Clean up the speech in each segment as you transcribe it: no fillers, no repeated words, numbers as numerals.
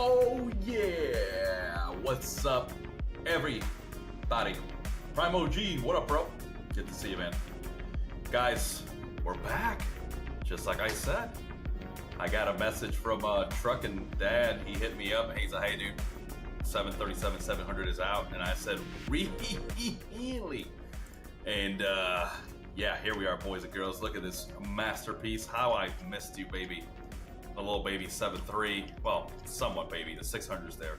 Oh yeah! What's up, everybody? Prime OG, what up, bro? Good to see you, man. Guys, we're back. Just like I said. I got a message from Truckin' Dad. He hit me up and he's like, hey, dude, 737-700 is out. And I said, really? And yeah, here we are, boys and girls. Look at this masterpiece. How I missed you, baby. The little baby 7.3. Well, somewhat baby. The 600's there.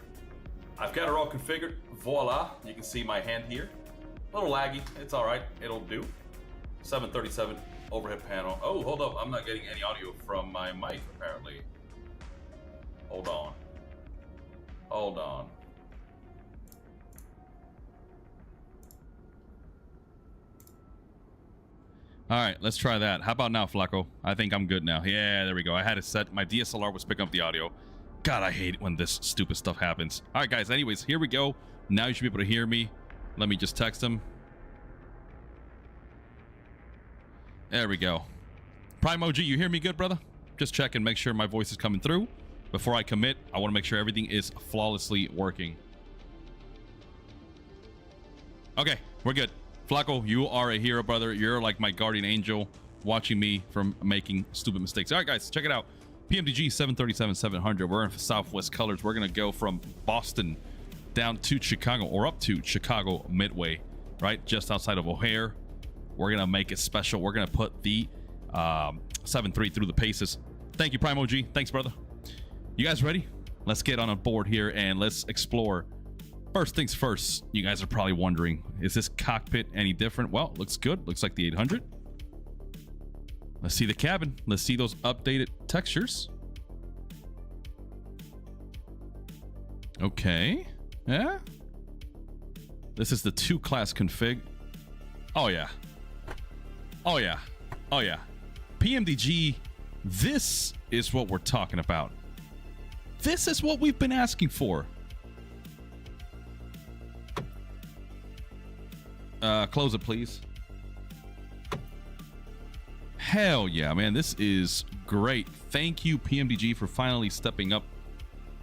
I've got it all configured. Voila. You can see my hand here. A little laggy. It's all right. It'll do. 737 overhead panel. Oh, hold up. I'm not getting any audio from my mic, apparently. Hold on. Hold on. All right, let's try that. How about now, Flacco? I think I'm good now. Yeah, there we go. I had it set. My DSLR was picking up the audio. God, I hate it when this stupid stuff happens. All right, guys. Anyways, here we go. Now you should be able to hear me. Let me just text him. There we go. Prime OG, you hear me good, brother? Just check and make sure my voice is coming through. Before I commit, I want to make sure everything is flawlessly working. Okay, we're good. Flacco, you are a hero, brother. You're like my guardian angel watching me from making stupid mistakes. All right, guys, check it out. PMDG 737-700. We're in Southwest colors. We're going to go from Boston down to Chicago, or up to Chicago-Midway, right? Just outside of O'Hare. We're going to make it special. We're going to put the 7.3 through the paces. Thank you, Prime OG. Thanks, brother. You guys ready? Let's get on a board here and let's explore. First things first, you guys are probably wondering, is this cockpit any different? Well, looks good. Looks like the 800. Let's see the cabin. Let's see those updated textures. Okay. Yeah. This is the 2-class config. Oh, yeah. Oh, yeah. Oh, yeah. PMDG, this is what we're talking about. This is what we've been asking for. Close it, please. Hell yeah, man. This is great. Thank you, PMDG, for finally stepping up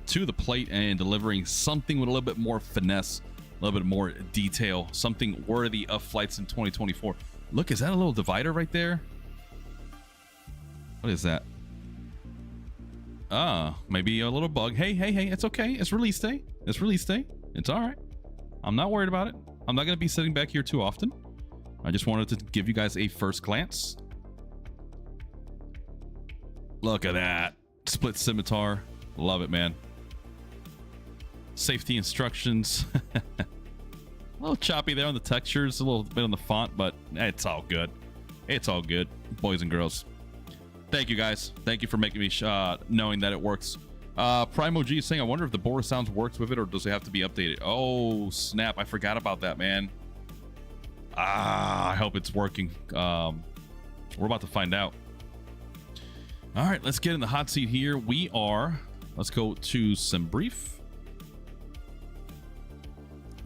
to the plate and delivering something with a little bit more finesse, a little bit more detail, something worthy of flights in 2024. Look, is that a little divider right there? What is that? Maybe a little bug. Hey, it's okay. It's release day. It's release day. It's all right. I'm not worried about it. I'm not going to be sitting back here too often. I just wanted to give you guys a first glance. Look at that. Split scimitar. Love it, man. Safety instructions. A little choppy there on the textures, a little bit on the font, but it's all good. It's all good, boys and girls. Thank you, guys. Thank you for making me knowing that it works. Prime OG is saying, I wonder if the Boris sounds works with it or does it have to be updated? Oh, snap. I forgot about that, man. I hope it's working. We're about to find out. All right, let's get in the hot seat here. Let's go to some brief.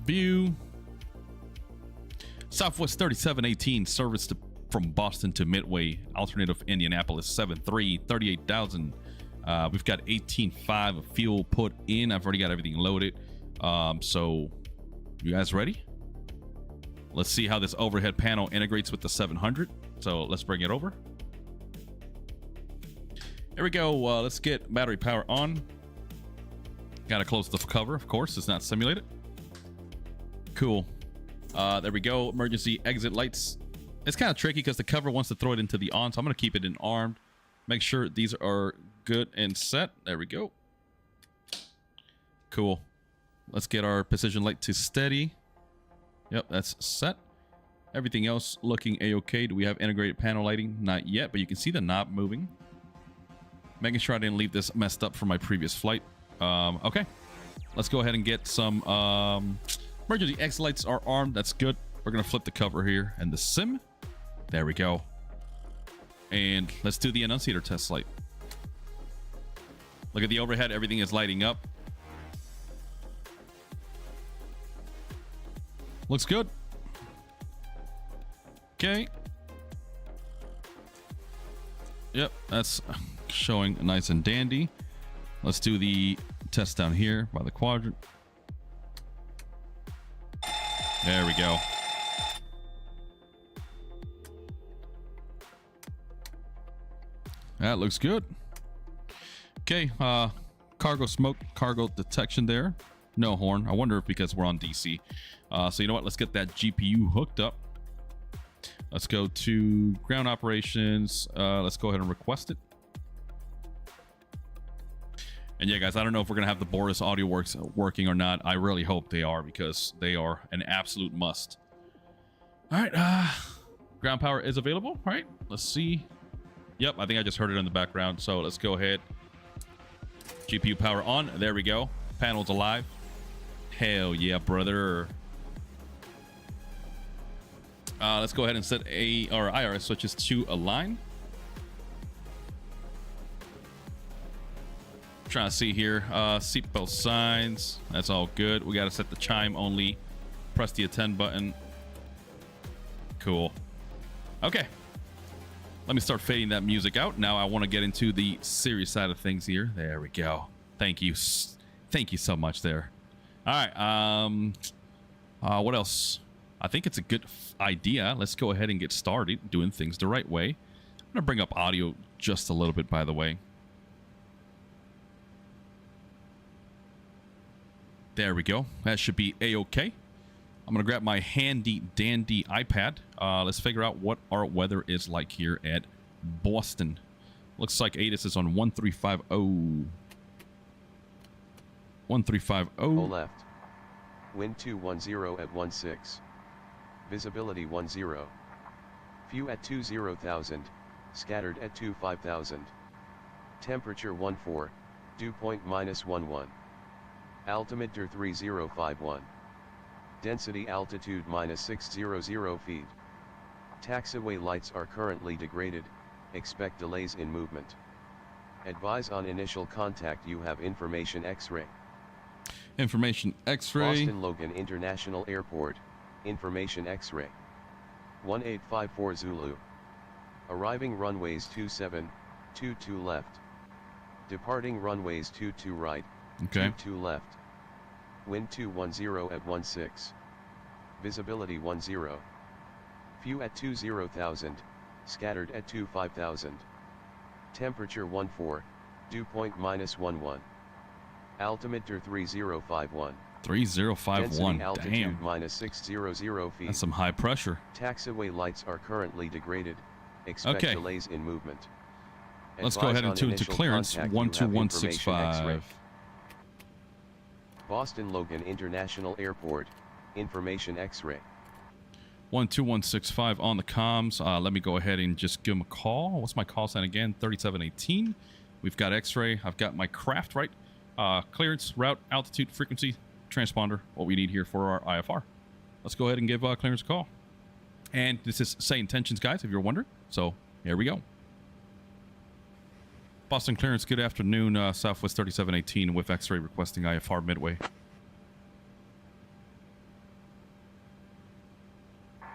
View. Southwest 3718 service from Boston to Midway, alternative Indianapolis 7.3, 38,000. We've got 18.5 of fuel put in. I've already got everything loaded. So you guys ready? Let's see how this overhead panel integrates with the 700. So let's bring it over. Here we go. Let's get battery power on. Got to close the cover, of course. It's not simulated. Cool. There we go. Emergency exit lights. It's kind of tricky because the cover wants to throw it into the on, so I'm going to keep it in armed. Make sure these are good and set. There we go. Cool. Let's get our precision light to steady. Yep, that's set. Everything else looking a-okay. Do we have integrated panel lighting? Not yet, but you can see the knob moving. Making sure I didn't leave this messed up from my previous flight. Okay. Let's go ahead and get some emergency exit lights are armed. That's good. We're going to flip the cover here and the sim. There we go. And let's do the annunciator test light. Look at the overhead. Everything is lighting up. Looks good. Okay. Yep, that's showing nice and dandy. Let's do the test down here by the quadrant. There we go. That looks good. Okay, cargo smoke, cargo detection there. No horn. I wonder if because we're on DC. So you know what? Let's get that GPU hooked up. Let's go to ground operations. Let's go ahead and request it. And yeah, guys, I don't know if we're going to have the Boris Audio Works working or not. I really hope they are because they are an absolute must. All right. Ground power is available. All right. Let's see. Yep, I think I just heard it in the background. So let's go ahead. GPU power on. There we go. Panels alive. Hell yeah, brother. Let's go ahead and set IRS switches to align. Trying to see here. Seatbelt signs. That's all good. We got to set the chime only. Press the attend button. Cool. Okay. Let me start fading that music out. Now I want to get into the serious side of things here. There we go. Thank you. Thank you so much there. All right. What else? I think it's a good idea. Let's go ahead and get started doing things the right way. I'm going to bring up audio just a little bit, by the way. There we go. That should be A-okay. I'm going to grab my handy dandy iPad. Let's figure out what our weather is like here at Boston. Looks like ATIS is on 1350. 1350. Go left. Wind 210 at 16. Visibility 10. Few at 20,000. Scattered at 25,000. Temperature 14. Dew point -11. Altimeter 3051. Density altitude -600 feet. Taxiway lights are currently degraded, expect delays in movement. Advise on initial contact you have information X-ray. Information X-ray. Boston Logan International Airport, information X-ray. 1854 Zulu. Arriving runways 27, 22 left. Departing runways 22 right, okay. 22 left. Wind 210 at 16. Visibility 10. Few at 20,000, scattered at 25,000. Temperature 14, dew point -11. Altimeter 3051. 3051. Density altitude Damn. -600 feet. That's some high pressure. Taxiway lights are currently degraded. Expect Okay. delays in movement. Let's go ahead and tune to initial clearance contact you have information X-ray. 12165. Boston Logan International Airport, information X-ray. 12165 on the comms. Let me go ahead and just give him a call. What's my call sign again? 3718. We've got X-ray. I've got my craft, right? Clearance, route, altitude, frequency, transponder, what we need here for our IFR. Let's go ahead and give clearance a call. And this is Say Intentions, guys, if you're wondering. So here we go. Boston clearance, good afternoon. Southwest 3718 with X-ray requesting IFR Midway.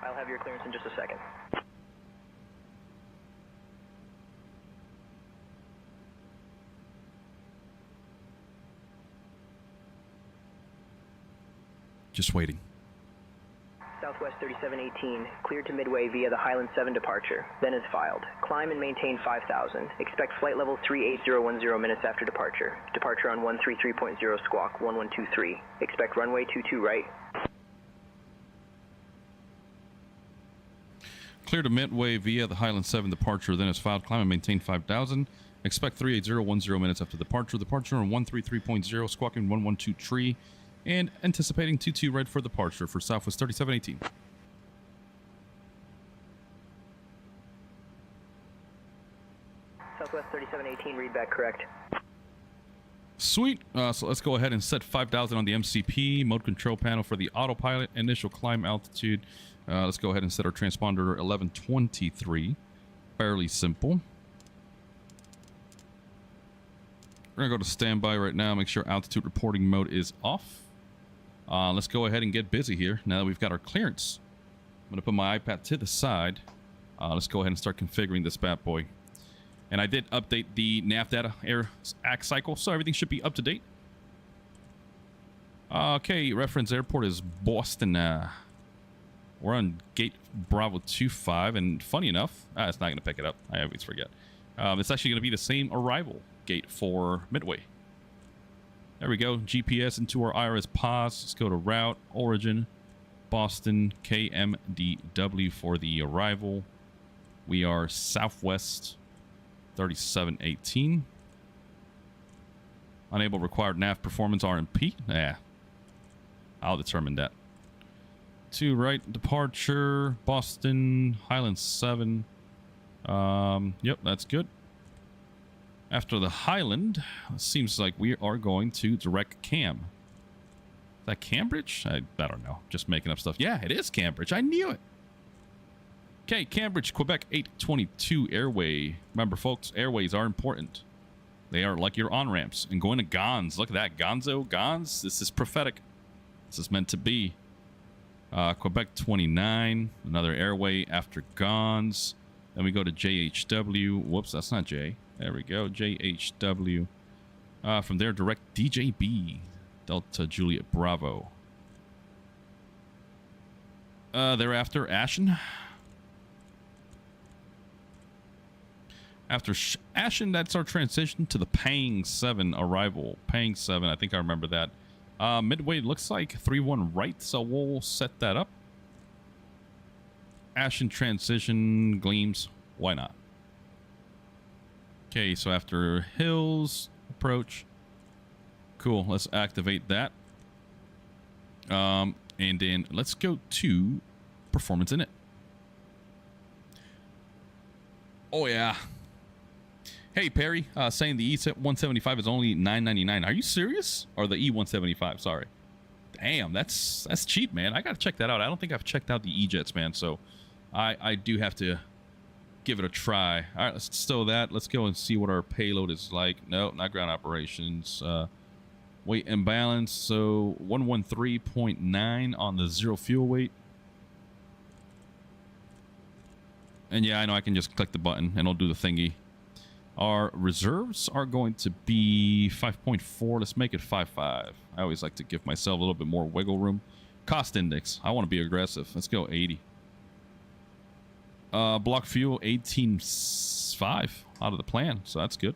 I'll have your clearance in just a second. Just waiting. Southwest 3718, cleared to Midway via the Highland 7 departure, then is filed. Climb and maintain 5,000. Expect flight level 38010 minutes after departure. Departure on 133.0 squawk 1123. Expect runway 22 right. Clear to Midway via the Highland 7 departure, then is filed. Climb and maintain 5,000. Expect 38010 minutes after departure. Departure on 133.0 squawking 112 and anticipating 22 right for departure for Southwest 3718. Southwest 3718, read back correct. Sweet. So let's go ahead and set 5,000 on the MCP mode control panel for the autopilot. Initial climb altitude. Let's go ahead and set our transponder 1123. Fairly simple. We're gonna go to standby right now. Make sure altitude reporting mode is off. Let's go ahead and get busy here now that we've got our clearance. I'm gonna put my iPad to the side. Let's go ahead and start configuring this bad boy. And I did update the nav data air act cycle, so everything should be up to date. Okay, reference airport is Boston. We're on gate Bravo 25, and funny enough, it's not going to pick it up. I always forget. It's actually going to be the same arrival gate for Midway. There we go. GPS into our IRS POS. Let's go to route, origin, Boston, KMDW for the arrival. We are Southwest 3718. Unable required nav performance RMP. Yeah, I'll determine that. To right departure, Boston, Highland 7. Yep, that's good. After the Highland, it seems like we are going to direct Cam. Is that Cambridge? I don't know. Just making up stuff. Yeah, it is Cambridge. I knew it. Okay, Cambridge, Quebec 822 airway. Remember, folks, airways are important. They are like your on-ramps. And going to Gons. Look at that. Gonzo, Gons. This is prophetic. This is meant to be. Quebec 29. Another airway after Gons. Then we go to JHW. Whoops, that's not J. There we go. JHW. From there, direct DJB. Delta Juliet Bravo. Thereafter, Ashen. After Ashen, that's our transition to the Pang 7 arrival. Pang 7, I think I remember that. Midway looks like 3-1 right, so we'll set that up. Ashen transition, Gleams, why not? Okay, so after Hills, approach. Cool, let's activate that. And then let's go to performance in it. Oh, yeah. Hey, Perry, saying the E175 is only $9.99. Are you serious? Or the E175, sorry. Damn, that's cheap, man. I got to check that out. I don't think I've checked out the E-Jets, man, so I do have to give it a try. All right, let's stow that. Let's go and see what our payload is like. No, not ground operations. Weight imbalance, so 113.9 on the zero fuel weight. And yeah, I know I can just click the button and it'll do the thingy. Our reserves are going to be 5.4. Let's make it 5.5. I always like to give myself a little bit more wiggle room. Cost index. I want to be aggressive. Let's go 80. Block fuel 18.5 out of the plan, so that's good.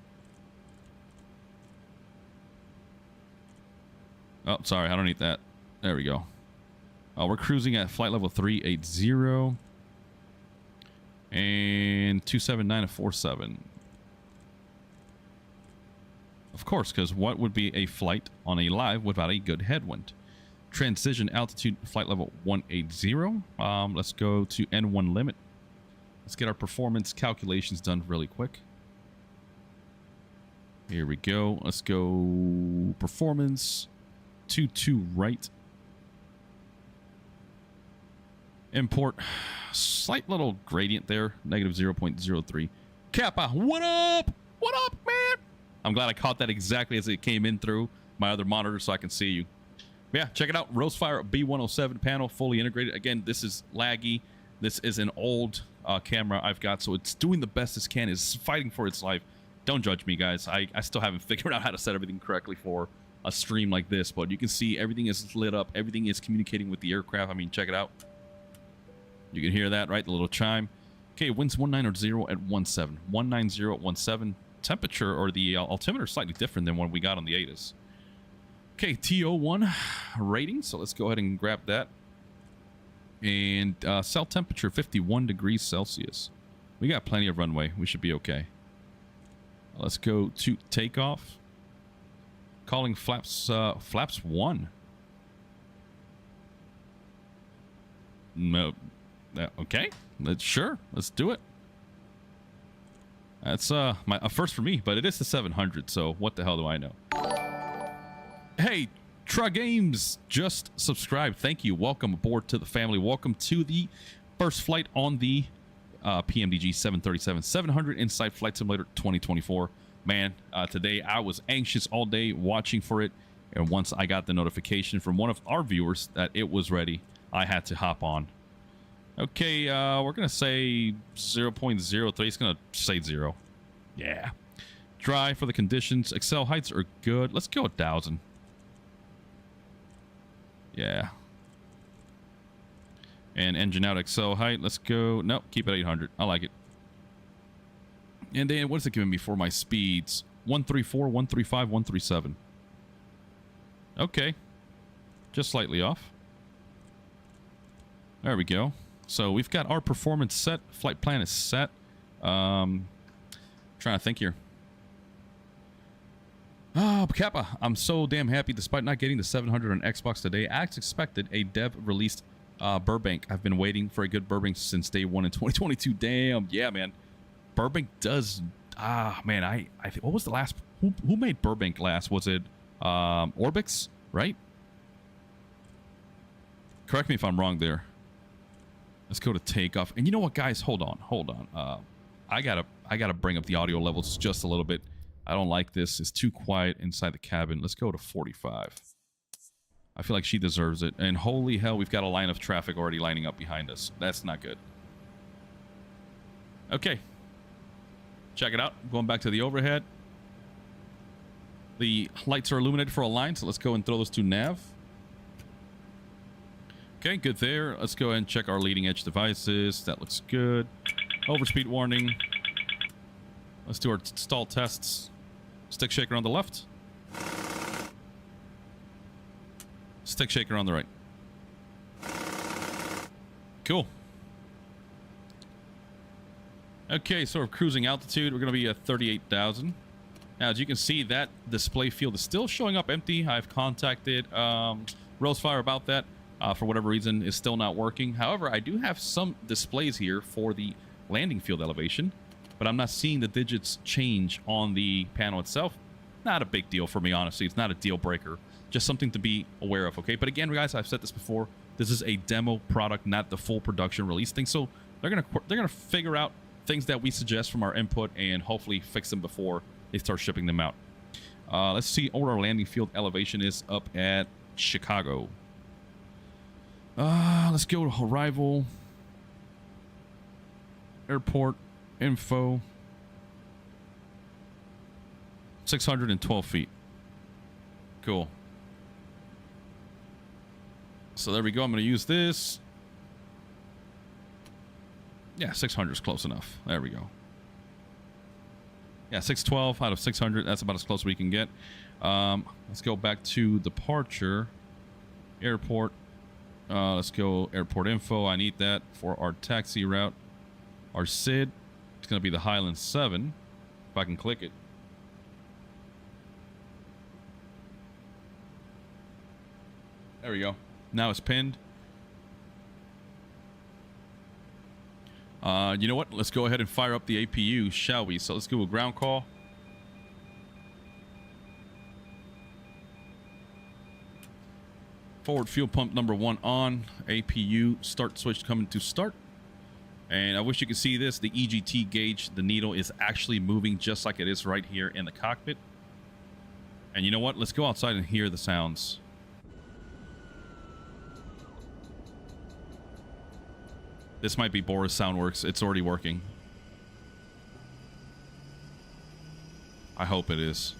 Oh, sorry, I don't need that. There we go. We're cruising at flight level 380 and 279 and 47. Of course, because what would be a flight on a live without a good headwind? Transition altitude flight level 180. Let's go to N1 limit. Let's get our performance calculations done really quick. Here we go. Let's go performance 22 right. Import. Slight little gradient there. Negative 0.03. Kappa, what up? What up, man? I'm glad I caught that exactly as it came in through my other monitor so I can see you. Yeah, check it out. Rosefire B107 panel, fully integrated. Again, this is laggy. This is an old camera I've got, so it's doing the best it can. It's fighting for its life. Don't judge me, guys. I still haven't figured out how to set everything correctly for a stream like this, but you can see everything is lit up. Everything is communicating with the aircraft. I mean, check it out. You can hear that, right? The little chime. Okay, winds 190 at 17. 190 at 17. Temperature, or the altimeter, is slightly different than what we got on the ATIS. Okay, TO1 rating. So let's go ahead and grab that. And cell temperature 51 degrees Celsius. We got plenty of runway. We should be okay. Let's go to takeoff. Calling flaps 1. No. Okay. Let's do it. That's a first for me, but it is the 700, so what the hell do I know? Hey, Tra Games just subscribed. Thank you. Welcome aboard to the family. Welcome to the first flight on the PMDG 737-700 Insight Flight Simulator 2024. Man, today I was anxious all day watching for it, and once I got the notification from one of our viewers that it was ready, I had to hop on. Okay, we're going to say 0.03. It's going to say 0. Yeah. Dry for the conditions. Excel heights are good. Let's go 1,000. Yeah. And engine out Excel height. Let's go. Nope, keep it 800. I like it. And then what's it giving me for my speeds? 134, 135, 137. Okay. Just slightly off. There we go. So we've got our performance set. Flight plan is set. Trying to think here. Oh, Kappa, I'm so damn happy despite not getting the 700 on Xbox today. As expected, a dev released Burbank. I've been waiting for a good Burbank since day one in 2022. Damn. Yeah, man. Burbank does... man, I think... What was the last... Who made Burbank last? Was it Orbix, right? Correct me if I'm wrong there. Let's go to Takeoff. And you know what, guys? Hold on. I gotta bring up the audio levels just a little bit. I don't like this. It's too quiet inside the cabin. Let's go to 45. I feel like she deserves it. And holy hell, we've got a line of traffic already lining up behind us. That's not good. Okay. Check it out. Going back to the overhead. The lights are illuminated for a line, so let's go and throw those to nav. Okay, good there. Let's go ahead and check our leading edge devices. That looks good. Overspeed warning. Let's do our stall tests. Stick shaker on the left. Stick shaker on the right. Cool. Okay, so we're cruising altitude. We're going to be at 38,000. Now, as you can see, that display field is still showing up empty. I've contacted Rosefire about that. For whatever reason, is still not working. However, I do have some displays here for the landing field elevation, but I'm not seeing the digits change on the panel itself. Not a big deal for me, honestly. It's not a deal breaker. Just something to be aware of, okay? But again, guys, I've said this before. This is a demo product, not the full production release thing. So they're gonna figure out things that we suggest from our input and hopefully fix them before they start shipping them out. Let's see what our landing field elevation is up at Chicago. Let's go to arrival, airport info. 612 feet. Cool. So there we go. I'm going to use this. Yeah, 600 is close enough. There we go. Yeah, 612 out of 600. That's about as close as we can get. Let's go back to departure. Airport. Let's go airport info. I need that for our taxi route. Our SID. It's going to be the Highland 7. If I can click it. There we go. Now it's pinned. You know what? Let's go ahead and fire up the APU, shall we? So let's do a ground call. Forward fuel pump number 1 on. APU start switch coming to start. And I wish you could see this. The EGT gauge, the needle is actually moving just like it is right here in the cockpit. And you know what? Let's go outside and hear the sounds. This might be Boris Soundworks. It's already working. I hope it is.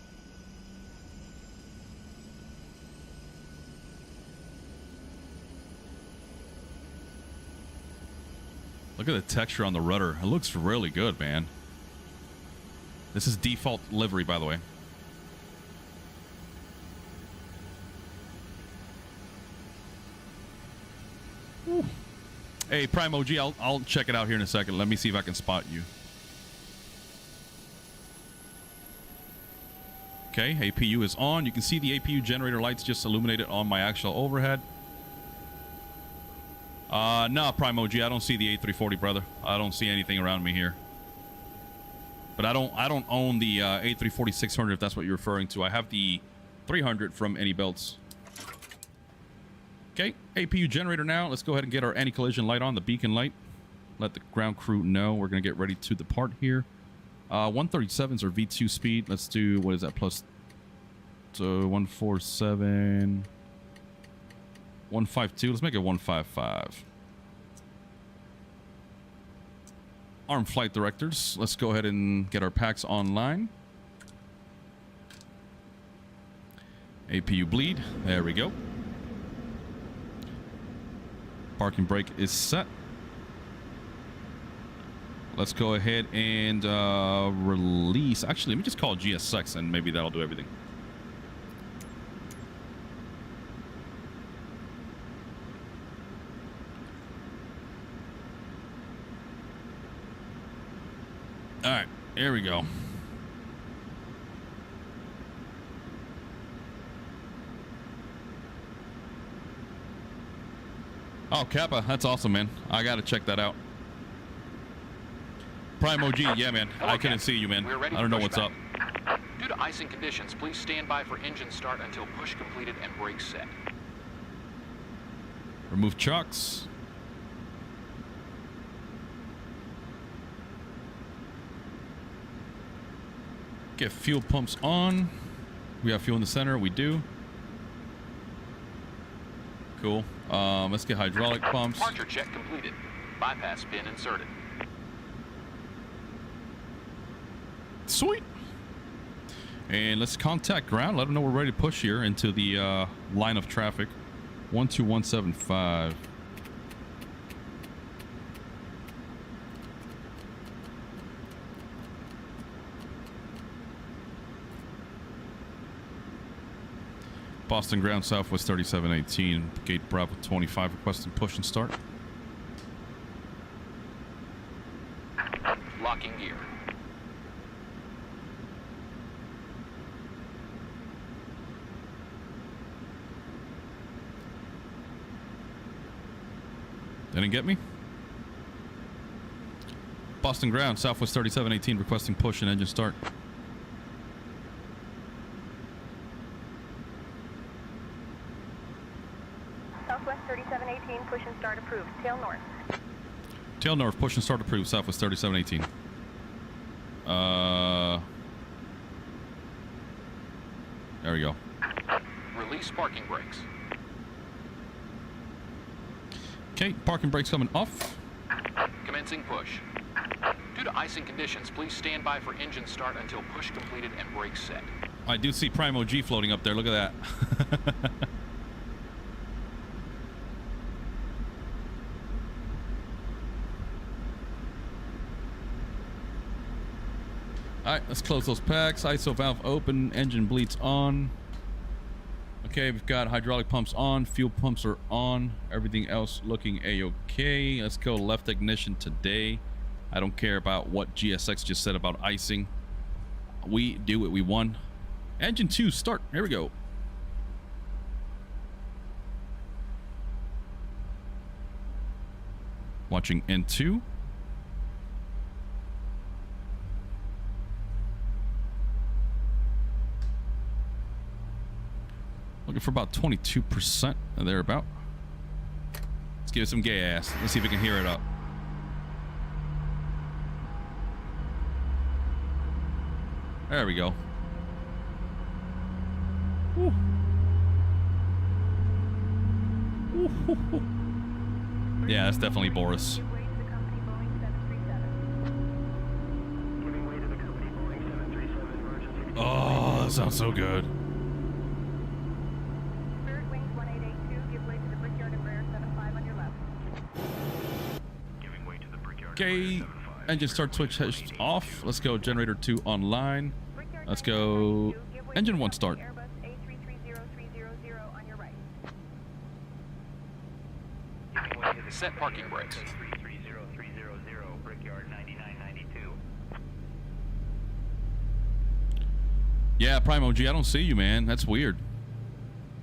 Look at the texture on the rudder. It looks really good, man. This is default livery, by the way. Whew. Hey, Prime OG, I'll check it out here in a second. Let me see if I can spot you. Okay, APU is on. You can see the APU generator lights just illuminated on my actual overhead. No, Prime OG, I don't see the A340, brother. I don't see anything around me here. But I don't own the A340 600, if that's what you're referring to. I have the 300 from Any Belts. Okay, APU generator now. Let's go ahead and get our anti-collision light on, the beacon light. Let the ground crew know we're going to get ready to depart here. 137s are V2 speed. Let's do, what is that, plus 147, 152. Let's make it 155. Armed Flight Directors. Let's go ahead and get our packs online. APU bleed. There we go. Parking brake is set. Let's go ahead and release. Actually, let me just call GSX and maybe that'll do everything. All right, here we go. Oh, Kappa, that's awesome, man. I gotta check that out. Prime OG, yeah, man. Hello, I couldn't Cap. see you, man. We're ready I don't for know what's up. pushback. Due to icing conditions, please stand by for engine start until push completed and brakes set. Remove chocks. Get fuel pumps on. We have fuel in the center. We do. Cool. Let's get hydraulic pumps. Departure check completed. Bypass pin inserted. Sweet. And let's contact ground. Let them know we're ready to push here into the line of traffic. 12175. Boston ground, Southwest 3718, gate Bravo 25, requesting push and start. Locking gear. Didn't get me? Boston ground, Southwest 3718, requesting push and engine start. Southwest 3718, push and start approved. Tail north. Tail north, push and start approved, Southwest 3718. There we go. Release parking brakes. Okay, parking brakes coming off. Commencing push. Due to icing conditions, please stand by for engine start until push completed and brakes set. I do see Prime OG floating up there. Look at that. All right, let's close those packs. ISO valve open, engine bleeds on. Okay, we've got hydraulic pumps on, fuel pumps are on, everything else looking a-okay. Let's go left ignition today. I don't care about what GSX just said about icing. We do it, we won. Engine 2, start. Here we go. Watching N2. Looking for about 22% or thereabout. Let's give it some gas. Let's see if we can hear it up. There we go. Woo. Woo. Yeah, that's definitely Boris. Give way to the company Boeing 737. Giving way to the company Boeing 737 emergency. Oh, that sounds so good. Spirit Wings 1882, give way to the Brickyard Embraer 75 on your left. Giving way to the Brickyard. Okay, engine start switch off. Let's go generator 2 online. Brickyard Let's go 992, give way engine to 1 the start. Airbus A330300 on your right. Giving way to the Set parking brakes. 330300 Brickyard 9992. Yeah, Prime OG, I don't see you, man. That's weird.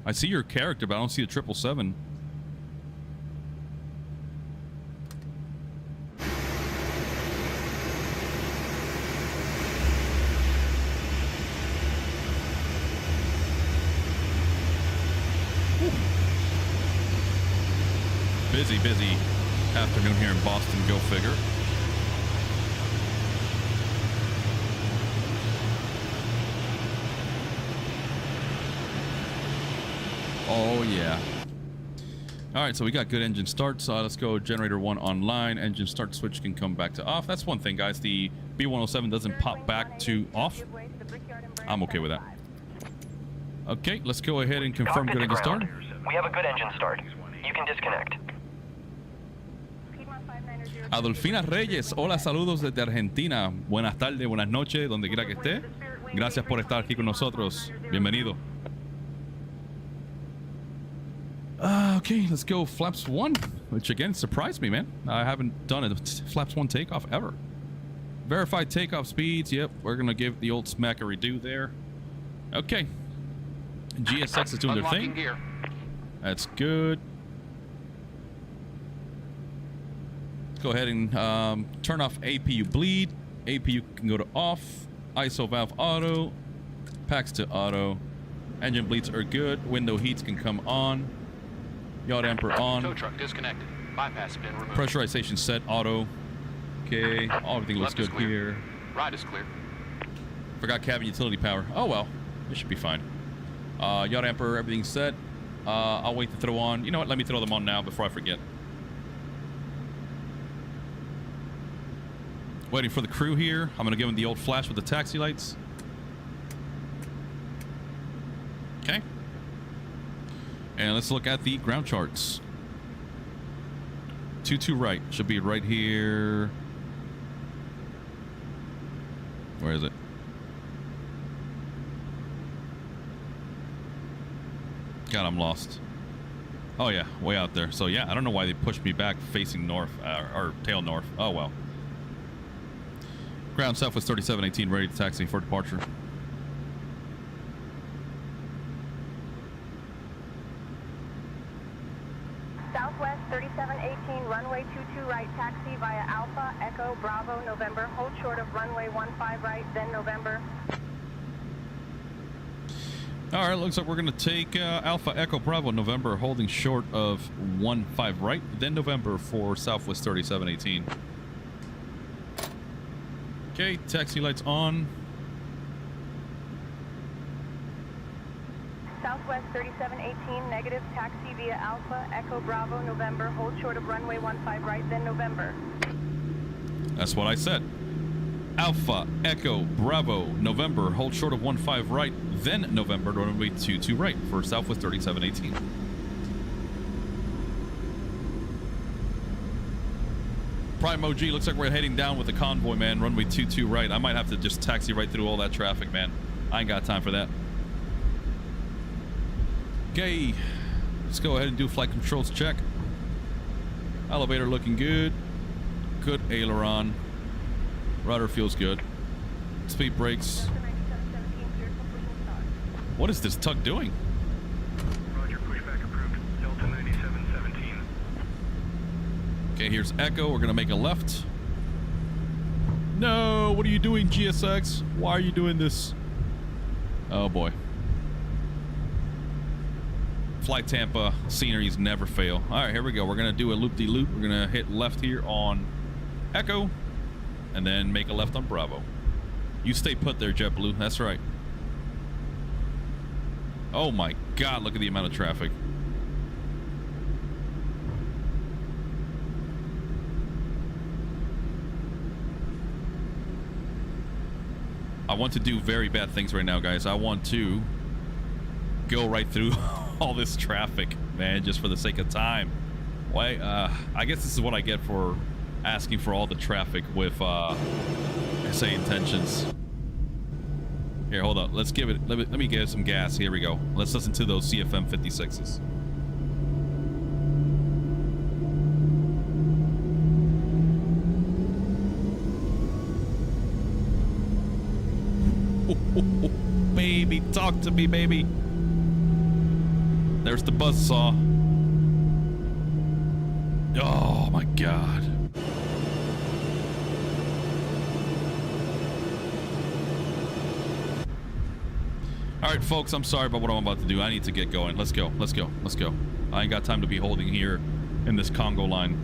I see your character, but I don't see the 777. Busy afternoon here in Boston, go figure. Oh yeah. All right, so we got good engine start. So let's go generator 1 online. Engine start switch can come back to off. That's one thing, guys. The B107 doesn't pop back to off. I'm okay with that. Okay, let's go ahead and confirm good engine start. We have a good engine start. You can disconnect. Adolfina Reyes, hola, saludos desde Argentina. Buenas tardes, buenas noches, donde quiera que esté. Gracias por estar aquí con nosotros. Bienvenido. Okay, let's go flaps 1, which again surprised me, man. I haven't done a flaps 1 takeoff ever. Verified takeoff speeds. Yep, we're gonna give the old smackery do there. Okay. GSX is doing their Unlocking thing. gear. That's good. Let's go ahead and turn off APU bleed. APU can go to off. ISO valve auto. Packs to auto. Engine bleeds are good. Window heats can come on. Yaw damper Tow on. truck disconnected. Bypass pin removed. Pressurization set auto. Okay, everything looks Left is good clear. here. Right is clear. Forgot cabin utility power. Oh well, it should be fine. Yaw damper, everything's set. I'll wait to throw on. You know what? Let me throw them on now before I forget. Waiting for the crew here. I'm gonna give them the old flash with the taxi lights. Okay. And let's look at the ground charts. 22 right should be right here. Where is it? God, I'm lost. Oh yeah, way out there. So yeah, I don't know why they pushed me back facing north or tail north. Oh well. Ground Southwest 3718 ready to taxi for departure. Southwest 3718, runway 22 right, taxi via Alpha, Echo, Bravo, November. Hold short of runway 15 right, then November. All right, looks like we're going to take Alpha Echo Bravo November, holding short of 15 right, then November for Southwest 3718. Okay, taxi lights on. Southwest 3718, negative, taxi via Alpha, Echo, Bravo, November. Hold short of runway 15 right, then November. That's what I said. Alpha Echo Bravo November, hold short of 15 right, then November, runway 22 right for Southwest 3718. Prime OG, looks like we're heading down with the convoy, man. Runway 22 right. I might have to just taxi right through all that traffic, man. I ain't got time for that. Okay, let's go ahead and do flight controls check. Elevator looking good. Good aileron. Rudder feels good. Speed brakes. Delta 9717, cleared for pushing start. What is this tug doing? Roger, pushback approved. Delta 9717. Okay, here's Echo. We're gonna make a left. No, what are you doing, GSX? Why are you doing this? Oh boy. Flight Tampa sceneries never fail. All right, here we go. We're gonna do a loop-de-loop. We're gonna hit left here on Echo, and then make a left on Bravo. You stay put there, JetBlue. That's right. Oh my God! Look at the amount of traffic. I want to do very bad things right now, guys. I want to go right through all this traffic, man, just for the sake of time. Why? I guess this is what I get for asking for all the traffic with SA intentions. Here, hold up. Let's give it. Let me give some gas. Here we go. Let's listen to those CFM 56s. Baby, talk to me, baby. There's the buzzsaw. Oh my God. All right, folks, I'm sorry about what I'm about to do. I need to get going. Let's go. Let's go. Let's go. I ain't got time to be holding here in this Congo line.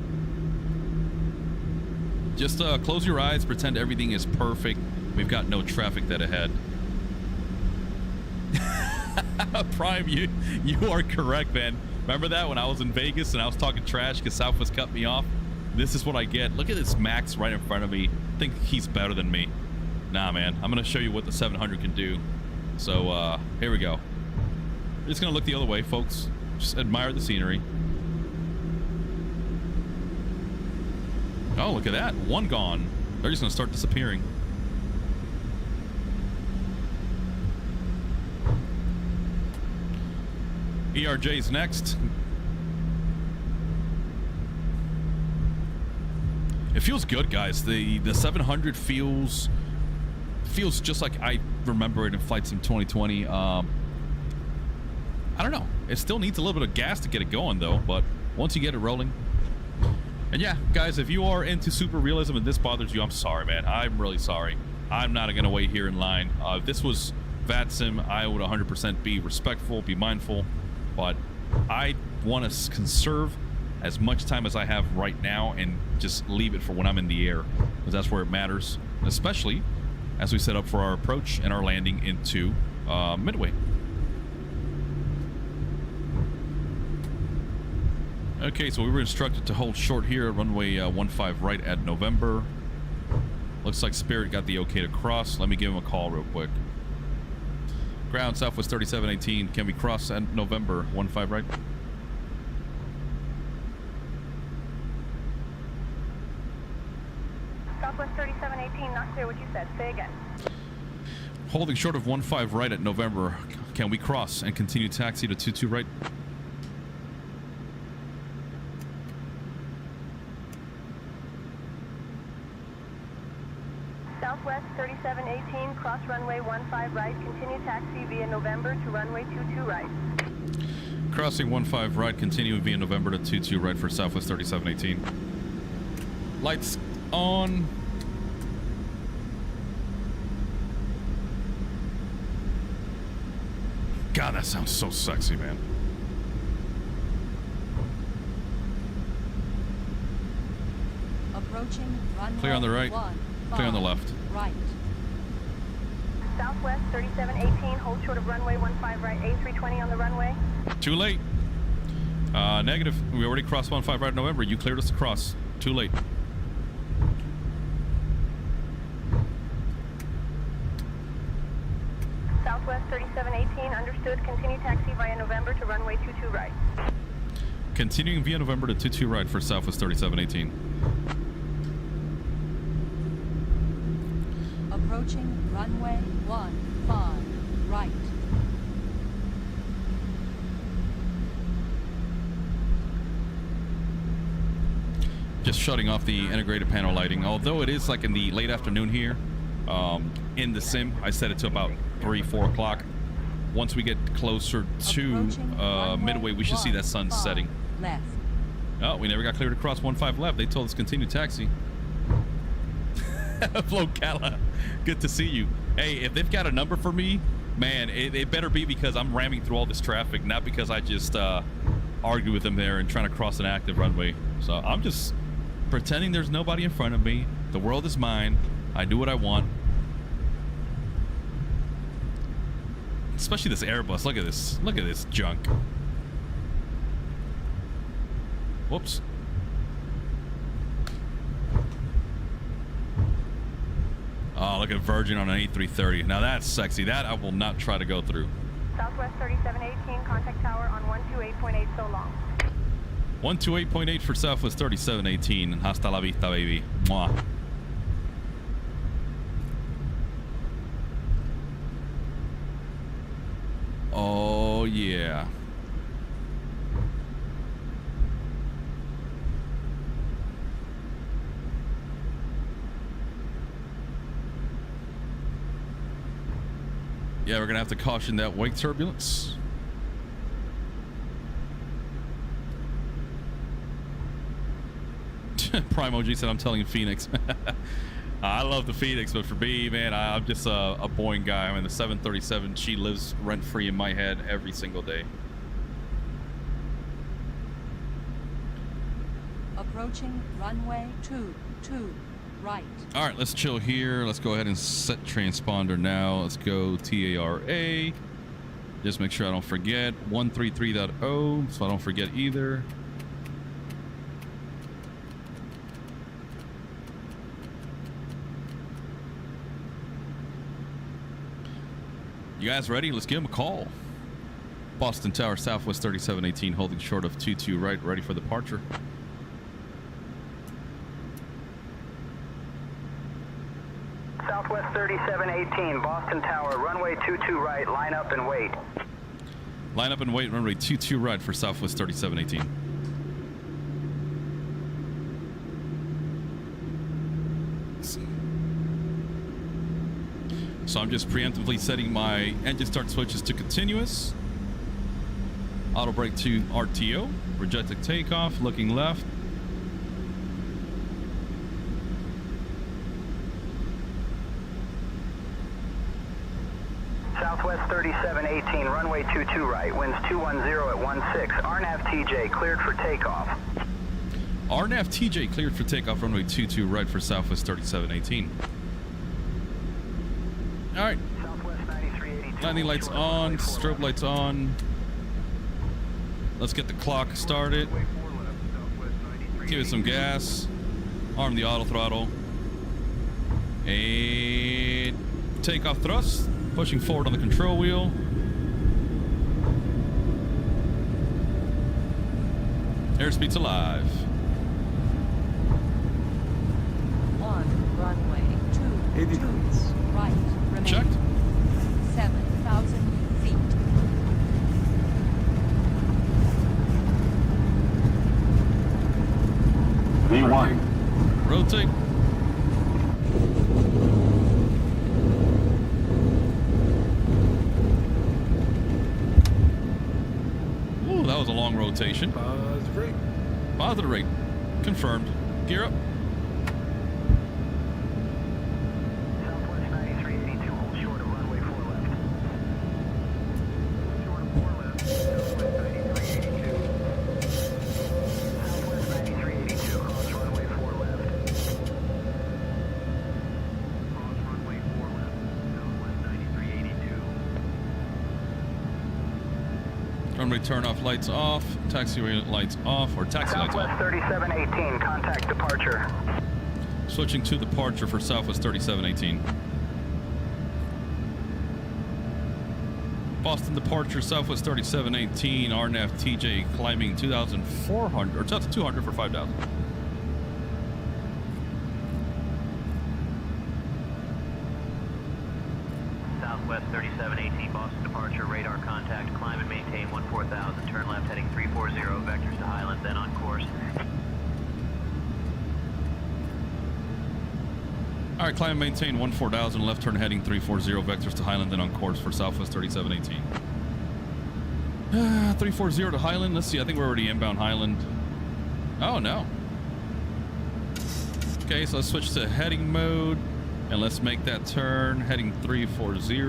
Just close your eyes, pretend everything is perfect. We've got no traffic dead ahead. Prime, you are correct, man. Remember that when I was in Vegas and I was talking trash because Southwest cut me off? This is what I get. Look at this Max right in front of me. I think he's better than me. Nah, man. I'm going to show you what the 700 can do. So, here we go. We're just going to look the other way, folks. Just admire the scenery. Oh, look at that. One gone. They're just going to start disappearing. ERJ's next. It feels good, guys. The 700 feels just like I remember it in Flight Sim 2020. I don't know. It still needs a little bit of gas to get it going, though. But once you get it rolling. And yeah, guys, if you are into super realism and this bothers you, I'm sorry, man. I'm really sorry. I'm not going to wait here in line. If this was VATSIM, I would 100% be respectful, be mindful. But I want to conserve as much time as I have right now and just leave it for when I'm in the air, because that's where it matters, especially as we set up for our approach and our landing into Midway. Okay, so we were instructed to hold short here at runway 15 right at November. Looks like Spirit got the okay to cross. Let me give him a call real quick. Ground Southwest 3718. Can we cross at November 15 right? Southwest 3718, not clear what you said. Say again. Holding short of 15 right at November. Can we cross and continue taxi to 22 right? Southwest 3718, cross runway 15 right, continue taxi via November to runway 22 right. Crossing 15 right, continue via November to 22 right for Southwest 3718. Lights on. God, that sounds so sexy, man. Approaching runway. Clear on the right. Clear on the left. Right. Southwest 3718, hold short of runway 15 right, A320 on the runway. Too late. Negative. We already crossed 15 right in November. You cleared us to cross. Too late. Southwest 3718, understood. Continue taxi via November to runway 22 right. Continuing via November to 22 right for Southwest 3718. Approaching runway 15 right. Just shutting off the integrated panel lighting. Although it is like in the late afternoon here, in the sim, I set it to about 3-4 o'clock. Once we get closer to Midway, we should see that sun setting. Left. Oh, we never got cleared to cross 15 left. They told us continue taxi. Flo Cala, good to see you. Hey, if they've got a number for me, man, it better be because I'm ramming through all this traffic, not because I just argue with them there and trying to cross an active runway. So I'm just pretending there's nobody in front of me. The world is mine. I do what I want. Especially this Airbus. Look at this. Look at this junk. Whoops. Oh, look at Virgin on an A330. Now that's sexy. That I will not try to go through. Southwest 3718, contact tower on 128.8 so long. 128.8 for Southwest 3718. Hasta la vista, baby. Mwah. Oh, yeah. Yeah, we're gonna have to caution that wake turbulence. Prime OG said I'm telling Phoenix. I love the Phoenix, but for me, man, I'm just a Boeing guy. I mean, the 737, she lives rent-free in my head every single day. Approaching runway 22 right. All right, let's chill here. Let's go ahead and set transponder now. Let's go TARA. Just make sure I don't forget 133.0, so I don't forget either. You guys ready? Let's give him a call. Boston Tower, Southwest 3718, holding short of 22 right, ready for departure. Southwest 3718, Boston Tower, runway 22 right, line up and wait. Line up and wait, runway 22 right for Southwest 3718. So I'm just preemptively setting my engine start switches to continuous. Auto brake to RTO. Projected takeoff, looking left. Southwest 3718, runway 22 right, winds 210 at 16. RNAV TJ cleared for takeoff. RNAV TJ cleared for takeoff, runway 22 right for Southwest 3718. All right. Landing lights on, strobe lights on. Let's get the clock started. Give it some gas. Arm the auto throttle. And takeoff thrust. Pushing forward on the control wheel. Airspeed's alive. 1 runway 22 right. Remaining. Checked. 7,000 feet. V1. Rotate. Ooh, that was a long rotation. Positive rate. Positive rate. Confirmed. Gear up. Southwest 9382, hold short of runway 4 left. Short of 4 left, Southwest 9382. Southwest 9382, cross runway 4 left. Cross runway 4 left, Southwest 9382. Runway turn off, lights off. Taxiway lights off, or taxi lights Southwest off. 3718, contact departure. Switching to departure for Southwest 3718. Boston departure, Southwest 3718, RNAV TJ climbing 2,400, or 2,200 for 5,000. Southwest 3718, Boston departure, radar contact, climb and maintain 14,000, turn left heading 340, vectors to Highland, then on course. All right, climb and maintain 14,000, left turn heading 340, vectors to Highland, then on course for Southwest 3718. 340 to Highland. Let's see, I think we're already inbound Highland. Oh, no. Okay, so let's switch to heading mode, and let's make that turn, heading 340.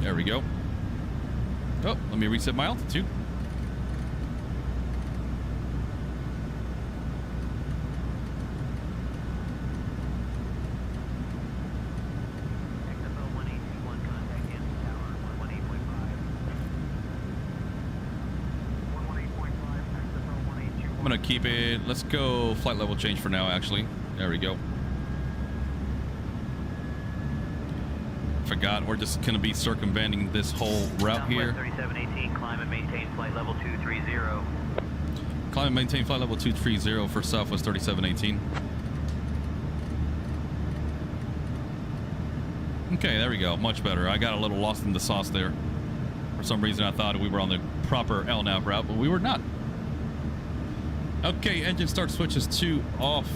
There we go. Oh, let me reset my altitude. I'm gonna keep it. Let's go flight level change for now, actually. There we go. Forgot, we're just gonna be circumventing this whole route here. 3718, climb and maintain flight level 230. Climb and maintain flight level 230 for Southwest 3718. Okay, there we go. Much better. I got a little lost in the sauce there. For some reason, I thought we were on the proper LNAV route, but we were not. Okay, engine start switches to off.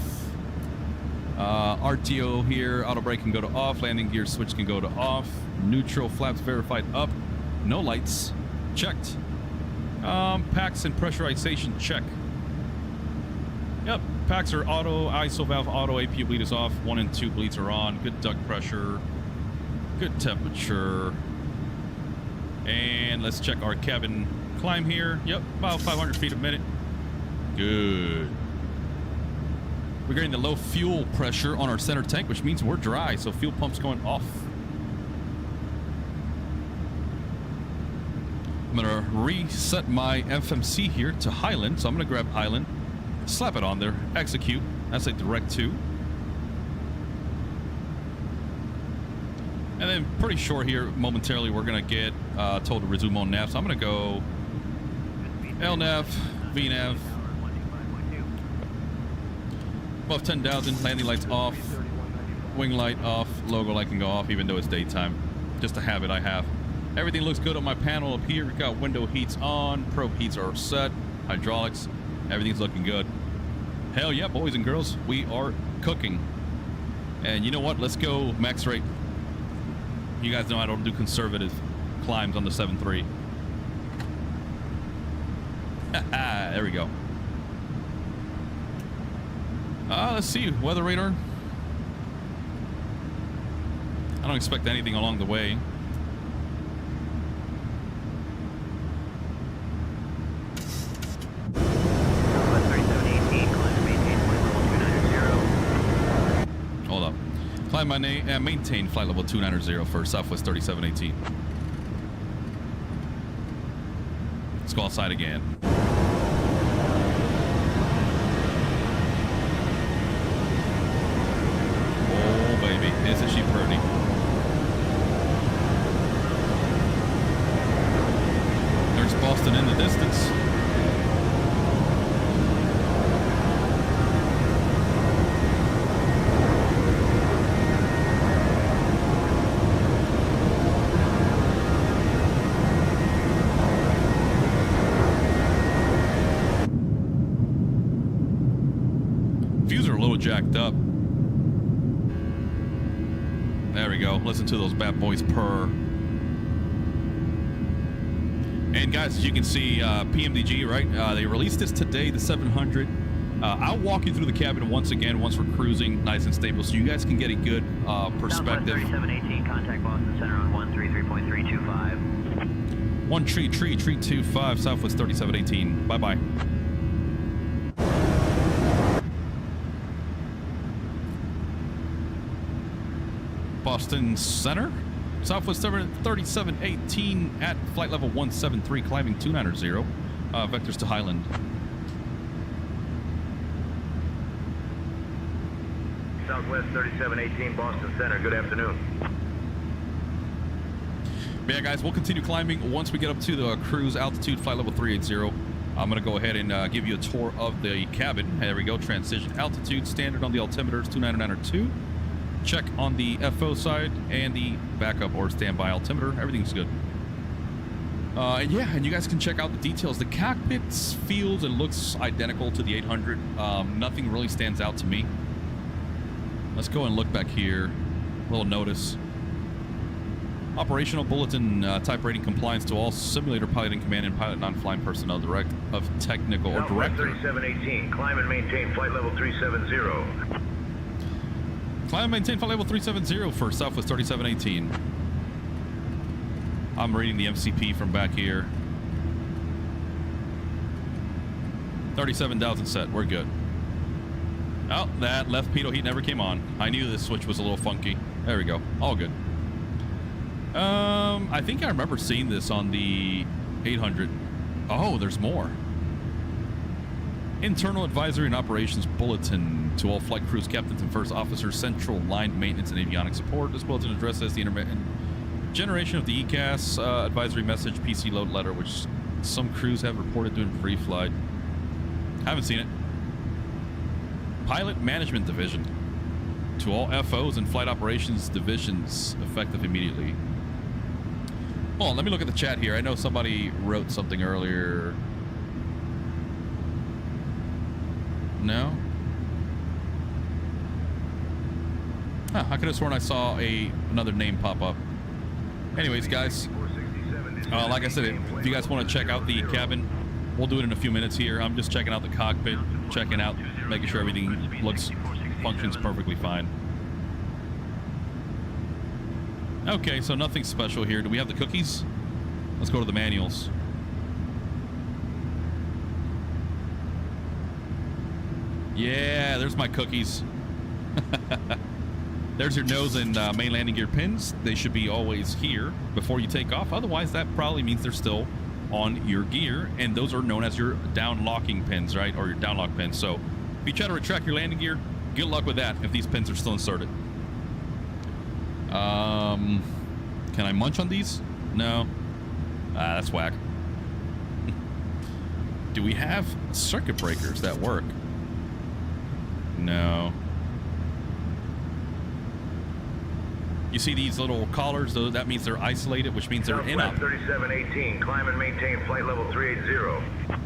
RTO here, auto brake can go to off, landing gear switch can go to off, neutral flaps verified up, no lights, checked. Packs and pressurization check. Yep, packs are auto, ISO valve auto, APU bleed is off, 1 and 2 bleeds are on, good duct pressure, good temperature. And let's check our cabin climb here. Yep, about 500 feet a minute. Good. We're getting the low fuel pressure on our center tank, which means we're dry, so fuel pump's going off. I'm gonna reset my FMC here to Highland. So I'm gonna grab Highland, slap it on there, execute. That's a direct 2. And then pretty short here, momentarily, we're gonna get told to resume on nav. So I'm gonna go LNAV, VNAV, above 10,000, landing lights off, wing light off, logo light can go off even though it's daytime. Just a habit I have. Everything looks good on my panel up here. We got window heats on, probe heats are set, hydraulics, everything's looking good. Hell yeah, boys and girls, we are cooking. And you know what? Let's go max rate. You guys know I don't do conservative climbs on the 7.3. There we go. Let's see, weather radar. I don't expect anything along the way. Southwest 3718, climb and maintain flight level 290. Hold up. Climb my name, maintain flight level 290 for Southwest 3718. Let's go outside again. Oh baby, isn't she pretty? There's Boston in the distance. Views are a little jacked up. There we go. Listen to those bad boys purr. And guys, as you can see, PMDG, right? They released this today, the 700. I'll walk you through the cabin once again, once we're cruising nice and stable, so you guys can get a good perspective. Southwest 3718, contact Boston Center on 133.325. 133.325, Southwest 3718. Bye-bye. Boston Center, Southwest 3718 at flight level 173, climbing 290, vectors to Highland. Southwest 3718, Boston Center, good afternoon. Yeah, guys, we'll continue climbing once we get up to the cruise altitude, flight level 380. I'm going to go ahead and give you a tour of the cabin. There we go, transition altitude, standard on the altimeters, 299.2. Check on the FO side and the backup or standby altimeter. Everything's good. And yeah, and you guys can check out the details. The cockpit feels and looks identical to the 800. Nothing really stands out to me. Let's go and look back here. A little notice. Operational bulletin, type rating compliance to all simulator piloting command and pilot non-flying personnel direct of technical or director. 3718, climb and maintain flight level 370. Climb and maintain flight level 370 for Southwest 3718. I'm reading the MCP from back here. 37,000 set. We're good. Oh, that left pitot heat never came on. I knew this switch was a little funky. There we go. All good. I think I remember seeing this on the 800. Oh, there's more. Internal Advisory and Operations Bulletin to all flight crews, captains, and first officers, central line maintenance and avionics support. This bulletin addresses the intermittent generation of the ECAS advisory message PC load letter, which some crews have reported during pre-flight. Haven't seen it. Pilot Management Division to all FOs and Flight Operations Divisions, effective immediately. Hold on, let me look at the chat here. I know somebody wrote something earlier. No? Huh, I could have sworn I saw another name pop up. Anyways, guys, like I said, if you guys want to check out the cabin, we'll do it in a few minutes here. I'm just checking out the cockpit, checking out, making sure everything functions perfectly fine. Okay, so nothing special here. Do we have the cookies? Let's go to the manuals. Yeah, there's my cookies. There's your nose and main landing gear pins. They should be always here before you take off. Otherwise, that probably means they're still on your gear, and those are known as your down locking pins, right? Or your down lock pins. So if you try to retract your landing gear, good luck with that if these pins are still inserted. Can I munch on these? No. That's whack. Do we have circuit breakers that work? No. You see these little collars, though, that means they're isolated, which means they're in up. 3718, climb and maintain flight level 380.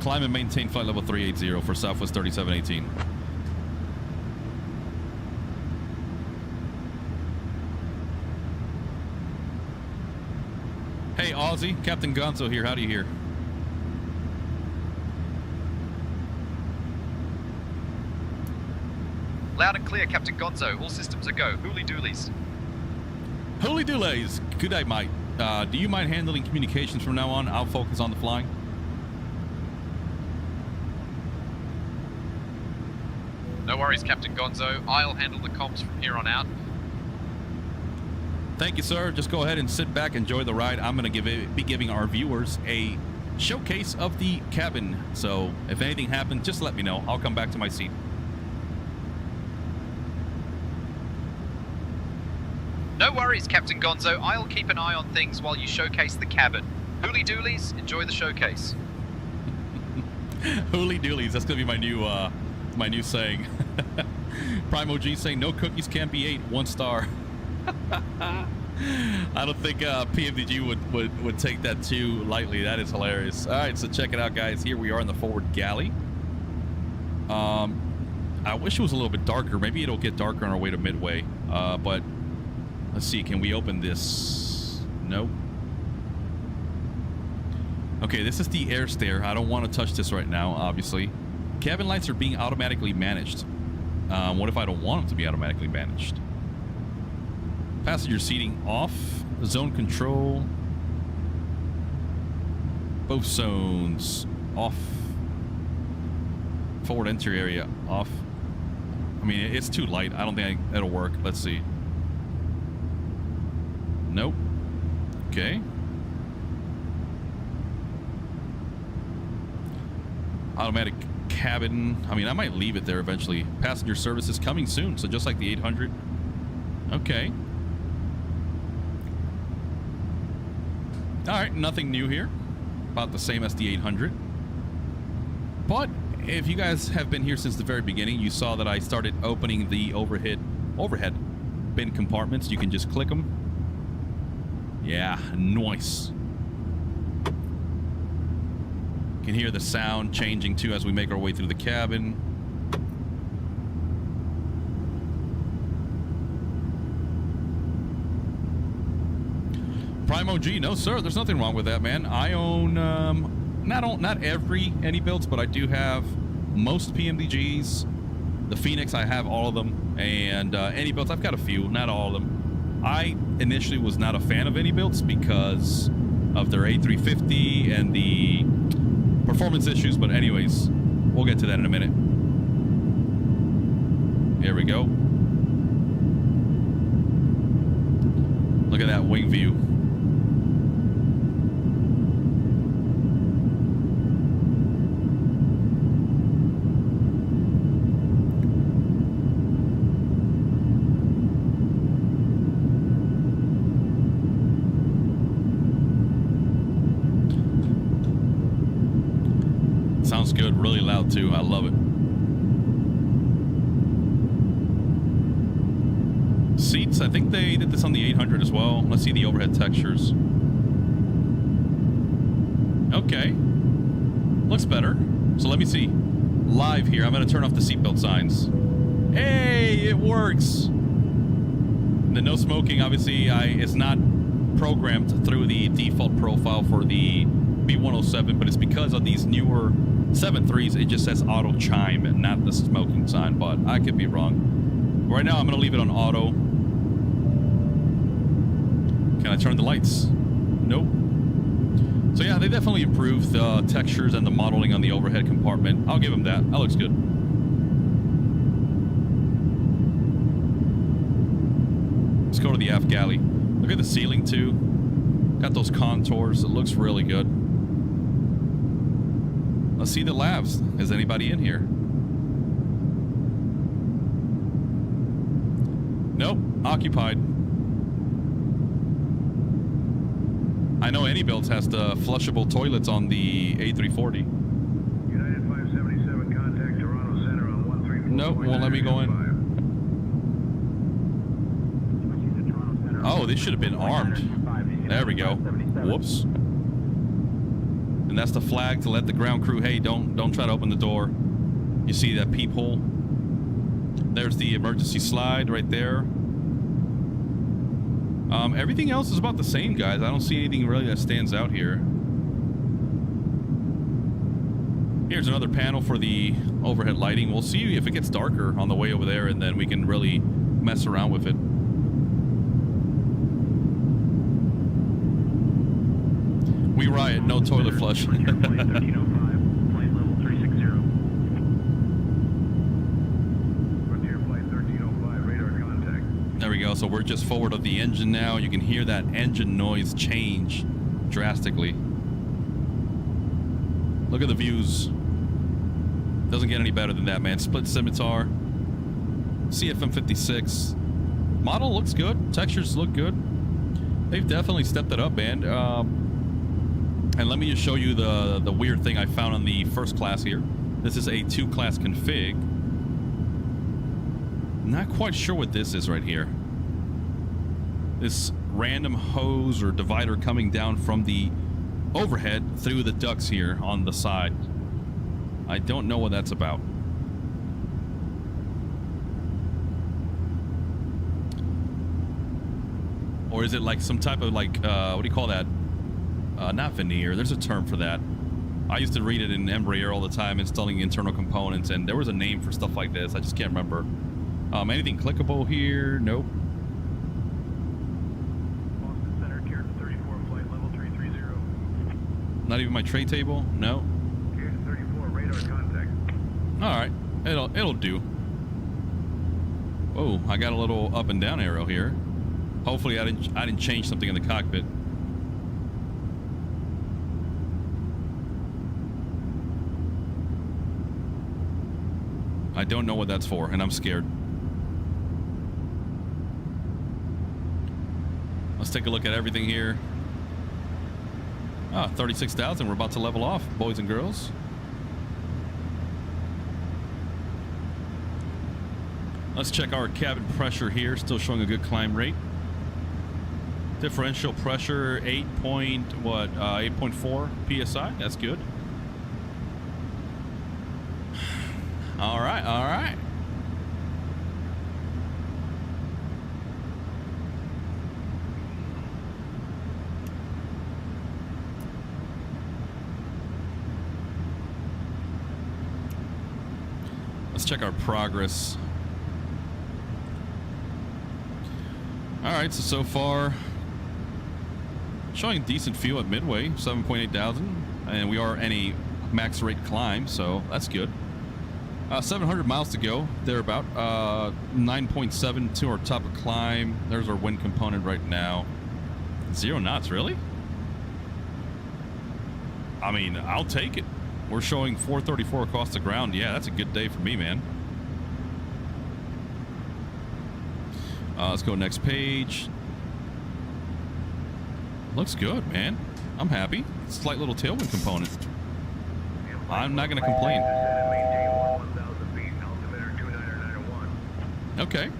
Climb and maintain flight level 380 for Southwest 3718. Hey, Aussie, Captain Gonzo here. How do you hear? Loud and clear, Captain Gonzo. All systems are go. Hooly doolies. Hooly doolies. Good day, mate. Do you mind handling communications from now on? I'll focus on the flying. No worries, Captain Gonzo. I'll handle the comms from here on out. Thank you, sir. Just go ahead and sit back, enjoy the ride. I'm going to be giving our viewers a showcase of the cabin. So if anything happens, just let me know. I'll come back to my seat. No worries, Captain Gonzo. I'll keep an eye on things while you showcase the cabin. Hooly doolies, enjoy the showcase. Hooly doolies. That's going to be my new saying. Primo G saying no cookies can't be ate. 1 star. I don't think PMDG would take that too lightly. That is hilarious. All right, so check it out, guys. Here we are in the forward galley. I wish it was a little bit darker. Maybe it'll get darker on our way to Midway. But let's see. Can we open this? Nope. Okay, this is the air stair. I don't want to touch this right now, obviously. Cabin lights are being automatically managed. What if I don't want them to be automatically managed? Passenger seating off. Zone control. Both zones off. Forward entry area off. I mean, it's too light. I don't think it'll work. Let's see. Nope. Okay. Automatic cabin. I mean, I might leave it there eventually. Passenger services coming soon. So just like the 800. Okay. All right. Nothing new here. About the same as the 800. But if you guys have been here since the very beginning, you saw that I started opening the overhead bin compartments. You can just click them. Yeah, nice. You can hear the sound changing too as we make our way through the cabin. Primo G, no sir, there's nothing wrong with that, man. I own not every any builds, but I do have most PMDGs. The Phoenix, I have all of them, and any builds, I've got a few, not all of them. I initially was not a fan of any builds because of their A350 and the performance issues, but anyways, we'll get to that in a minute. Here we go. Look at that wing view. Sounds good, really loud too. I love it. Seats, I think they did this on the 800 as well. Let's see the overhead textures. Okay. Looks better. So let me see. Live here. I'm going to turn off the seatbelt signs. Hey, it works. The no smoking, obviously, it's not programmed through the default profile for the B107, but it's because of these newer 7.3s, it just says auto chime and not the smoking sign, but I could be wrong. Right now, I'm going to leave it on auto. Can I turn the lights? Nope. So yeah, they definitely improved the textures and the modeling on the overhead compartment. I'll give them that. That looks good. Let's go to the aft galley. Look at the ceiling too. Got those contours. It looks really good. Let's see the labs. Is anybody in here? Nope, occupied. I know any builds has the flushable toilets on the A340. United 577, contact Toronto Center on 13. Nope, won't let me go in. Oh, they should have been armed. There we go. Whoops. And that's the flag to let the ground crew, hey, don't try to open the door. You see that peephole? There's the emergency slide right there. Everything else is about the same, guys. I don't see anything really that stands out here. Here's another panel for the overhead lighting. We'll see if it gets darker on the way over there, and then we can really mess around with it. We riot, no toilet flush. There we go. So we're just forward of the engine now. You can hear that engine noise change drastically. Look at the views. Doesn't get any better than that, man. Split scimitar. CFM56. Model looks good. Textures look good. They've definitely stepped it up, man. And let me just show you the weird thing I found on the first class here. This is a 2-class config. Not quite sure what this is right here. This random hose or divider coming down from the overhead through the ducts here on the side. I don't know what that's about. Or is it like some type of like, what do you call that? Not veneer, there's a term for that. I used to read it in Embraer all the time, installing internal components, and there was a name for stuff like this. I just can't remember. Anything clickable here? Nope. Boston Center, Care 34, flight level 330. Not even my tray table? No. Care 34, radar contact. Alright, it'll do. Oh, I got a little up and down arrow here. Hopefully I didn't change something in the cockpit. I don't know what that's for, and I'm scared. Let's take a look at everything here. 36,000. We're about to level off, boys and girls. Let's check our cabin pressure here. Still showing a good climb rate. Differential pressure 8.4 psi. That's good. All right, all right. Let's check our progress. All right, so far showing decent fuel at Midway, 7.8 thousand, and we are in a max rate climb, so that's good. 700 miles to go, thereabout. 9.7 to our top of climb. There's our wind component right now. 0 knots, really? I mean, I'll take it. We're showing 434 across the ground. Yeah, that's a good day for me, man. Let's go next page. Looks good, man. I'm happy. Slight little tailwind component. I'm not going to complain. Okay.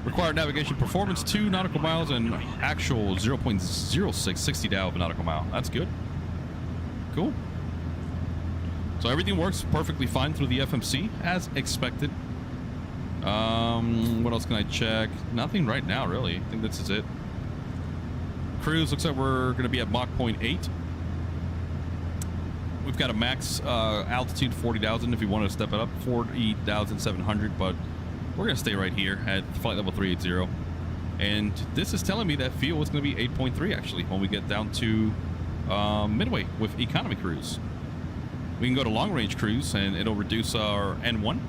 Required navigation performance 2 nautical miles and actual 0.06 60 dial of a nautical mile. That's good. Cool. So everything works perfectly fine through the FMC as expected. What else can I check? Nothing right now, really. I think this is it. Cruise looks like we're going to be at Mach 0.8. We've got a max altitude 40,000 if you want to step it up, 40,700, but we're going to stay right here at flight level 380. And this is telling me that fuel is going to be 8.3 actually when we get down to Midway with economy cruise. We can go to long range cruise and it'll reduce our N1,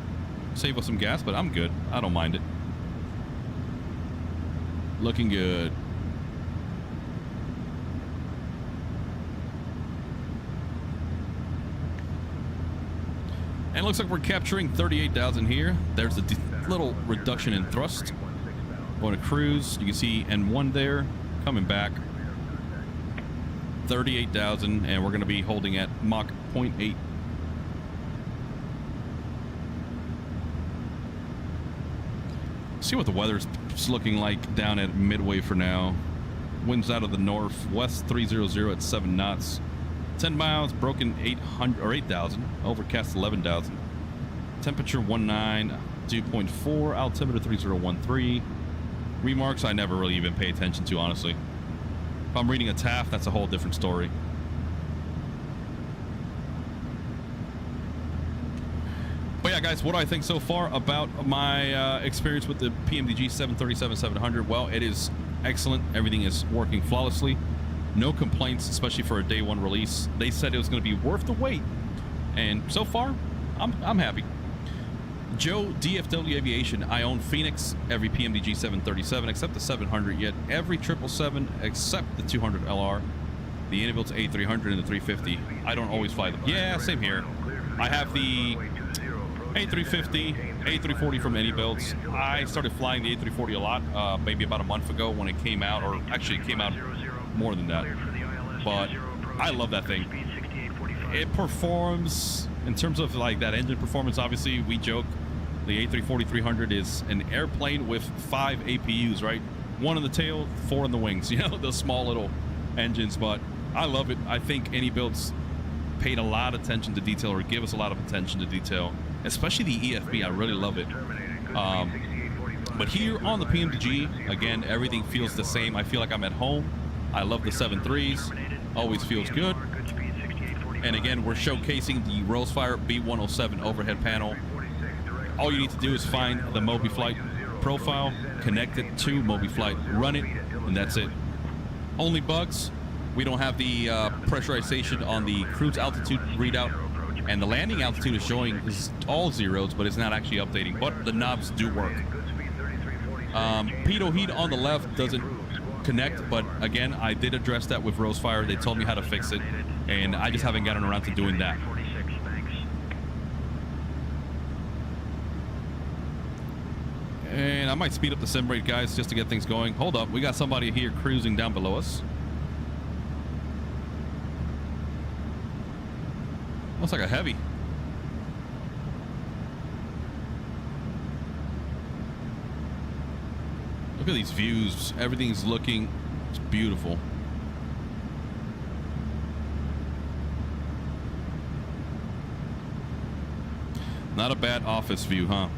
save us some gas, but I'm good. I don't mind it. Looking good. And it looks like we're capturing 38,000 here. There's a little reduction in thrust. Going to cruise. You can see N1 there coming back. 38,000, and we're going to be holding at Mach 0.8. See what the weather's looking like down at Midway for now. Winds out of the northwest 300 at 7 knots. 10 miles, broken 800 or 8,000, overcast 11,000. Temperature 19, 2.4, altimeter 3013. Remarks I never really even pay attention to, honestly. If I'm reading a TAF, that's a whole different story. But yeah, guys, what do I think so far about my experience with the PMDG 737-700? Well, it is excellent. Everything is working flawlessly. No complaints, especially for a day one release. They said it was going to be worth the wait, and so far, I'm happy. Joe, DFW Aviation. I own Phoenix, every PMDG 737 except the 700, yet every 777 except the 200 LR, the Innobuilt A300 and the 350. I don't always fly them. Yeah, same here. I have the A350, A340 from Innobuilt. I started flying the A340 a lot, maybe about a month ago when it came out, or actually it came out more than that. But I love that thing. It performs in terms of like that engine performance. Obviously, we joke the A340-300 is an airplane with 5 APUs, right? 1 on the tail, 4 on the wings. You know, those small little engines. But I love it. I think Innobuilt's paid a lot of attention to detail, or give us a lot of attention to detail, especially the EFB. I really love it. But here on the PMDG, again, everything feels the same. I feel like I'm at home. I love the 7.3s. Always feels good. And again, we're showcasing the Rosefire B107 overhead panel. All you need to do is find the MobiFlight profile, connect it to MobiFlight, run it, and that's it. Only bugs, we don't have the pressurization on the cruise altitude readout, and the landing altitude is showing is all zeros, but it's not actually updating, but the knobs do work. Pitot heat on the left doesn't connect, but again, I did address that with Rosefire. They told me how to fix it, and I just haven't gotten around to doing that. And I might speed up the sim rate, guys, just to get things going. Hold up, we got somebody here cruising down below us. Looks like a heavy. Look at these views. Everything's looking, it's beautiful. Not a bad office view, huh?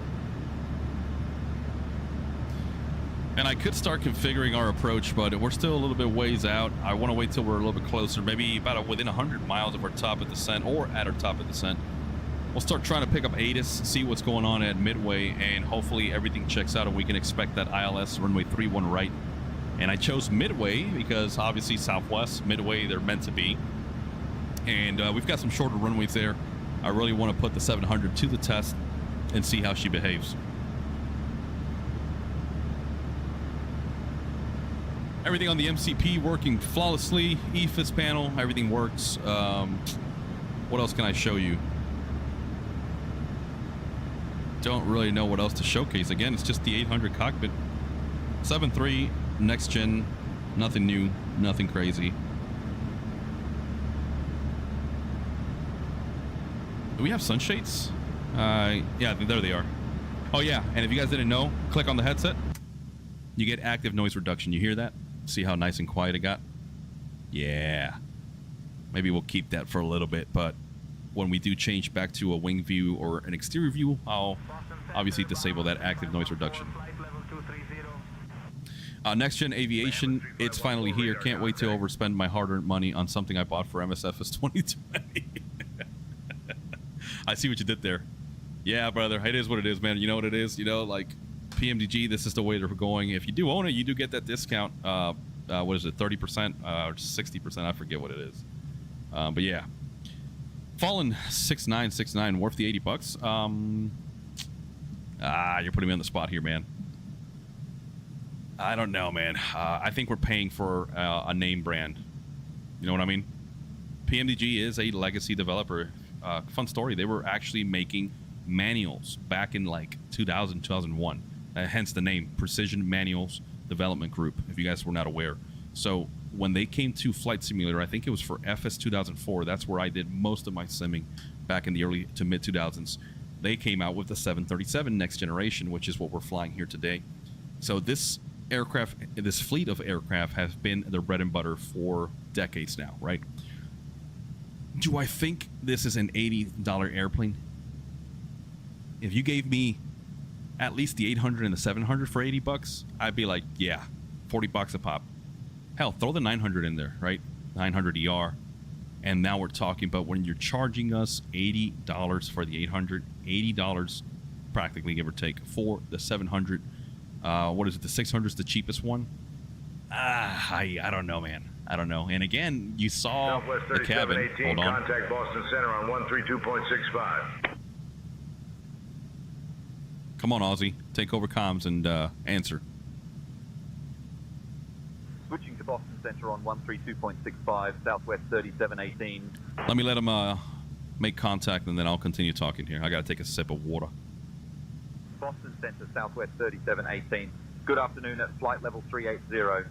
And I could start configuring our approach, but we're still a little bit ways out. I want to wait till we're a little bit closer, maybe about within 100 miles of our top of descent, or at our top of descent. We'll start trying to pick up ATIS, see what's going on at Midway, and hopefully everything checks out and we can expect that ILS runway 31 right. And I chose Midway because obviously Southwest, Midway, they're meant to be. And we've got some shorter runways there. I really want to put the 700 to the test and see how she behaves. Everything on the MCP working flawlessly. EFIS panel, everything works. What else can I show you? Don't really know what else to showcase. Again, it's just the 800 cockpit. 7.3, next gen, nothing new, nothing crazy. Do we have sunshades? Yeah, there they are. Oh yeah, and if you guys didn't know, click on the headset. You get active noise reduction. You hear that? See how nice and quiet it got? Yeah. Maybe we'll keep that for a little bit, but when we do change back to a wing view or an exterior view, I'll obviously disable that active noise reduction. Next Gen Aviation, it's finally here. Can't wait to overspend my hard-earned money on something I bought for MSFS 2020. I see what you did there. Yeah, brother, it is what it is, man. You know what it is? You know, like PMDG, this is the way they're going. If you do own it, you do get that discount. What is it, 30% or 60%? I forget what it is. But yeah. Fallen 6969, worth the $80. You're putting me on the spot here, man. I don't know, man. I think we're paying for a name brand. You know what I mean? PMDG is a legacy developer. Fun story. They were actually making manuals back in like 2000, 2001. Hence the name Precision Manuals Development Group, if you guys were not aware. So when they came to Flight Simulator, I think it was for FS 2004. That's where I did most of my simming back in the early to mid 2000s. They came out with the 737 next generation, which is what we're flying here today. So this aircraft, this fleet of aircraft has been their bread and butter for decades now, right? Do I think this is an $80 airplane? If you gave me at least the 800 and the 700 for 80 bucks, I'd be like, yeah, 40 bucks a pop. Hell, throw the 900 in there, right? 900 ER. And now we're talking about when you're charging us $80 for the 800, $80 practically, give or take, for the 700. What is it? The 600 is the cheapest one. I don't know, man. I don't know. And again, you saw the cabin. Hold on. Contact Boston Center on 132.65. Come on, Aussie. Take over comms and answer. Switching to Boston Center on 132.65, Southwest 3718. Let me let him make contact, and then I'll continue talking here. I got to take a sip of water. Boston Center, Southwest 3718. Good afternoon at flight level 380.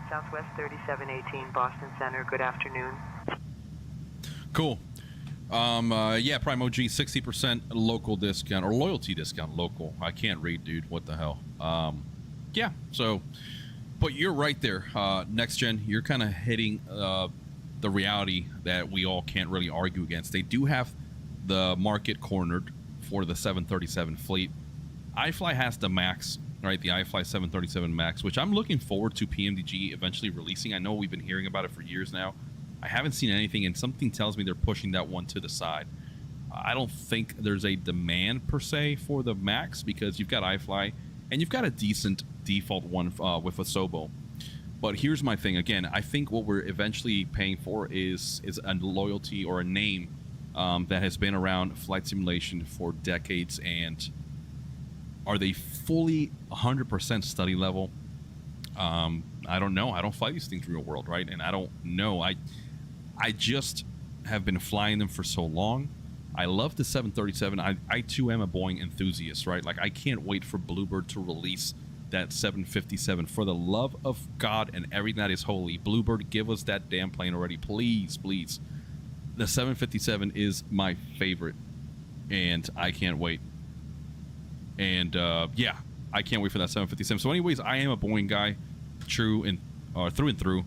Southwest 3718, Boston Center. Good afternoon. Cool. Yeah, Primo G, 60% local discount or loyalty discount. Local. I can't read, dude. What the hell? Yeah. So, but you're right there. Next gen, you're kind of hitting the reality that we all can't really argue against. They do have the market cornered for the 737 fleet. iFly has the Max, right? The iFly 737 Max, which I'm looking forward to PMDG eventually releasing. I know we've been hearing about it for years now. I haven't seen anything, and something tells me they're pushing that one to the side. I don't think there's a demand per se for the Max because you've got iFly and you've got a decent default one with Asobo. But here's my thing. Again, I think what we're eventually paying for is a loyalty or a name that has been around flight simulation for decades. And are they fully 100% study level? I don't know. I don't fly these things real world, right? And I don't know. I just have been flying them for so long. I love the 737. I too am a Boeing enthusiast, right? Like I can't wait for Bluebird to release that 757. For the love of God and everything that is holy, Bluebird, give us that damn plane already, please, please. The 757 is my favorite, and I can't wait. And yeah, I can't wait for that 757. So anyways, I am a Boeing guy, through and through.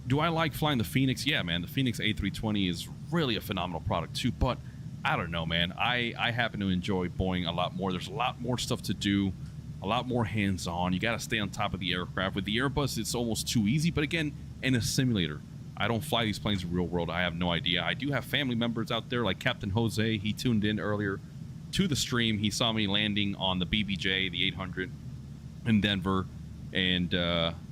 Do I like flying the Phoenix? Yeah, man, the Phoenix A320 is really a phenomenal product too, but I don't know, man. I happen to enjoy Boeing a lot more. There's a lot more stuff to do, a lot more hands-on. You got to stay on top of the aircraft. With the Airbus, it's almost too easy, but again, in a simulator. I don't fly these planes in real world. I have no idea. I do have family members out there like Captain Jose. He tuned in earlier to the stream. He saw me landing on the BBJ, the 800 in Denver. And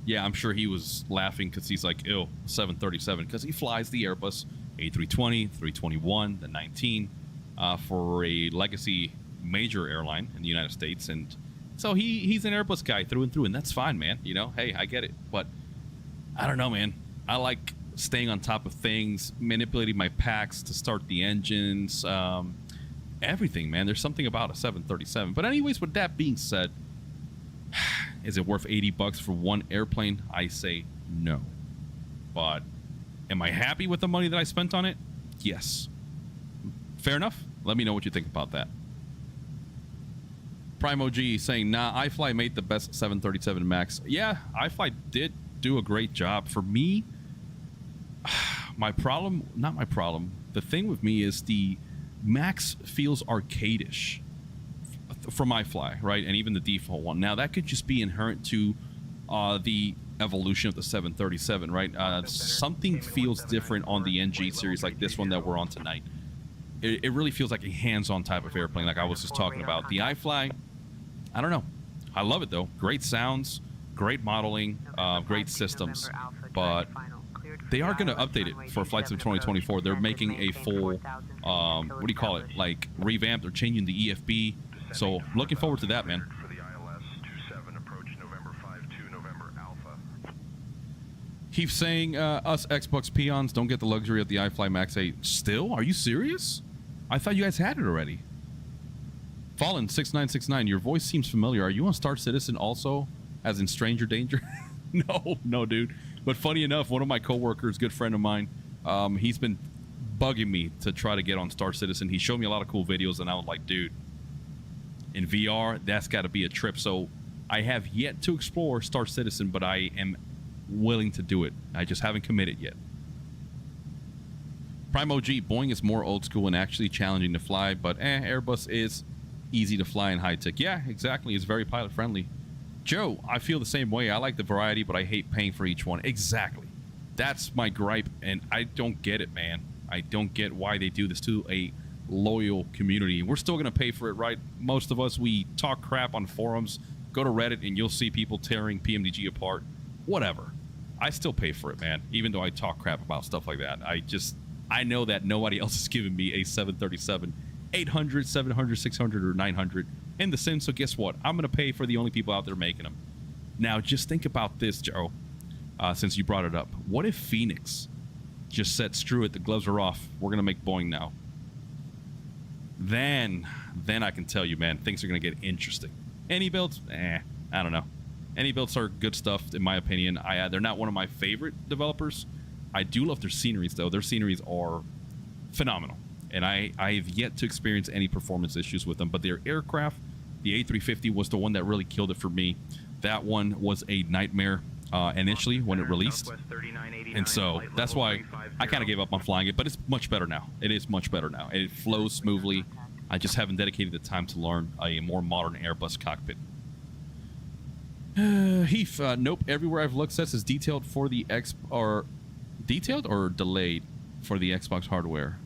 yeah, I'm sure he was laughing because he's like, ew, 737, because he flies the Airbus A320, 321, the 19 for a legacy major airline in the United States. And so he's an Airbus guy through and through, and that's fine, man. You know, hey, I get it. But I don't know, man. I like staying on top of things, manipulating my packs to start the engines, everything, man. There's something about a 737. But anyways, with that being said, is it worth 80 bucks for one airplane? I say no. But am I happy with the money that I spent on it? Yes. Fair enough. Let me know what you think about that. Primo G saying, nah, iFly made the best 737 Max. Yeah, iFly did do a great job. For me, my problem, not my problem, the thing with me is the Max feels arcadish from iFly, right? And even the default one. Now, that could just be inherent to the evolution of the 737, right? Something feels different on the NG series like this one that we're on tonight. It really feels like a hands-on type of airplane, like I was just talking about. The iFly, I don't know. I love it, though. Great sounds, great modeling, great systems. But they are going to update it for flights of 2024. They're making a full, what do you call it, like revamp. They're changing the EFB. So looking forward to that, man. Keep saying us Xbox peons don't get the luxury of the iFly Max 8. Still? Are you serious? I thought you guys had it already. Fallen 6969, your voice seems familiar. Are you on Star Citizen also, as in Stranger Danger? No, dude. But funny enough, one of my coworkers, good friend of mine, he's been bugging me to try to get on Star Citizen. He showed me a lot of cool videos, and I was like, dude, in VR, that's got to be a trip. So I have yet to explore Star Citizen, but I am willing to do it. I just haven't committed yet. Prime OG, Boeing is more old school and actually challenging to fly, but Airbus is easy to fly and high tech. Yeah, exactly. It's very pilot friendly. Joe, I feel the same way. I like the variety, but I hate paying for each one. Exactly. That's my gripe, and I don't get it, man. I don't get why they do this to a loyal community. We're still going to pay for it, right? Most of us, we talk crap on forums. Go to Reddit, and you'll see people tearing PMDG apart. Whatever. I still pay for it, man, even though I talk crap about stuff like that. I know that nobody else is giving me a 737 800, 700, 600, or 900 in the Sim, so guess what? I'm going to pay for the only people out there making them. Now, just think about this, Joe, since you brought it up. What if Phoenix just said, screw it, the gloves are off, we're going to make Boeing now? Then I can tell you, man, things are going to get interesting. Any builds? I don't know. Any builds are good stuff, in my opinion. They're not one of my favorite developers. I do love their sceneries, though. Their sceneries are phenomenal. And I've yet to experience any performance issues with them. But their aircraft, the A350 was the one that really killed it for me. That one was a nightmare initially when it released. And so that's why I kind of gave up on flying it. But it's much better now. It is much better now. It flows smoothly. I just haven't dedicated the time to learn a more modern Airbus cockpit. Heath, nope. Everywhere I've looked says it's detailed for the detailed or delayed for the Xbox hardware.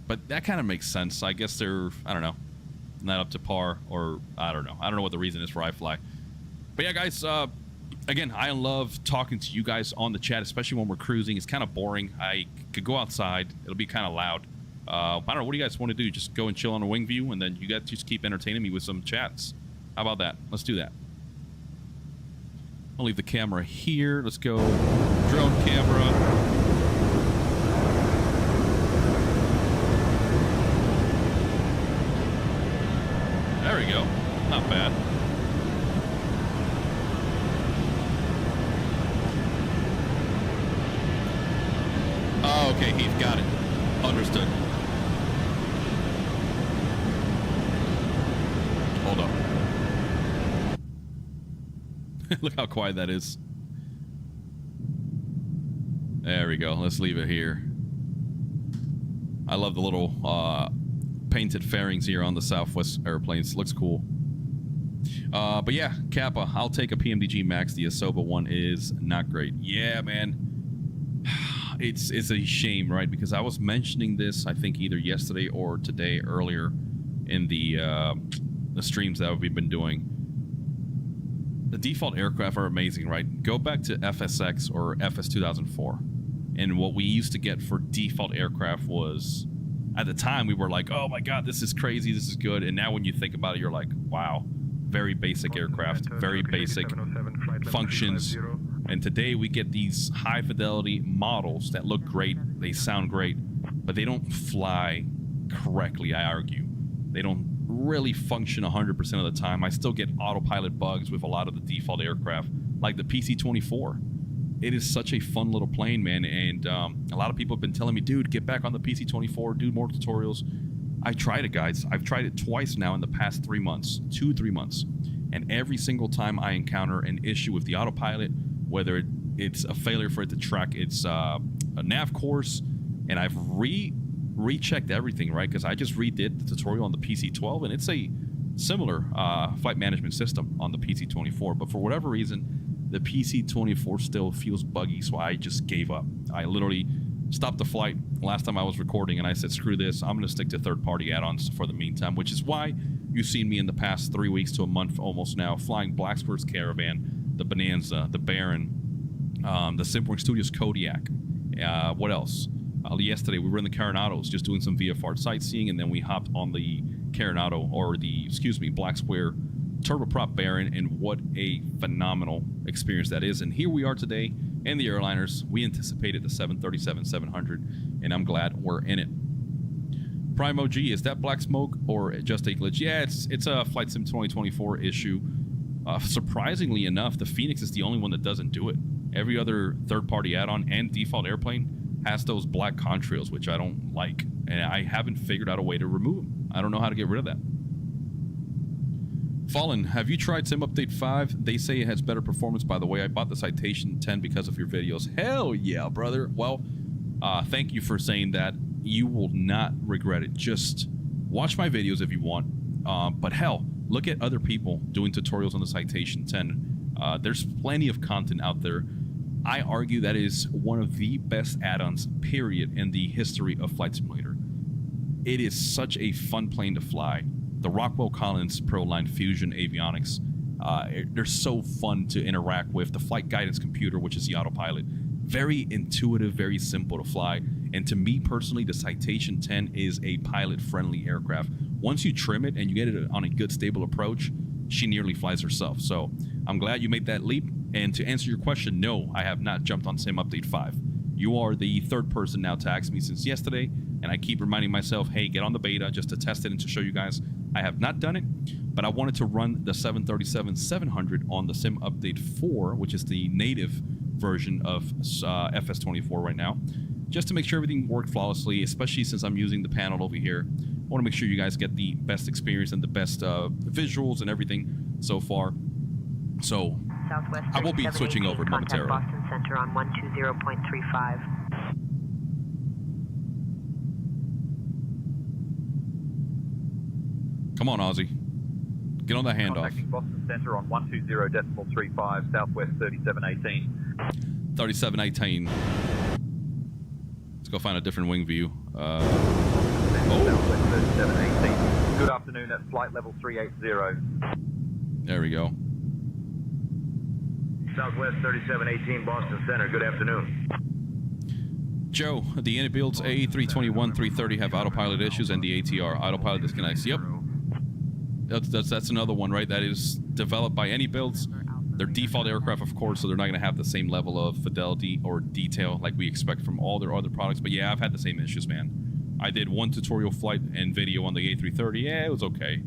But that kind of makes sense. I guess they're, I don't know, not up to par, or I don't know. I don't know what the reason is for iFly. But yeah, guys, again, I love talking to you guys on the chat, especially when we're cruising. It's kind of boring. I could go outside. It'll be kind of loud. I don't know. What do you guys want to do? Just go and chill on a wing view, and then you guys just keep entertaining me with some chats. How about that? Let's do that. I'll leave the camera here. Let's go drone camera. There we go. Not bad. Oh, okay, Heath, got it. Understood. Hold up. Look how quiet that is. There we go. Let's leave it here. I love the little painted fairings here on the Southwest airplanes. Looks cool. But yeah, Kappa, I'll take a PMDG Max. The Asoba one is not great. Yeah, man. It's a shame, right? Because I was mentioning this, I think, either yesterday or today earlier in the streams that we've been doing. The default aircraft are amazing, right? Go back to FSX or FS 2004. And what we used to get for default aircraft was, at the time, we were like, oh my God, this is crazy, this is good. And now when you think about it, you're like, wow, very basic aircraft, very basic functions. And today we get these high fidelity models that look great, they sound great, but they don't fly correctly, I argue. They don't really function 100% of the time. I still get autopilot bugs with a lot of the default aircraft, like the PC-24. It is such a fun little plane, man, and a lot of people have been telling me, dude, get back on the PC-24, do more tutorials. I tried it, guys. I've tried it twice now in the past 3 months, 2-3 months, and every single time I encounter an issue with the autopilot, whether it's a failure for it to track its a nav course, and I've rechecked everything, right? Because I just redid the tutorial on the PC-12, and it's a similar flight management system on the PC-24, but for whatever reason, the PC-24 still feels buggy, so I just gave up. I literally stopped the flight last time I was recording, and I said, screw this, I'm going to stick to third-party add-ons for the meantime, which is why you've seen me in the past 3 weeks to a month almost now flying Black Square's Caravan, the Bonanza, the Baron, the Simplink Studios Kodiak. What else? Yesterday, we were in the Coronados just doing some VFR sightseeing, and then we hopped on the Coronado, or the, Black Square turboprop Baron, and what a phenomenal experience that is. And here we are today and the airliners. We anticipated the 737-700, and I'm glad we're in it. Primo G, is that black smoke or just a glitch? Yeah, it's a Flight Sim 2024 issue. Surprisingly enough, the Phoenix is the only one that doesn't do it. Every other third-party add-on and default airplane has those black contrails, which I don't like, and I haven't figured out a way to remove them. I don't know how to get rid of that. Fallen, have you tried Sim Update 5? They say it has better performance. By the way, I bought the Citation 10 because of your videos. Hell yeah, brother. Well, thank you for saying that. You will not regret it. Just watch my videos if you want. But hell, look at other people doing tutorials on the Citation 10. There's plenty of content out there. I argue that is one of the best add-ons, period, in the history of Flight Simulator. It is such a fun plane to fly. The Rockwell Collins Proline Fusion avionics, they're so fun to interact with. The flight guidance computer, which is the autopilot, very intuitive, very simple to fly. And to me personally, the Citation 10 is a pilot-friendly aircraft. Once you trim it and you get it on a good, stable approach, she nearly flies herself. So I'm glad you made that leap. And to answer your question, no, I have not jumped on Sim Update 5. You are the third person now to ask me since yesterday, and I keep reminding myself, hey, get on the beta just to test it and to show you guys. I have not done it, but I wanted to run the 737-700 on the Sim Update 4, which is the native version of FS24 right now, just to make sure everything worked flawlessly, especially since I'm using the panel over here. I want to make sure you guys get the best experience and the best visuals and everything so far. So I will be switching over momentarily. Boston Center on 120.35. Come on, Ozzy. Get on that handoff. Contacting Boston Center on 120.35, Southwest 3718. 3718. Let's go find a different wing view. Southwest 3718. Good afternoon at flight level 380. There we go. Southwest 3718, Boston Center. Good afternoon. Joe, the Anibuilds A321, 330 have autopilot issues, and the ATR autopilot disconnects. Yep. That's another one, right? That is developed by Anibuilds. They're default aircraft, of course, so they're not going to have the same level of fidelity or detail like we expect from all their other products. But yeah, I've had the same issues, man. I did one tutorial flight and video on the A330. Yeah, it was okay.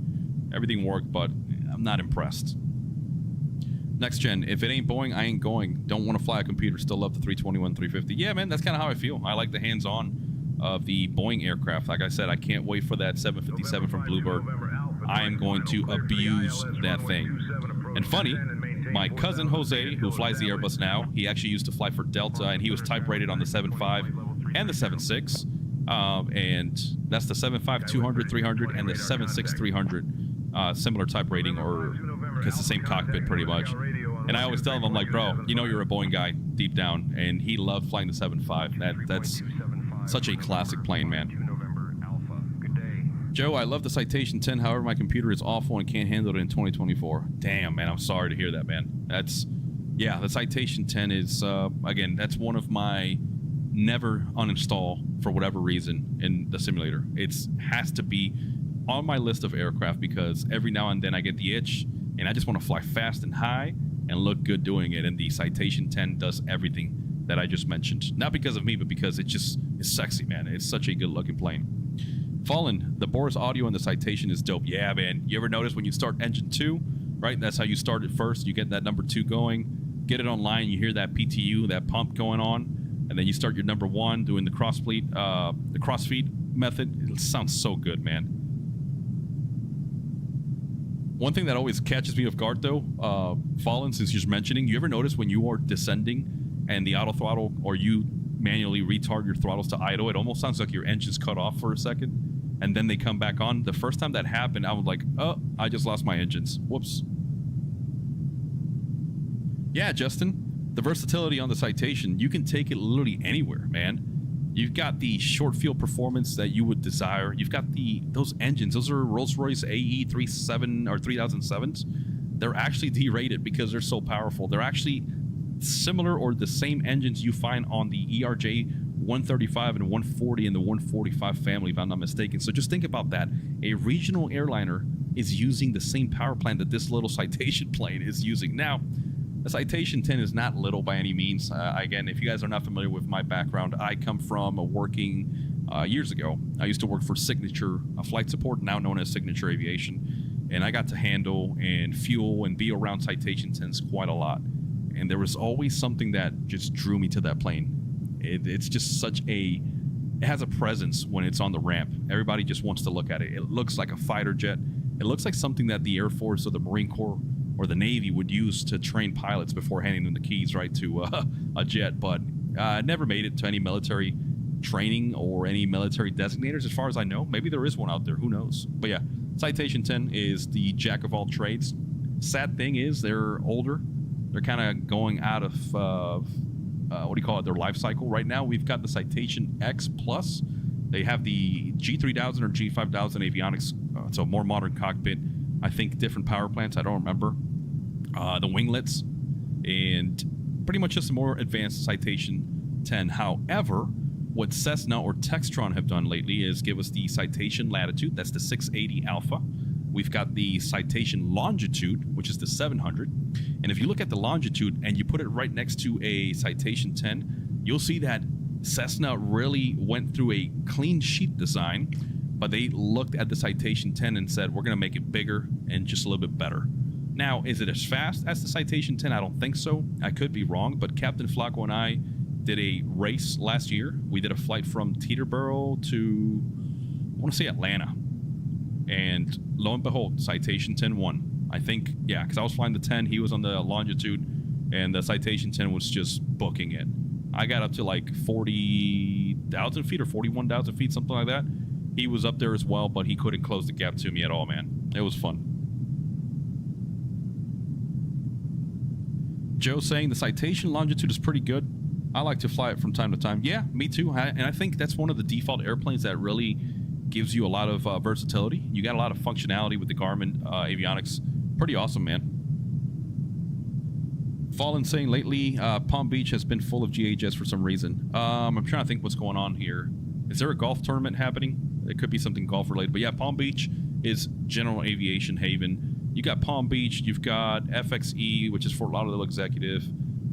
Everything worked, but I'm not impressed. Next gen, if it ain't Boeing, I ain't going. Don't want to fly a computer. Still love the 321, 350. Yeah, man, that's kind of how I feel. I like the hands-on of the Boeing aircraft. Like I said, I can't wait for that 757 from Bluebird. I am going to abuse that thing. And funny, my cousin Jose, who flies the Airbus now, he actually used to fly for Delta, and he was type rated on the 7.5 and the 7.6. And that's the 7.5 200, 300, and the 7.6 300. Similar type rating, or it's the same cockpit pretty much. And I always tell him, I'm like, bro, you know you're a Boeing guy deep down, and he loved flying the 7.5. That's such a classic plane, man. Joe, I love the Citation 10. However, my computer is awful and can't handle it in 2024. Damn, man, I'm sorry to hear that, man. Yeah, the Citation 10 is, again, that's one of my never uninstall for whatever reason in the simulator. It has to be on my list of aircraft because every now and then I get the itch and I just want to fly fast and high and look good doing it. And the Citation 10 does everything that I just mentioned. Not because of me, but because it just is sexy, man. It's such a good looking plane. Fallen, the Boris audio in the Citation is dope. Yeah, man. You ever notice when you start engine 2, right? That's how you start it first. You get that number 2 going, get it online, you hear that PTU, that pump going on, and then you start your number 1 doing the crossfeed method. It sounds so good, man. One thing that always catches me off guard, though, Fallen, since you're mentioning, you ever notice when you are descending and the auto throttle, or you manually retard your throttles to idle, it almost sounds like your engine's cut off for a second, and then they come back on. The first time that happened, I was like, oh, I just lost my engines. Whoops. Yeah, Justin, the versatility on the Citation, you can take it literally anywhere, man. You've got the short field performance that you would desire. You've got those engines. Those are Rolls-Royce AE 37 or 3007s. They're actually derated because they're so powerful. They're actually similar or the same engines you find on the ERJ 135 and 140 in the 145 family, if I'm not mistaken. So just think about that. A regional airliner is using the same power plant that this little Citation plane is using. Now, The Citation 10 is not little by any means. Again, if you guys are not familiar with my background, I come from working years ago. I used to work for Signature Flight Support, now known as Signature Aviation, and I got to handle and fuel and be around Citation 10s quite a lot. And there was always something that just drew me to that plane. It's just such a... It has a presence when it's on the ramp. Everybody just wants to look at it. It looks like a fighter jet. It looks like something that the Air Force or the Marine Corps or the Navy would use to train pilots before handing them the keys, right, to a jet. But never made it to any military training or any military designators, as far as I know. Maybe there is one out there. Who knows? But yeah, Citation 10 is the jack of all trades. Sad thing is they're older. They're kind of going out of, what do you call it, their life cycle. Right now, we've got the Citation X Plus. They have the G3000 or G5000 avionics. It's a more modern cockpit. I think different power plants. I don't remember. The winglets. And pretty much just a more advanced Citation 10. However, what Cessna or Textron have done lately is give us the Citation Latitude. That's the 680 Alpha. We've got the Citation Longitude, which is the 700. And if you look at the Longitude and you put it right next to a Citation 10, you'll see that Cessna really went through a clean sheet design, but they looked at the Citation 10 and said, we're going to make it bigger and just a little bit better. Now, is it as fast as the Citation 10? I don't think so. I could be wrong, but Captain Flacco and I did a race last year. We did a flight from Teterboro to, I want to say Atlanta. And lo and behold, Citation 10 won. I think, yeah, because I was flying the 10, he was on the Longitude, and the Citation 10 was just booking it. I got up to like 40,000 feet or 41,000 feet, something like that. He was up there as well, but he couldn't close the gap to me at all, man. It was fun. Joe saying the Citation Longitude is pretty good. I like to fly it from time to time. Yeah, me too. And I think that's one of the default airplanes that really gives you a lot of versatility. You got a lot of functionality with the Garmin avionics. Pretty awesome, man. Fallen saying lately, Palm Beach has been full of GHS for some reason. I'm trying to think what's going on here. Is there a golf tournament happening? It could be something golf related. But yeah, Palm Beach is general aviation haven. You got Palm Beach. You've got FXE, which is Fort Lauderdale Executive.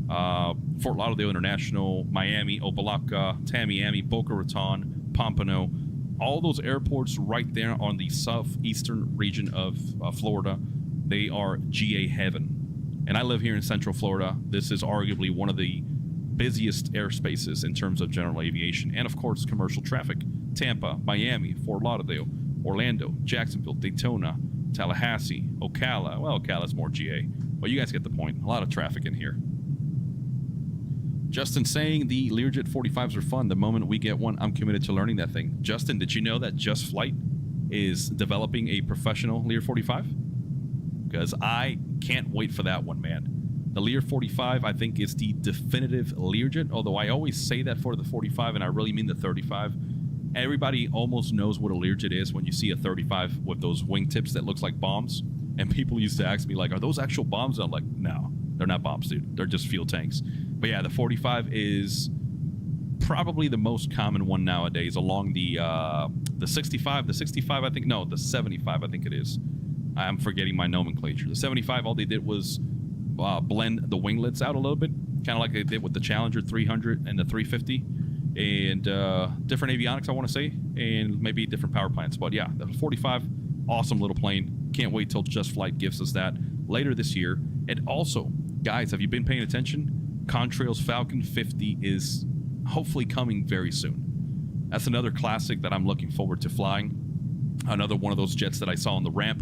Fort Lauderdale International, Miami, Opa-locka, Tamiami, Boca Raton, Pompano. All those airports right there on the southeastern region of Florida, they are GA heaven. And I live here in Central Florida. This is arguably one of the busiest airspaces in terms of general aviation. And of course, commercial traffic. Tampa, Miami, Fort Lauderdale, Orlando, Jacksonville, Daytona, Tallahassee, Ocala. Well, Ocala's more GA. But you guys get the point. A lot of traffic in here. Justin saying the Learjet 45s are fun. The moment we get one, I'm committed to learning that thing. Justin, did you know that Just Flight is developing a professional Lear 45? Because I can't wait for that one, man. The Lear 45, I think, is the definitive Learjet, although I always say that for the 45, and I really mean the 35. Everybody almost knows what a Learjet is when you see a 35 with those wingtips that looks like bombs. And people used to ask me, like, are those actual bombs? And I'm like, no, they're not bombs, dude. They're just fuel tanks. But yeah, the 45 is probably the most common one nowadays, along the 65. The 65, I think, no, the 75, I think it is. I'm forgetting my nomenclature. The 75, all they did was blend the winglets out a little bit, kind of like they did with the Challenger 300 and the 350, and different avionics, I want to say, and maybe different power plants. But yeah, the 45, awesome little plane. Can't wait till Just Flight gives us that later this year. And also, guys, have you been paying attention? Contrail's Falcon 50 is hopefully coming very soon. That's another classic that I'm looking forward to flying. Another one of those jets that I saw on the ramp.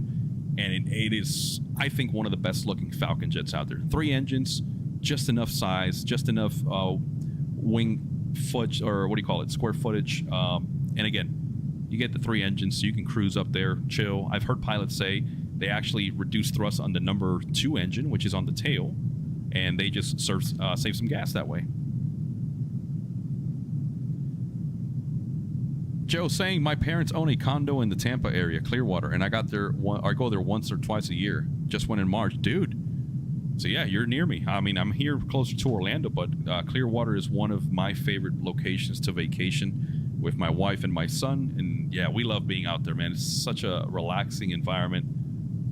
And it is, I think, one of the best looking Falcon jets out there. 3 engines, just enough size, just enough wing foot, or what do you call it, square footage. And again, you get the 3 engines, so you can cruise up there, chill. I've heard pilots say they actually reduce thrust on the number 2 engine, which is on the tail, and they just save some gas that way. Joe saying my parents own a condo in the Tampa area, Clearwater, and I go there once or twice a year. Just went in March, dude. So yeah, you're near me. I mean, I'm here closer to Orlando, but Clearwater is one of my favorite locations to vacation with my wife and my son. And yeah, we love being out there, man. It's such a relaxing environment.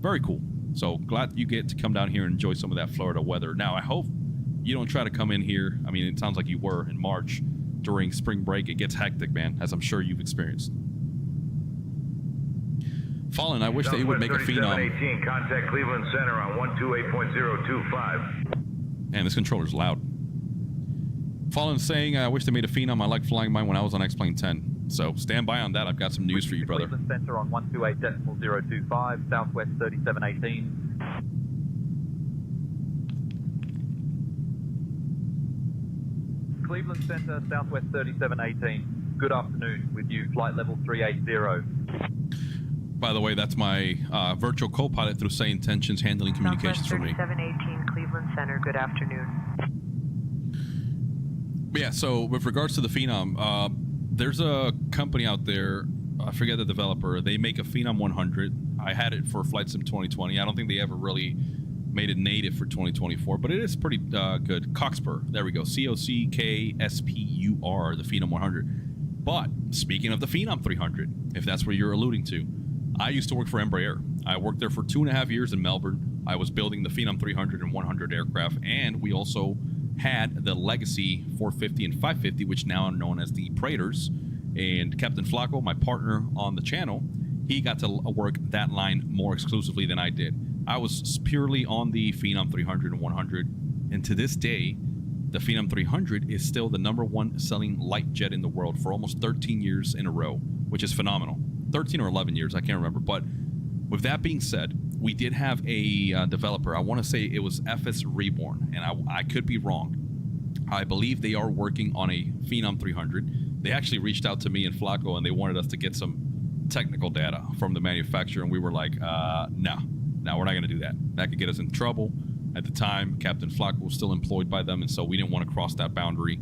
Very cool. So glad you get to come down here and enjoy some of that Florida weather. Now, I hope you don't try to come in here. I mean, it sounds like you were in March during spring break. It gets hectic, man, as I'm sure you've experienced. Fallen, I wish they would make a phenom. 18, contact Cleveland Center on 128.025. Man, this controller's loud. Fallen saying, I wish they made a phenom. I liked flying mine when I was on X-Plane 10. So stand by on that. I've got some news for you, brother. Cleveland Center on 128.025, Southwest 3718. Cleveland Center, Southwest 3718. Good afternoon with you, flight level 380. By the way, that's my virtual co-pilot through Say Intentions handling communications for me. Southwest 3718, Cleveland Center. Good afternoon. Yeah, so with regards to the Phenom, there's a company out there, I forget the developer, they make a Phenom 100. I had it for Flight Sim 2020. I don't think they ever really made it native for 2024, but it is pretty good. Cockspur, there we go, COCKSPUR, the Phenom 100. But speaking of the Phenom 300, if that's what you're alluding to, I used to work for Embraer. I worked there for 2.5 years in Melbourne. I was building the Phenom 300 and 100 aircraft, and we also had the legacy 450 and 550, which now are known as the Praetors. And Captain Flacco, my partner on the channel, he got to work that line more exclusively than I did. I was purely on the Phenom 300 and 100, and to this day, the Phenom 300 is still the #1 selling light jet in the world for almost 13 years in a row, which is phenomenal. 13 or 11 years, I can't remember. But with that being said, we did have a developer. I want to say it was FS Reborn, and I could be wrong. I believe they are working on a Phenom 300. They actually reached out to me and Flacco, and they wanted us to get some technical data from the manufacturer, and we were like, no, we're not going to do that. That could get us in trouble. At the time, Captain Flacco was still employed by them, and so we didn't want to cross that boundary.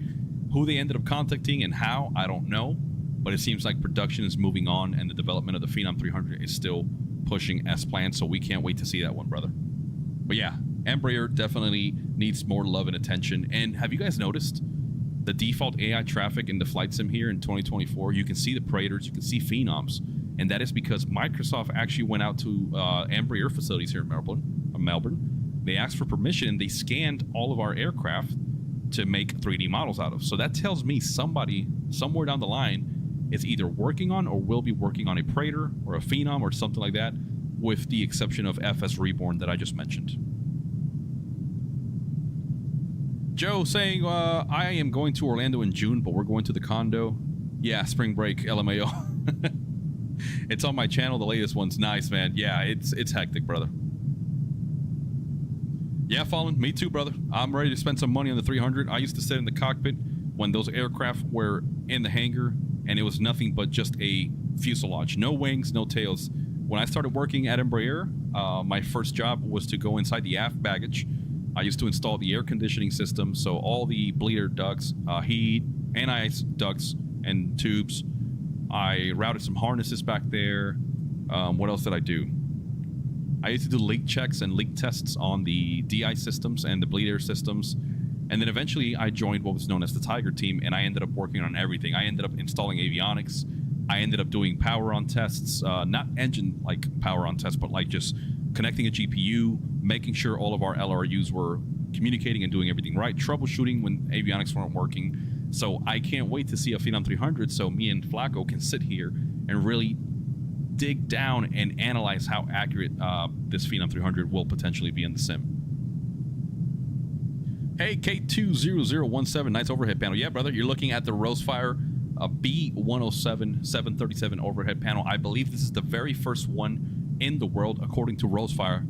Who they ended up contacting and how, I don't know, but it seems like production is moving on, and the development of the Phenom 300 is still pushing as planned, so we can't wait to see that one, brother. But yeah, Embraer definitely needs more love and attention. And have you guys noticed the default AI traffic in the flight sim here in 2024? You can see the Praetors, you can see Phenoms, and that is because Microsoft actually went out to Embraer facilities here in Melbourne. They asked for permission, and they scanned all of our aircraft to make 3D models out of. So that tells me somebody somewhere down the line is either working on or will be working on a Praetor or a Phenom or something like that, with the exception of FS Reborn that I just mentioned. Joe saying, I am going to Orlando in June, but we're going to the condo. Yeah, spring break, LMAO. It's on my channel. The latest one's nice, man. Yeah, it's hectic, brother. Yeah, Fallen, me too, brother. I'm ready to spend some money on the 300. I used to sit in the cockpit when those aircraft were in the hangar, and it was nothing but just a fuselage. No wings, no tails. When I started working at Embraer, my first job was to go inside the aft baggage. I used to install the air conditioning system, so all the bleeder ducts, heat and ice ducts and tubes. I routed some harnesses back there. What else did I do? I used to do leak checks and leak tests on the DI systems and the bleed air systems. And then eventually I joined what was known as the Tiger team, and I ended up working on everything. I ended up installing avionics. I ended up doing power on tests, not engine like power on tests, but like just connecting a GPU, making sure all of our LRUs were communicating and doing everything right, troubleshooting when avionics weren't working. So I can't wait to see a Phenom 300 so me and Flacco can sit here and really dig down and analyze how accurate this Phenom 300 will potentially be in the sim. Hey, K20017, nice overhead panel. Yeah, brother, you're looking at the Rosefire B107 737 overhead panel. I believe this is the very first one in the world, according to Rosefire.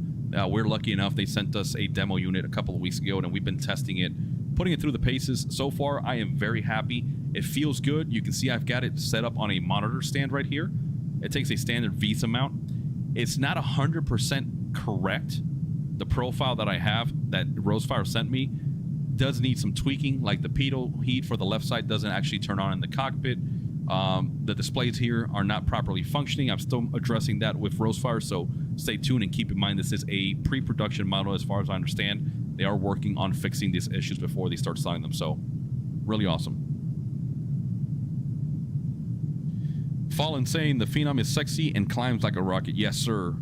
We're lucky enough, they sent us a demo unit a couple of weeks ago, and we've been testing it, putting it through the paces. So far, I am very happy. It feels good. You can see I've got it set up on a monitor stand right here. It takes a standard Visa mount. It's not 100% correct. The profile that I have that Rosefire sent me does need some tweaking, like the pedal heat for the left side doesn't actually turn on in the cockpit. The displays here are not properly functioning. I'm still addressing that with Rosefire, so stay tuned and keep in mind this is a pre-production model as far as I understand. They are working on fixing these issues before they start selling them, so really awesome. Fallen saying the Phenom is sexy and climbs like a rocket. Yes, sir.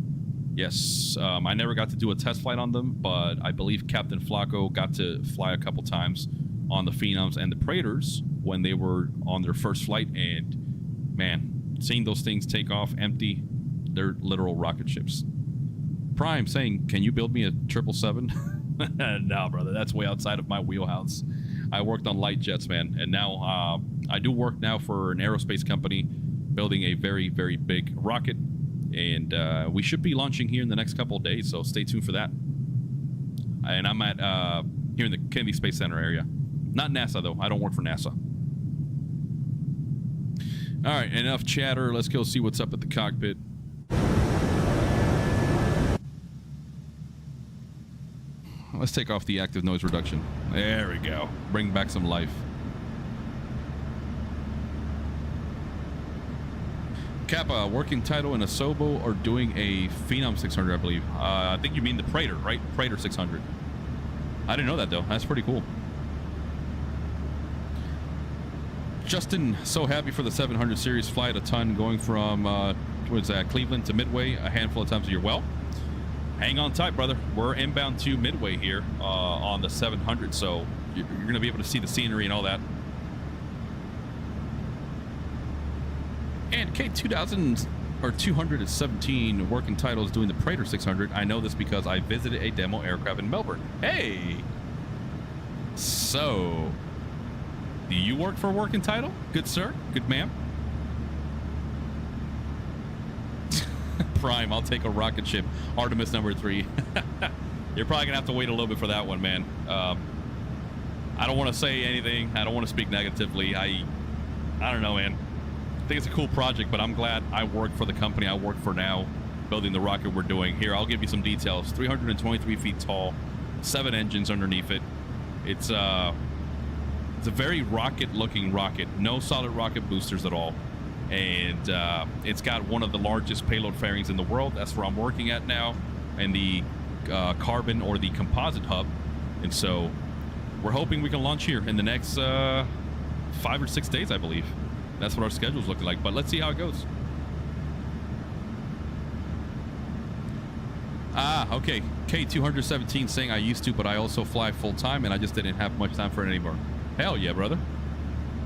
Yes, I never got to do a test flight on them, but I believe Captain Flacco got to fly a couple times on the Phenoms and the Praetors when they were on their first flight. And man, seeing those things take off empty, they're literal rocket ships. Prime saying, can you build me a 777? No, brother, that's way outside of my wheelhouse. I worked on light jets, man, and now I do work now for an aerospace company building a very, very big rocket. And we should be launching here in the next couple of days, so stay tuned for that. And I'm at here in the Kennedy Space Center area. Not NASA, though. I don't work for NASA. All right, enough chatter. Let's go see what's up at the cockpit. Let's take off the active noise reduction. There we go. Bring back some life. Kappa, working title in a Sobo or doing a Phenom 600, I believe. I think you mean the Praetor, right? Praetor 600. I didn't know that, though. That's pretty cool. Justin, so happy for the 700 series flight. A ton going from, what's that, Cleveland to Midway a handful of times a year. Well, hang on tight, brother. We're inbound to Midway here on the 700, so you're going to be able to see the scenery and all that. And K2000 or 217 working titles doing the Praetor 600. I know this because I visited a demo aircraft in Melbourne. Hey! So, do you work for a working title? Good sir? Good ma'am? Prime, I'll take a rocket ship. Artemis number 3. You're probably gonna have to wait a little bit for that one, man. I don't want to say anything. I don't want to speak negatively. I don't know, man. I think it's a cool project, but I'm glad I work for the company I work for now, building the rocket we're doing. Here, I'll give you some details. 323 feet tall, 7 engines underneath it. It's a very rocket-looking rocket. No solid rocket boosters at all. And it's got one of the largest payload fairings in the world. That's where I'm working at now, in the carbon or the composite hub. And so we're hoping we can launch here in the next 5 or 6 days, I believe. That's what our schedule's looking like, but let's see how it goes. Okay. K217 saying I used to, but I also fly full time, and I just didn't have much time for it anymore. Hell yeah, brother.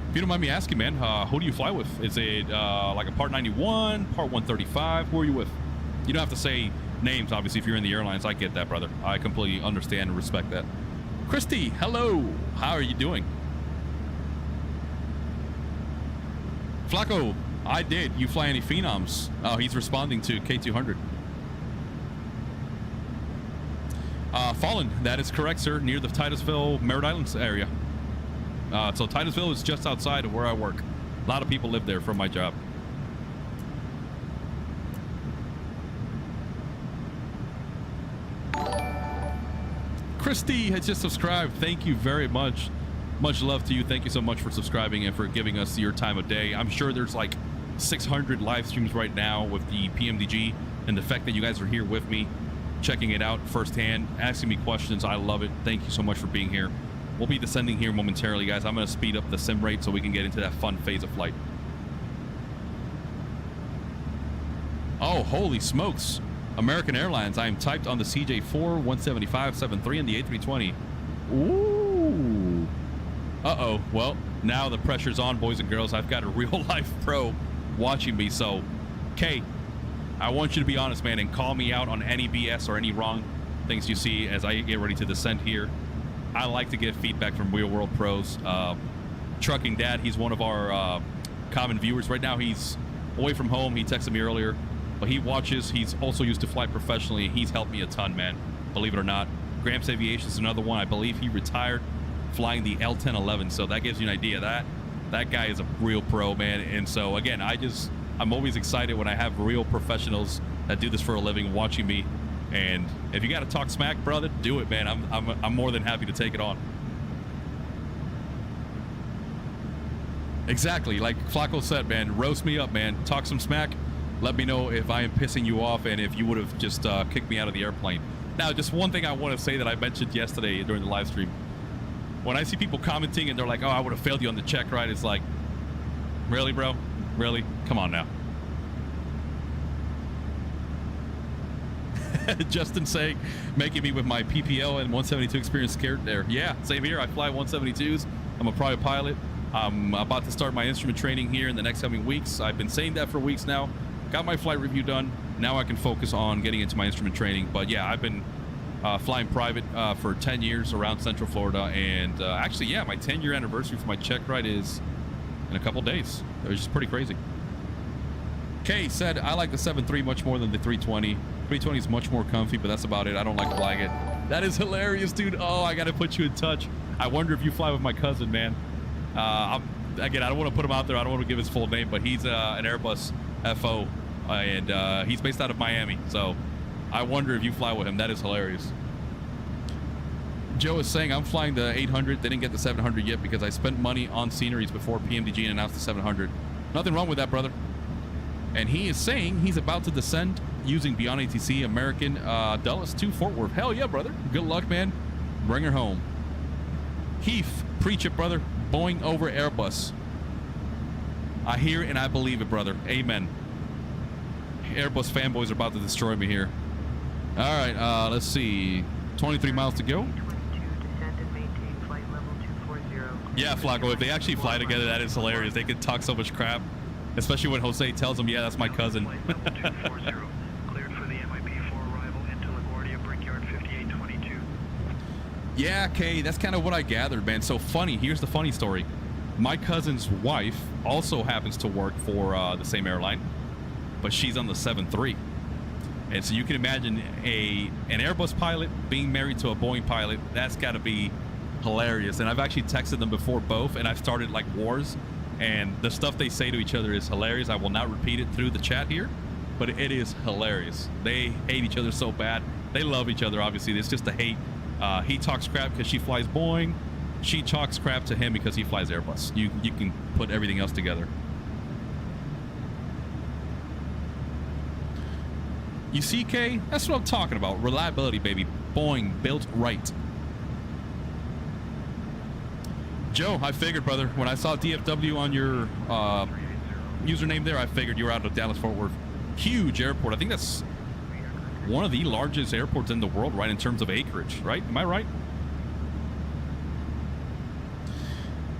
If you don't mind me asking, man, who do you fly with? Is it like a Part 91, Part 135? Who are you with? You don't have to say names, obviously, if you're in the airlines. I get that, brother. I completely understand and respect that. Christy, hello. How are you doing? Flacco, I did. You fly any Phenoms? Oh, he's responding to K200. Fallen, that is correct, sir. Near the Titusville, Merritt Islands area. So Titusville is just outside of where I work. A lot of people live there from my job. Christy has just subscribed. Thank you very much. Much love to you. Thank you so much for subscribing and for giving us your time of day. I'm sure there's like 600 live streams right now with the PMDG, and the fact that you guys are here with me, checking it out firsthand, asking me questions. I love it. Thank you so much for being here. We'll be descending here momentarily, guys. I'm going to speed up the sim rate so we can get into that fun phase of flight. Oh, holy smokes. American Airlines. I am typed on the CJ4, 175-73, and the A320. Ooh. Uh-oh. Well, now the pressure's on, boys and girls. I've got a real-life pro watching me. So, Kay, I want you to be honest, man, and call me out on any BS or any wrong things you see as I get ready to descend here. I like to get feedback from real-world pros. Trucking Dad, he's one of our common viewers. Right now, he's away from home. He texted me earlier, but he watches. He's also used to fly professionally. He's helped me a ton, man, believe it or not. Gramps Aviation is another one. I believe he retired flying the L1011, so that gives you an idea. That guy is a real pro, man. And so, again, I'm always excited when I have real professionals that do this for a living watching me. And if you got to talk smack, brother, do it, man. I'm more than happy to take it on. Exactly, like Flacco said, man. Roast me up, man. Talk some smack. Let me know if I am pissing you off and if you would have just kicked me out of the airplane. Now, just one thing I want to say that I mentioned yesterday during the live stream. When I see people commenting and they're like, oh, I would have failed you on the check ride, it's like, really, bro? Really? Come on now. Justin saying, making me with my PPL and 172 experience scared there. Yeah, same here. I fly 172s. I'm a private pilot. I'm about to start my instrument training here in the next coming weeks. I've been saying that for weeks now. Got my flight review done. Now I can focus on getting into my instrument training. But yeah, I've been flying private for 10 years around Central Florida. And actually, yeah, my 10-year anniversary for my check ride is in a couple days. It was just pretty crazy. Kay said, I like the 7.3 much more than the 320. 320 is much more comfy, but that's about it. I don't like flying it. That is hilarious, dude. Oh, I got to put you in touch. I wonder if you fly with my cousin, man. Again, I don't want to put him out there. I don't want to give his full name, but he's an Airbus FO, and he's based out of Miami. So I wonder if you fly with him. That is hilarious. Joe is saying, I'm flying the 800. They didn't get the 700 yet because I spent money on sceneries before PMDG announced the 700. Nothing wrong with that, brother. And he is saying he's about to descend using Beyond ATC American Dulles to Fort Worth. Hell yeah, brother. Good luck, man. Bring her home. Heath, preach it, brother. Boeing over Airbus. I hear it and I believe it, brother. Amen. Airbus fanboys are about to destroy me here. All right, let's see. 23 miles to go. Yeah, Flacco, if they actually fly together, that is hilarious. They could talk so much crap. Especially when Jose tells him, yeah, that's my cousin. Cleared for the MIP4 arrival into LaGuardia, Brickyard 5822. Yeah, Kay, that's kind of what I gathered, man. So funny. Here's the funny story. My cousin's wife also happens to work for the same airline, but she's on the 7.3. And so you can imagine an Airbus pilot being married to a Boeing pilot. That's got to be hilarious. And I've actually texted them before both, and I've started like wars. And the stuff they say to each other is hilarious. I will not repeat it through the chat here, but it is hilarious. They hate each other so bad. They love each other, obviously. It's just a hate. He talks crap because she flies Boeing. She talks crap to him because he flies Airbus. You can put everything else together. You see, Kay? That's what I'm talking about. Reliability, baby. Boeing, built right. Joe, I figured, brother, when I saw DFW on your username there, I figured you were out of Dallas-Fort Worth. Huge airport. I think that's one of the largest airports in the world, right, in terms of acreage, right? Am I right?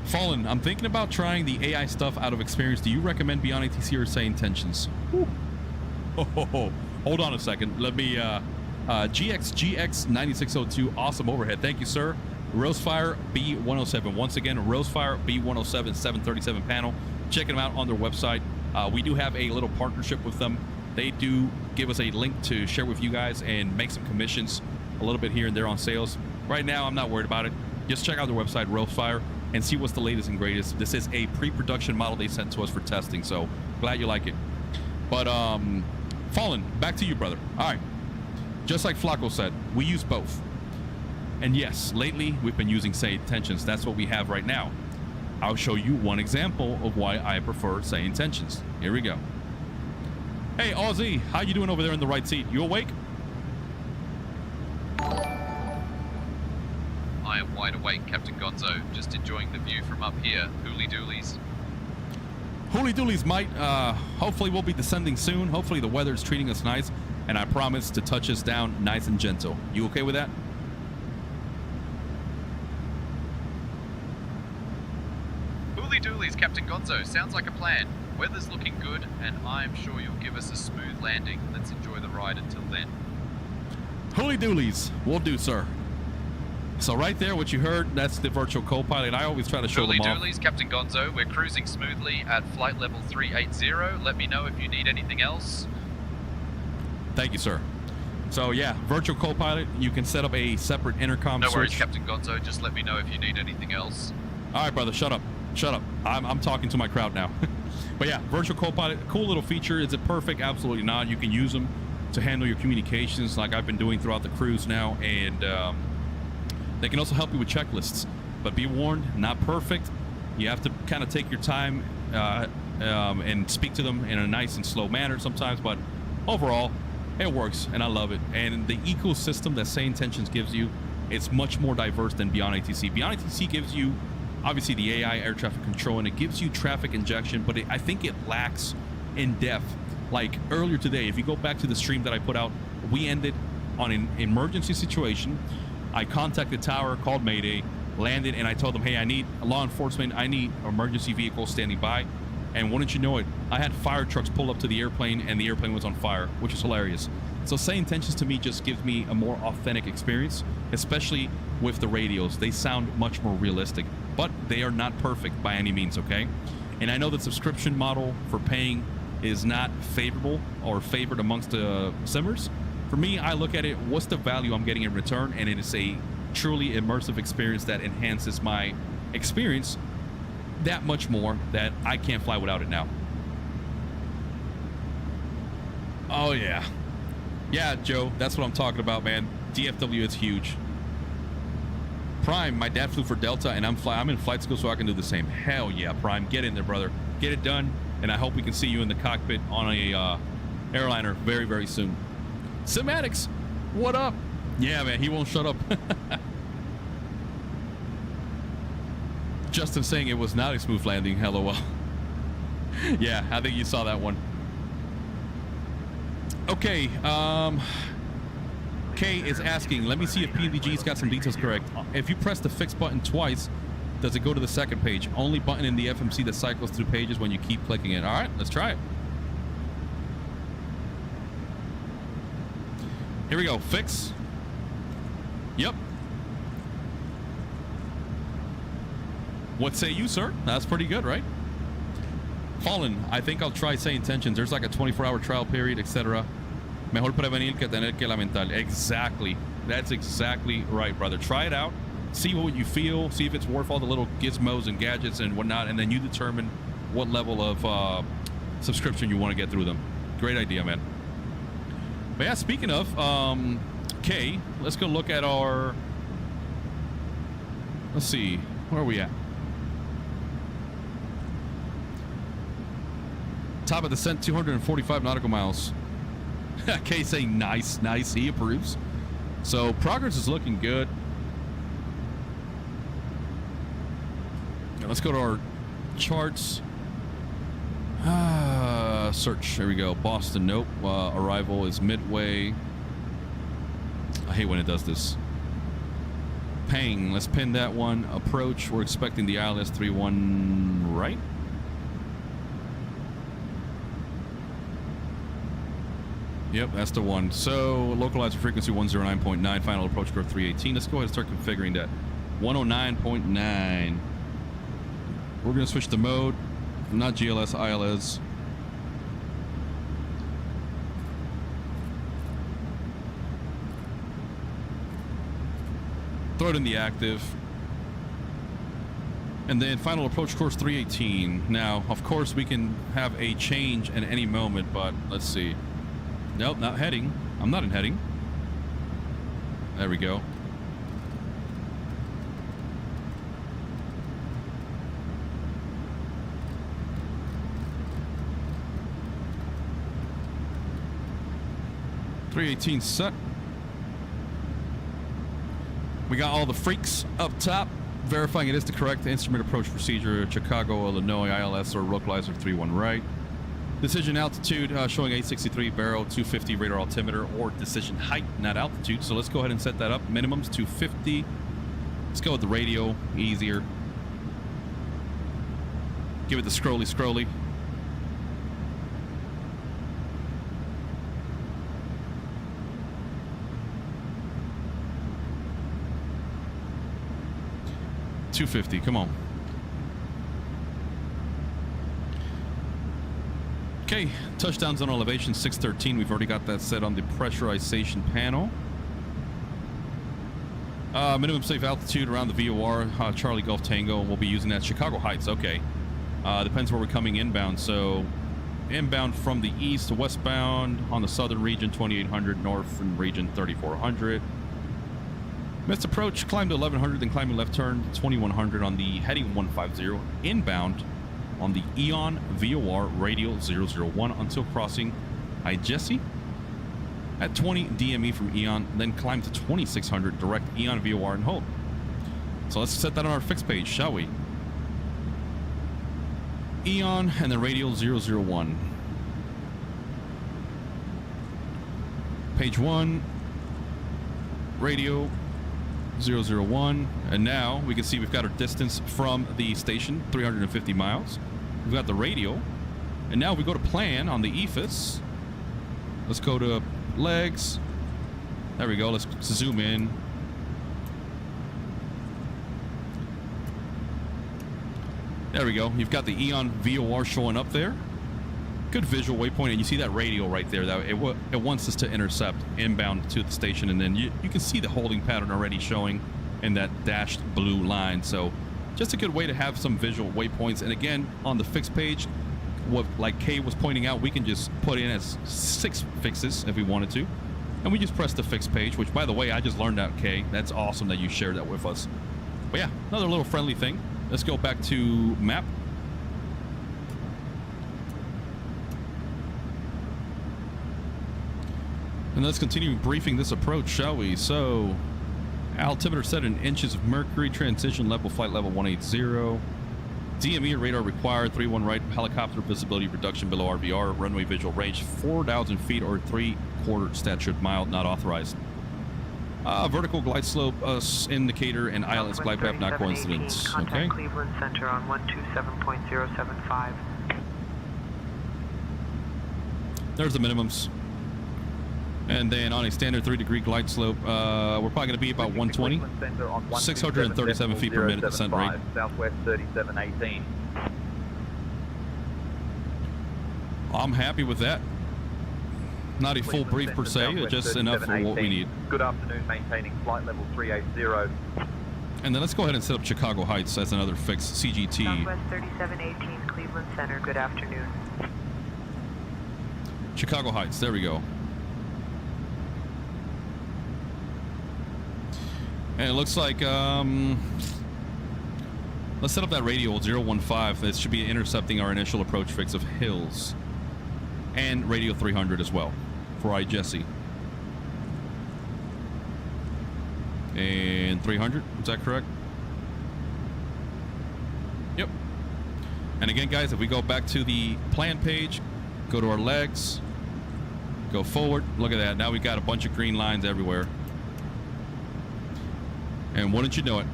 Fallen, I'm thinking about trying the AI stuff out of experience. Do you recommend Beyond ATC or Say Intentions? Oh, hold on a second. Let me, GXGX9602, awesome overhead. Thank you, sir. Rosefire B107. Once again, Rosefire B107 737 panel. Check them out on their website. We do have a little partnership with them. They do give us a link to share with you guys and make some commissions a little bit here and there on sales. Right now, I'm not worried about it. Just check out their website, Rosefire, and see what's the latest and greatest. This is a pre-production model they sent to us for testing, so glad you like it. But, Fallen, back to you, brother. All right. Just like Flacco said, we use both. And yes, lately we've been using Say Intentions. That's what we have right now. I'll show you one example of why I prefer Say Intentions. Here we go. Hey, Aussie, how you doing over there in the right seat? You awake? I am wide awake, Captain Gonzo. Just enjoying the view from up here. Hooly doolies. Hooly doolies, mate. Hopefully we'll be descending soon. Hopefully the weather's treating us nice. And I promise to touch us down nice and gentle. You okay with that? Hooly doolies, Captain Gonzo. Sounds like a plan. Weather's looking good, and I'm sure you'll give us a smooth landing. Let's enjoy the ride until then. Hooly doolies. Will do, sir. So right there, what you heard, that's the virtual co-pilot. I always try to show them off. Hooly doolies, Captain Gonzo. We're cruising smoothly at flight level 380. Let me know if you need anything else. Thank you, sir. So yeah, virtual co-pilot. You can set up a separate intercom switch. No worries, Captain Gonzo. Just let me know if you need anything else. All right, brother. Shut up. Shut up. I'm talking to my crowd now. But yeah, virtual co-pilot, cool little feature. Is it perfect? Absolutely not. You can use them to handle your communications like I've been doing throughout the cruise now. And they can also help you with checklists. But be warned, not perfect. You have to kind of take your time and speak to them in a nice and slow manner sometimes. But overall, it works, and I love it. And the ecosystem that Say Intentions gives you, it's much more diverse than Beyond ATC. Beyond ATC gives you obviously the AI air traffic control, and it gives you traffic injection, but I think it lacks in depth. Like earlier today, if you go back to the stream that I put out, we ended on an emergency situation. I contacted tower, called Mayday, landed, and I told them, hey, I need law enforcement. I need emergency vehicles standing by. And wouldn't you know it, I had fire trucks pull up to the airplane, and the airplane was on fire, which is hilarious. So Say Intentions to me just gives me a more authentic experience, especially with the radios. They sound much more realistic, but they are not perfect by any means, okay? And I know the subscription model for paying is not favorable or favored amongst the simmers. For me, I look at it, what's the value I'm getting in return? And it is a truly immersive experience that enhances my experience that much more that I can't fly without it now. Oh yeah. Yeah, Joe, that's what I'm talking about, man. DFW is huge. Prime, my dad flew for Delta, and I'm in flight school, so I can do the same. Hell yeah, Prime, get in there, brother. Get it done, and I hope we can see you in the cockpit on a airliner very, very soon. Cymatics, what up? Yeah, man, he won't shut up. Justin saying it was not a smooth landing. LOL. Yeah, I think you saw that one. Okay, Kay is asking, let me see if PMDG's got some details correct. If you press the fix button twice, does it go to the second page? Only button in the FMC that cycles through pages when you keep clicking it. All right, let's try it. Here we go, fix. Yep. What say you, sir? That's pretty good, right? Fallen, I think I'll try Say Intentions. There's like a 24-hour trial period, etc. Mejor prevenir que tener que lamentar. Exactly. That's exactly right, brother. Try it out. See what you feel. See if it's worth all the little gizmos and gadgets and whatnot, and then you determine what level of subscription you want to get through them. Great idea, man. But yeah, speaking of, Kay, let's go look at our... Let's see. Where are we at? Top of descent, 245 nautical miles. Kay saying nice, nice. He approves. So progress is looking good. Now let's go to our charts. Search. Here we go. Boston. Nope. Arrival is Midway. I hate when it does this. Pang. Let's pin that one. Approach. We're expecting the ILS 31 right. Yep, that's the one. So, localizer frequency 109.9, final approach curve 318. Let's go ahead and start configuring that. 109.9. We're going to switch the mode. Not GLS, ILS. Throw it in the active. And then final approach course 318. Now, of course, we can have a change at any moment, but let's see. Nope, not heading. I'm not in heading. There we go. .318 set. We got all the freaks up top, verifying it is the correct instrument approach procedure. Chicago, Illinois, ILS or localizer 31 right. Decision altitude showing 863, barrel 250, radar altimeter, or decision height, not altitude. So let's go ahead and set that up. Minimum's 250. Let's go with the radio, easier. Give it the scrolly scrolly. $250, come on. Okay, touchdown zone elevation 613. We've already got that set on the pressurization panel. Minimum safe altitude around the VOR, Charlie Golf Tango. We'll be using that. Chicago Heights, okay. Depends where we're coming inbound. So inbound from the east to westbound on the southern region, 2800, northern region, 3400. Missed approach, climb to 1100, then climbing left turn, 2100 on the heading 150. Inbound on the Eon VOR radial 001 until crossing Jesse at 20 DME from Eon, then climb to 2600 direct Eon VOR and hold. So let's set that on our fixed page, shall we? Eon and the radial 001. Page 1. radio 001, and now we can see we've got our distance from the station, 350 miles. We've got the radio, and now we go to plan on the EFIS. Let's go to legs. There we go. Let's zoom in. There we go. You've got the Eon VOR showing up there. Good visual waypoint, and you see that radio right there. That it wants us to intercept inbound to the station, and then you can see the holding pattern already showing in that dashed blue line. So just a good way to have some visual waypoints. And again, on the fix page, what like Kay was pointing out, we can just put in as 6 fixes if we wanted to, and we just press the fix page, which by the way, I just learned that, Kay. That's awesome that you shared that with us. But yeah, another little friendly thing. Let's go back to map. And let's continue briefing this approach, shall we? So, altimeter set in inches of mercury, transition level, flight level 180. DME and radar required, 31 right, helicopter visibility reduction below RVR, runway visual range 4,000 feet or 3/4 statute mile, not authorized. Vertical glide slope, indicator, and ILS glide path, not coincidence. Okay. Cleveland Center on 127.075. There's the minimums. And then on a standard 3-degree glide slope, we're probably going to be about 120, 637 feet per minute descent rate. Southwest 3718. I'm happy with that. Not a full brief per se, just enough for what we need. Good afternoon, maintaining flight level 380. And then let's go ahead and set up Chicago Heights as another fixed CGT. Southwest 3718, Cleveland Center, good afternoon. Chicago Heights, there we go. And it looks like, let's set up that radio 015. That should be intercepting our initial approach fix of Hills. And radio 300 as well for iJesse. And 300, is that correct? Yep. And again, guys, if we go back to the plan page, go to our legs, go forward, look at that. Now we got a bunch of green lines everywhere. And wouldn't you know it,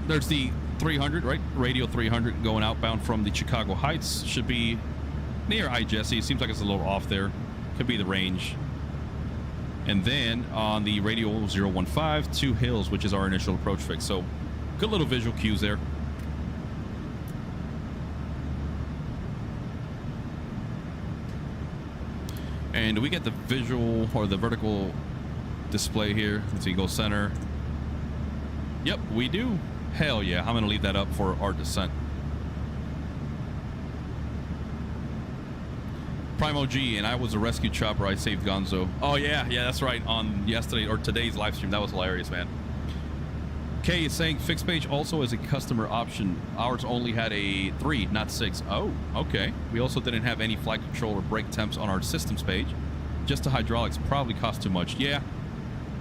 there's the 300, right? Radio 300 going outbound from the Chicago Heights. Should be near iJesse. It seems like it's a little off there. Could be the range. And then on the radio 015 to Hills, which is our initial approach fix. So good little visual cues there. And we get the visual or the vertical display here. Let's see, go center. Yep, we do. Hell yeah, I'm gonna leave that up for our descent. Primo G, and I was a rescue chopper. I saved Gonzo. Oh yeah, that's right. On yesterday or today's live stream, that was hilarious, man. Kay is saying fixed page also is a customer option. Ours only had a 3, not 6. Oh, okay. We also didn't have any flight control or brake temps on our systems page. Just the hydraulics probably cost too much. Yeah,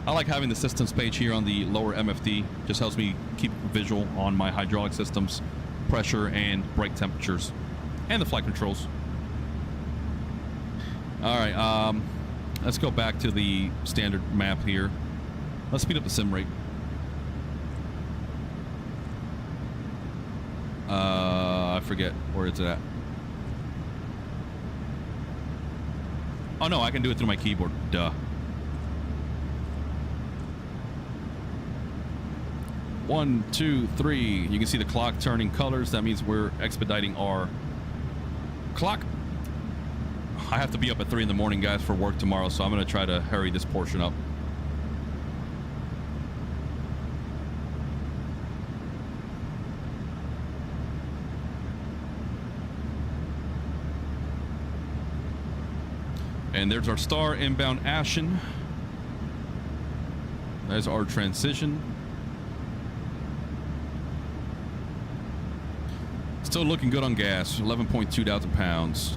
I like having the systems page here on the lower MFD. Just helps me keep visual on my hydraulic systems, pressure, and brake temperatures, and the flight controls. All right, let's go back to the standard map here. Let's speed up the sim rate. I forget, where is it at? Oh no, I can do it through my keyboard, duh. 1, 2, 3. You can see the clock turning colors. That means we're expediting our clock. I have to be up at 3 in the morning, guys, for work tomorrow, so I'm going to try to hurry this portion up. And there's our star inbound Ashen. There's our transition. Still looking good on gas, 11.2 thousand pounds.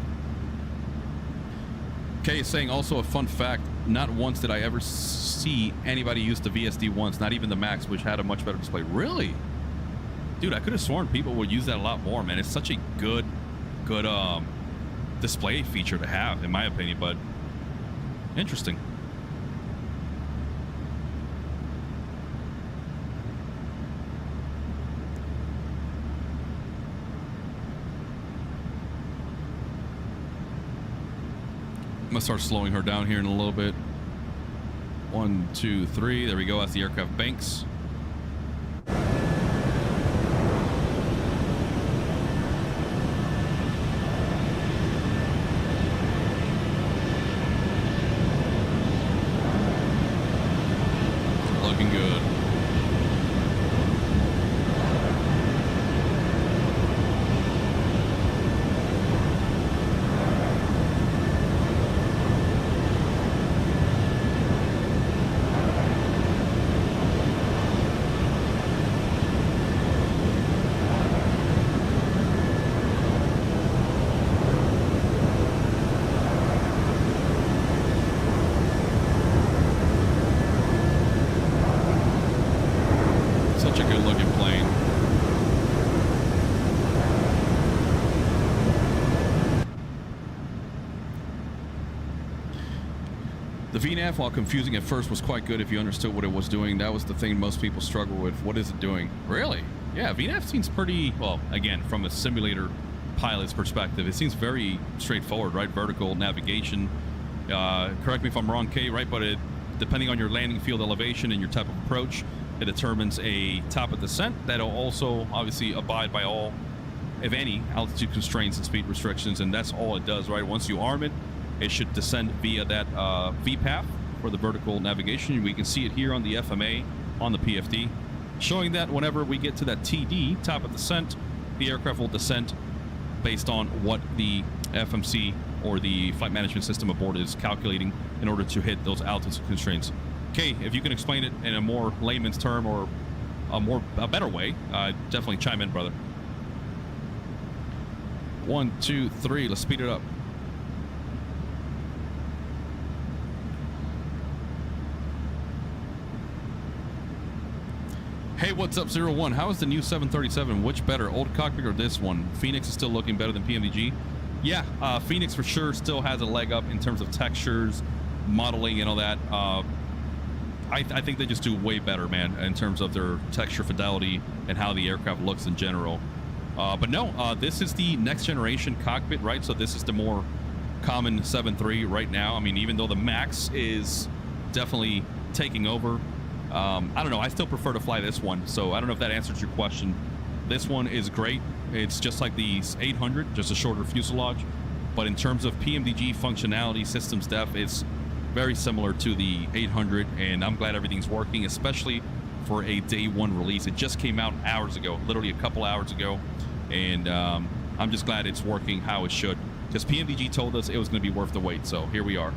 Kay is saying also a fun fact, not once did I ever see anybody use the VSD once, not even the Max, which had a much better display. Really? Dude, I could have sworn people would use that a lot more, man. It's such a good display feature to have, in my opinion, but interesting. gonna start slowing her down here in a little bit. 1, 2, 3. There we go. As the aircraft banks. Looking good. Such a good looking plane. The VNAV, while confusing at first, was quite good if you understood what it was doing. That was the thing most people struggle with. What is it doing? Really? Yeah, VNAV seems pretty, well, again, from a simulator pilot's perspective, it seems very straightforward, right? Vertical navigation. Correct me if I'm wrong, Kay, right? But it, depending on your landing field elevation and your type of approach, it determines a top of descent that'll also obviously abide by all, if any, altitude constraints and speed restrictions, and that's all it does, right? Once you arm it, it should descend via that VPAF for the vertical navigation. We can see it here on the FMA on the PFD, showing that whenever we get to that TD, top of descent, the aircraft will descend based on what the FMC or the flight management system aboard is calculating in order to hit those altitude constraints. Okay, if you can explain it in a more layman's term or a better way, definitely chime in, brother. 1, 2, 3. Let's speed it up. Hey, what's up, 01? How is the new 737? Which better, old Cockpit or this one? Phoenix is still looking better than PMDG. Yeah, Phoenix for sure still has a leg up in terms of textures, modeling, and all that. I think they just do way better, man, in terms of their texture fidelity and how the aircraft looks in general. But no, this is the next generation Cockpit, right? So this is the more common 7.3 right now. I mean, even though the MAX is definitely taking over, I don't know. I still prefer to fly this one. So I don't know if that answers your question. This one is great. It's just like the 800, just a shorter fuselage. But in terms of PMDG functionality, systems depth, it's very similar to the 800, and I'm glad everything's working, especially for a day one release. It just came out hours ago, literally a couple hours ago, and I'm just glad it's working how it should, because PMDG told us it was going to be worth the wait, so here we are.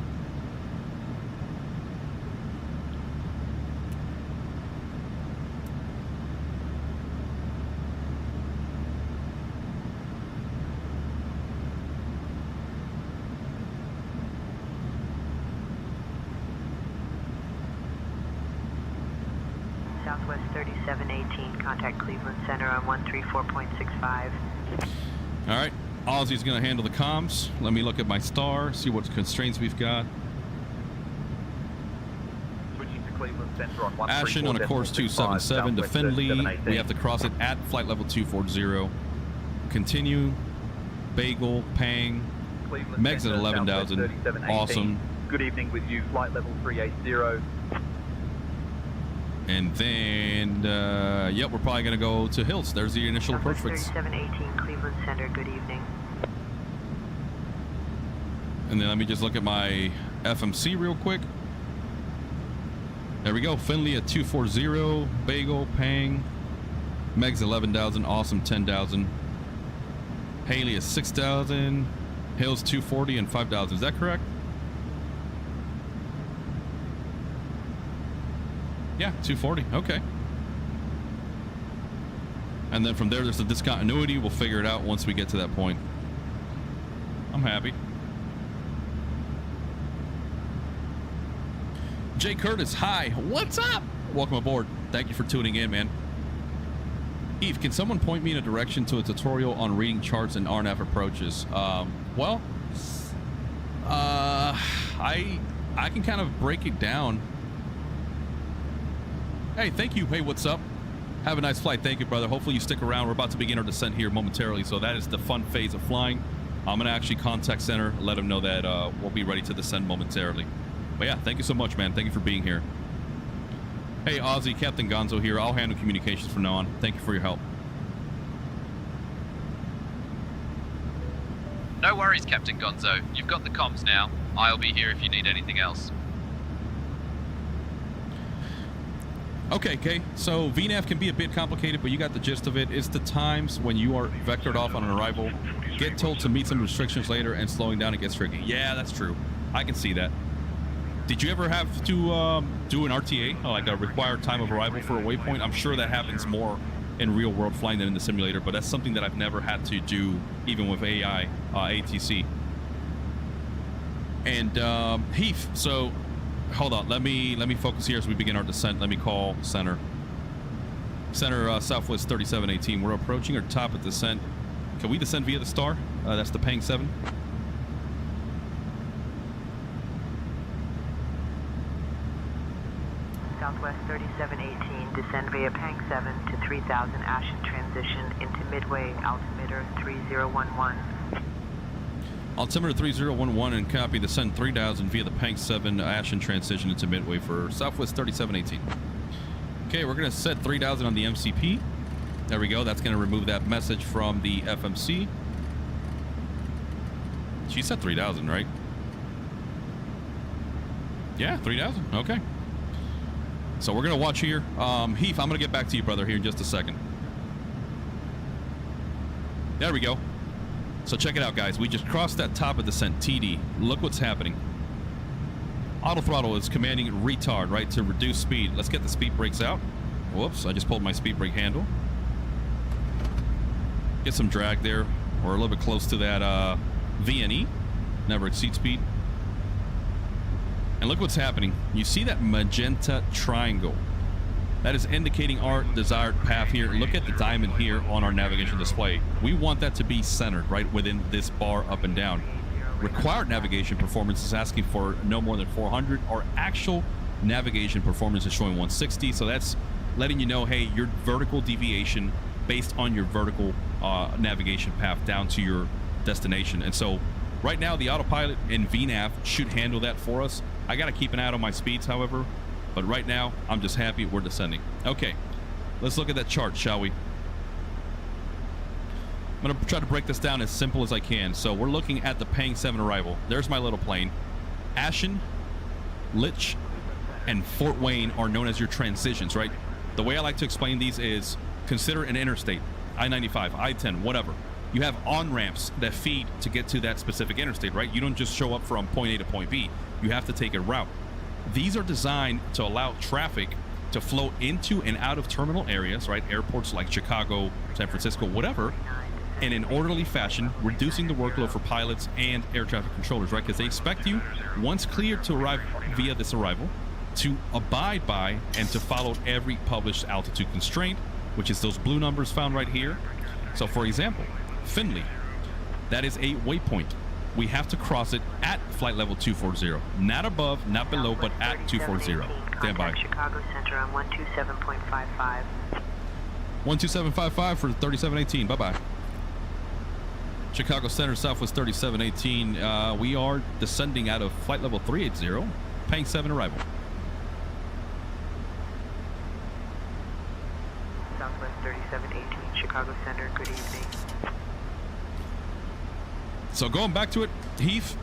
Southwest 3718, contact Cleveland Center on 134.65. All right, Ozzy's going to handle the comms. Let me look at my star, see what constraints we've got. Switching to Cleveland Center on Ashen on a course 277 to Findlay. We have to cross it at flight level 240. Continue. Bagel, Pang. Megs at 11,000. Awesome. Good evening with you, flight level 380. And then, yep, we're probably going to go to Hills. There's the initial approach. 3718 Cleveland Center, good evening. And then let me just look at my FMC real quick. There we go. Findlay at 240. Bagel, Pang. Megs 11,000. Awesome, 10,000. Haley is 6,000. Hills 240 and 5,000. Is that correct? Yeah, 240. Okay. And then from there, there's a discontinuity. We'll figure it out once we get to that point. I'm happy. Jay Curtis, hi. What's up? Welcome aboard. Thank you for tuning in, man. Eve, can someone point me in a direction to a tutorial on reading charts and RNAV approaches? Well, I can kind of break it down. Hey, thank you. Hey, what's up? Have a nice flight. Thank you, brother. Hopefully you stick around. We're about to begin our descent here momentarily, so that is the fun phase of flying. I'm gonna actually contact center, let them know that we'll be ready to descend momentarily. But yeah, thank you so much, man. Thank you for being here. Hey, Ozzy, Captain Gonzo here. I'll handle communications from now on. Thank you for your help. No worries, Captain Gonzo. You've got the comms now. I'll be here if you need anything else. Okay, Kay. So VNAV can be a bit complicated, but you got the gist of it. It's the times when you are vectored off on an arrival, get told to meet some restrictions later, and slowing down it gets tricky. Yeah, that's true. I can see that. Did you ever have to do an RTA, like a required time of arrival for a waypoint? I'm sure that happens more in real world flying than in the simulator, but that's something that I've never had to do, even with AI, ATC. And Heath, so hold on, let me focus here as we begin our descent. Let me call center. Center, Southwest 3718. We're approaching our top of descent. Can we descend via the star? That's the Pang 7. Southwest 3718, descend via Pang 7 to 3000 Ashen transition into Midway, altimeter 3011. Altimeter 3011 and copy descend 3000 via the Pang 7 Ashen transition into Midway for Southwest 3718. Okay, we're going to set 3000 on the MCP. There we go. That's going to remove that message from the FMC. She said 3000, right? Yeah, 3000. Okay. So we're going to watch here. Heath, I'm going to get back to you, brother, here in just a second. There we go. So check it out, guys. We just crossed that top of descent, TD. Look what's happening. Auto throttle is commanding retard, right, to reduce speed. Let's get the speed brakes out. Whoops, I just pulled my speed brake handle. Get some drag there. We're a little bit close to that VNE. Never exceed speed. And look what's happening. You see that magenta triangle? That is indicating our desired path here. Look at the diamond here on our navigation display. We want that to be centered right within this bar up and down. Required navigation performance is asking for no more than 400. Our actual navigation performance is showing 160. So that's letting you know, hey, your vertical deviation based on your vertical navigation path down to your destination. And so right now the autopilot and VNAV should handle that for us. I got to keep an eye on my speeds, however. But right now, I'm just happy we're descending. Okay, let's look at that chart, shall we? I'm going to try to break this down as simple as I can. So we're looking at the Pang 7 arrival. There's my little plane. Ashen, Lich, and Fort Wayne are known as your transitions, right? The way I like to explain these is consider an interstate, I-95, I-10, whatever. You have on-ramps that feed to get to that specific interstate, right? You don't just show up from point A to point B. You have to take a route. These are designed to allow traffic to flow into and out of terminal areas, right? Airports like Chicago, San Francisco, whatever, in an orderly fashion, reducing the workload for pilots and air traffic controllers, right? Because they expect you, once cleared to arrive via this arrival, to abide by and to follow every published altitude constraint, which is those blue numbers found right here. So for example, Finley, that is a waypoint. We have to cross it at flight level 240. Not above, not below, but at 240. Stand by. Chicago Center on 127.55. 12755 for 3718. Bye-bye. Chicago Center, Southwest 3718. We are descending out of flight level 380. Pang 7 arrival. Southwest 3718, Chicago Center, good evening. So going back to it, Heath,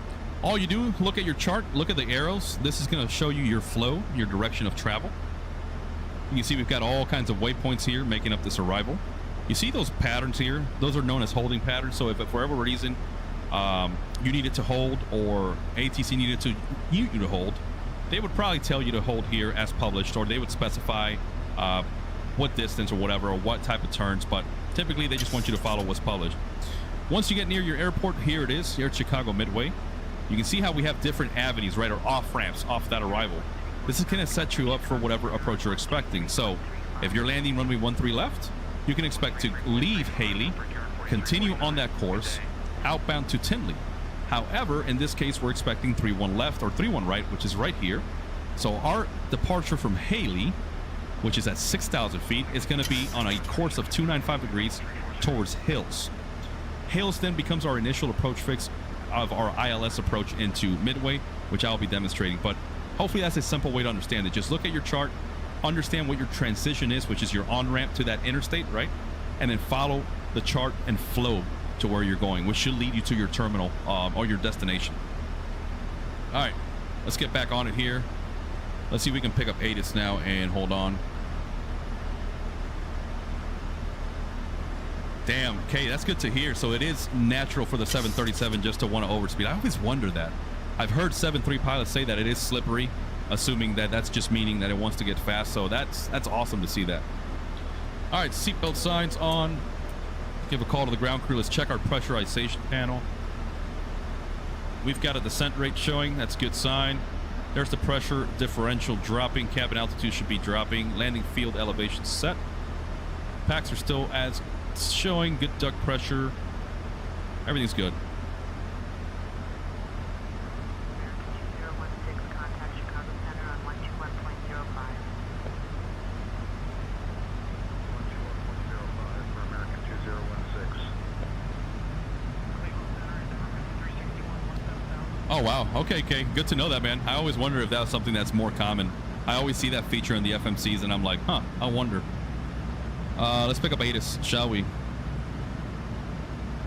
all you do, look at your chart, look at the arrows. This is going to show you your flow, your direction of travel. You can see we've got all kinds of waypoints here making up this arrival. You see those patterns here? Those are known as holding patterns. So if for whatever reason you needed to hold or ATC needed to you to hold, they would probably tell you to hold here as published, or they would specify what distance or whatever, or what type of turns, but typically they just want you to follow what's published. Once you get near your airport, here it is, here at Chicago-Midway. You can see how we have different avenues, right, or off-ramps off that arrival. This is going to set you up for whatever approach you're expecting. So if you're landing runway 13 left, you can expect to leave Haley, continue on that course, outbound to Tinley. However, in this case, we're expecting 31 left or 31 right, which is right here. So our departure from Haley, which is at 6,000 feet, is going to be on a course of 295 degrees towards Hills. Hales then becomes our initial approach fix of our ILS approach into Midway, which I'll be demonstrating. But hopefully that's a simple way to understand it. Just look at your chart, understand what your transition is, which is your on-ramp to that interstate, right? And then follow the chart and flow to where you're going, which should lead you to your terminal or your destination. All right, let's get back on it here. Let's see if we can pick up ATIS now and hold on. Damn, okay, that's good to hear. So it is natural for the 737 just to want to overspeed. I always wonder that. I've heard 7.3 pilots say that it is slippery, assuming that that's just meaning that it wants to get fast. So that's awesome to see that. All right, seatbelt signs on. Give a call to the ground crew. Let's check our pressurization panel. We've got a descent rate showing. That's a good sign. There's the pressure differential dropping. Cabin altitude should be dropping. Landing field elevation set. Packs are still as showing. Good duct pressure. Everything's good. American 2016, contact Chicago Center on 121.05. 121.05 for American 2016. Oh, wow. Okay, good to know that, man. I always wonder if that's something that's more common. I always see that feature in the FMCs, and I'm like, huh, I wonder. Let's pick up ATIS, shall we?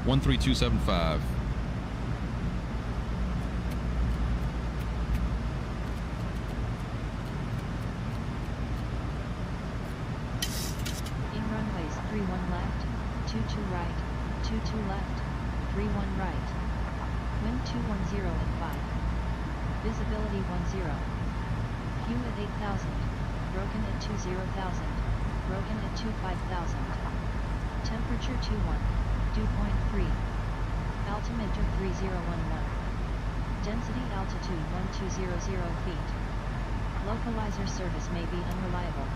13275. In runways 31 left, 22 right, 22 left, 31 right. Wind 210 at 5. Visibility 10. Fuel at 8,000. Broken at 20,000. Broken at 25,000. Temperature 21. Dew point 3. Altimeter 3011. Density altitude 1200 feet. Localizer service may be unreliable.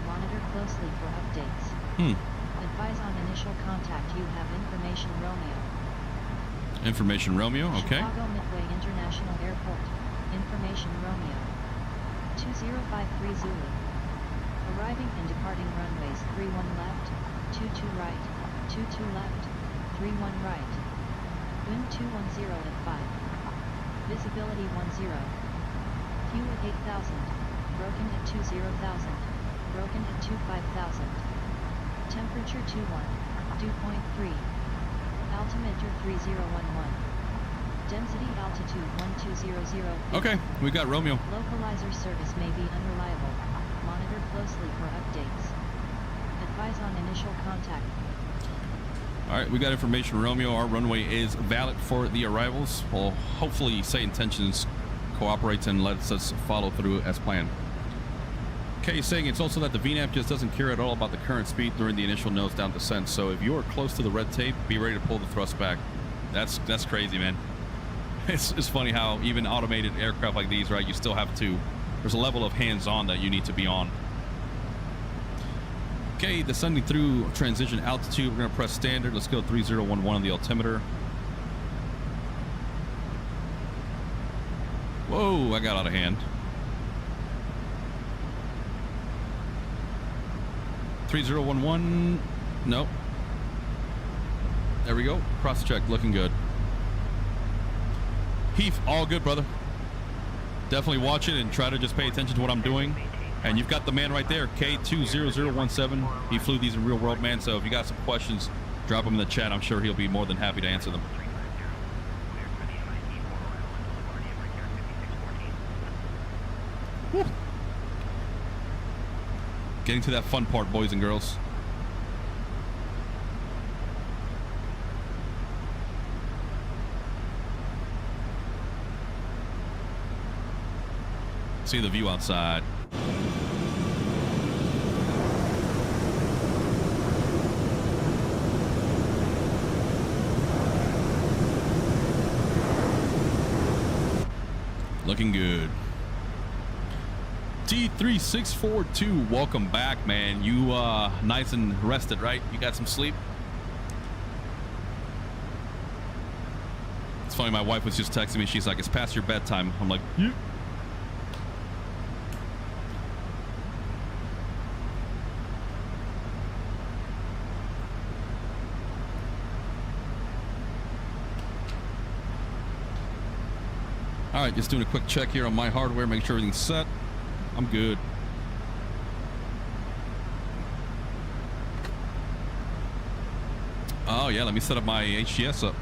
Monitor closely for updates. Advise on initial contact. You have information Romeo. Information Romeo, okay. Chicago-Midway International Airport. Information Romeo. 2053 Zulu. Arriving and departing runways 31 left, 22 right, 22 left, 31 right. Wind 210 at 5. Visibility 10. Fuel at 8,000. Broken at 20,000. Broken at 25,000. Temperature 21. Dew point 3. Altimeter 3011. Density altitude 1200 feet. Okay, we got Romeo. Localizer service may be unreliable. Monitor closely for updates. Advise on initial contact. All right, we got information Romeo. Our runway is valid for the arrivals. Well, hopefully Say Intentions cooperates and lets us follow through as planned. Okay, saying it's also that the VNAV just doesn't care at all about the current speed during the initial nose down descent. So if you are close to the red tape, be ready to pull the thrust back. That's crazy, man. It's funny how even automated aircraft like these, right, you still have to, there's a level of hands-on that you need to be on. Okay, descending through transition altitude, we're gonna press standard. Let's go 3011 on the altimeter. Whoa, I got out of hand. 3011, nope. There we go, cross check, looking good. Heath, all good, brother. Definitely watch it and try to just pay attention to what I'm doing. And you've got the man right there, K20017. He flew these in real world, man. So if you got some questions, drop them in the chat. I'm sure he'll be more than happy to answer them. Woo. Getting to that fun part, boys and girls. See the view outside. Looking good. T3642, welcome back, man. You nice and rested, right? You got some sleep? It's funny, my wife was just texting me. She's like, it's past your bedtime. I'm like, yeah. All right, just doing a quick check here on my hardware, make sure everything's set. I'm good. Oh yeah, let me set up my HGS up.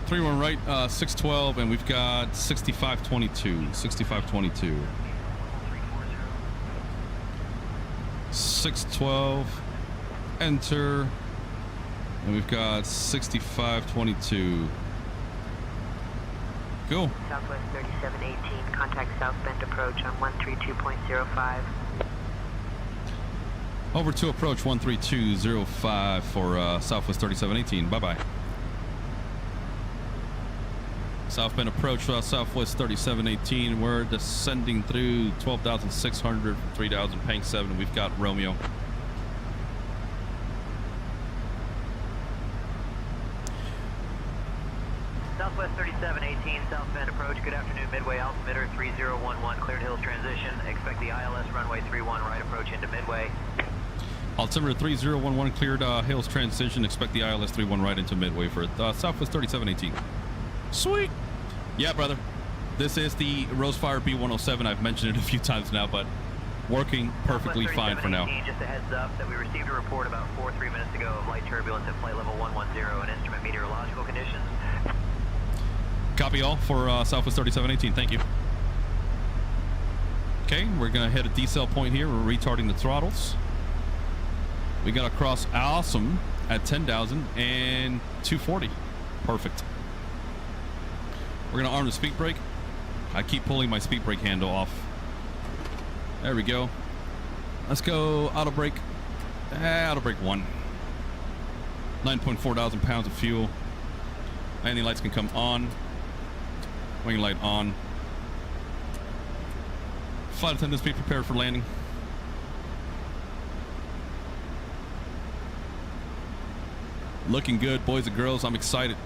Three one right, 612, and we've got 6522. 6522. 612. Enter. And we've got 6522. Go. Southwest 3718, contact South Bend approach on 132.05. Over to approach 13205 for Southwest 3718. Bye-bye. South Bend approach, Southwest 3718. We're descending through 12,600, 3,000, Pang 7. We've got Romeo. Southwest 3718, South Bend approach. Good afternoon, Midway altimeter 3011, cleared hills transition. Expect the ILS runway 31 right approach into Midway. Altimeter 3011, cleared hills transition. Expect the ILS 31 right into Midway for Southwest 3718. Sweet. Yeah, brother. This is the Rosefire B107. I've mentioned it a few times now, but working perfectly fine for now. Just a heads up that we received a report about 3 minutes ago of light turbulence at flight level 110 and instrument meteorological conditions. Copy all for Southwest 3718. Thank you. Okay, we're going to hit a decel point here. We're retarding the throttles. We got to cross awesome at 10,000 and 240. Perfect. We're going to arm the speed brake. I keep pulling my speed brake handle off. There we go. Let's go auto brake. Auto brake 1. 9.4 thousand pounds of fuel. Landing lights can come on. Wing light on. Flight attendants, be prepared for landing. Looking good, boys and girls. I'm excited.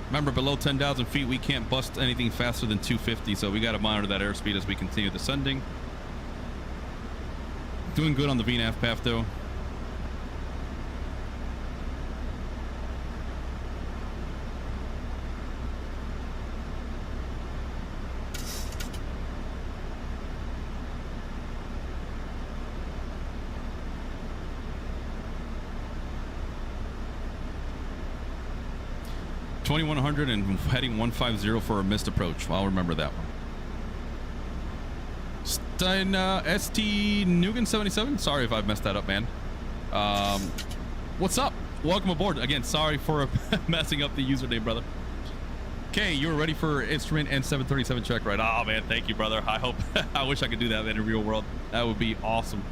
Remember, below 10,000 feet, we can't bust anything faster than 250, so we got to monitor that airspeed as we continue descending. Doing good on the VNAV path, though. $2,100 and heading 150 for a missed approach. I'll remember that one. ST Nugan 77. Sorry if I've messed that up, man. What's up? Welcome aboard. Again, sorry for messing up the username, brother. Okay, you were ready for instrument and 737 check, right? Oh man, thank you, brother. I hope I wish I could do that in the real world. That would be awesome.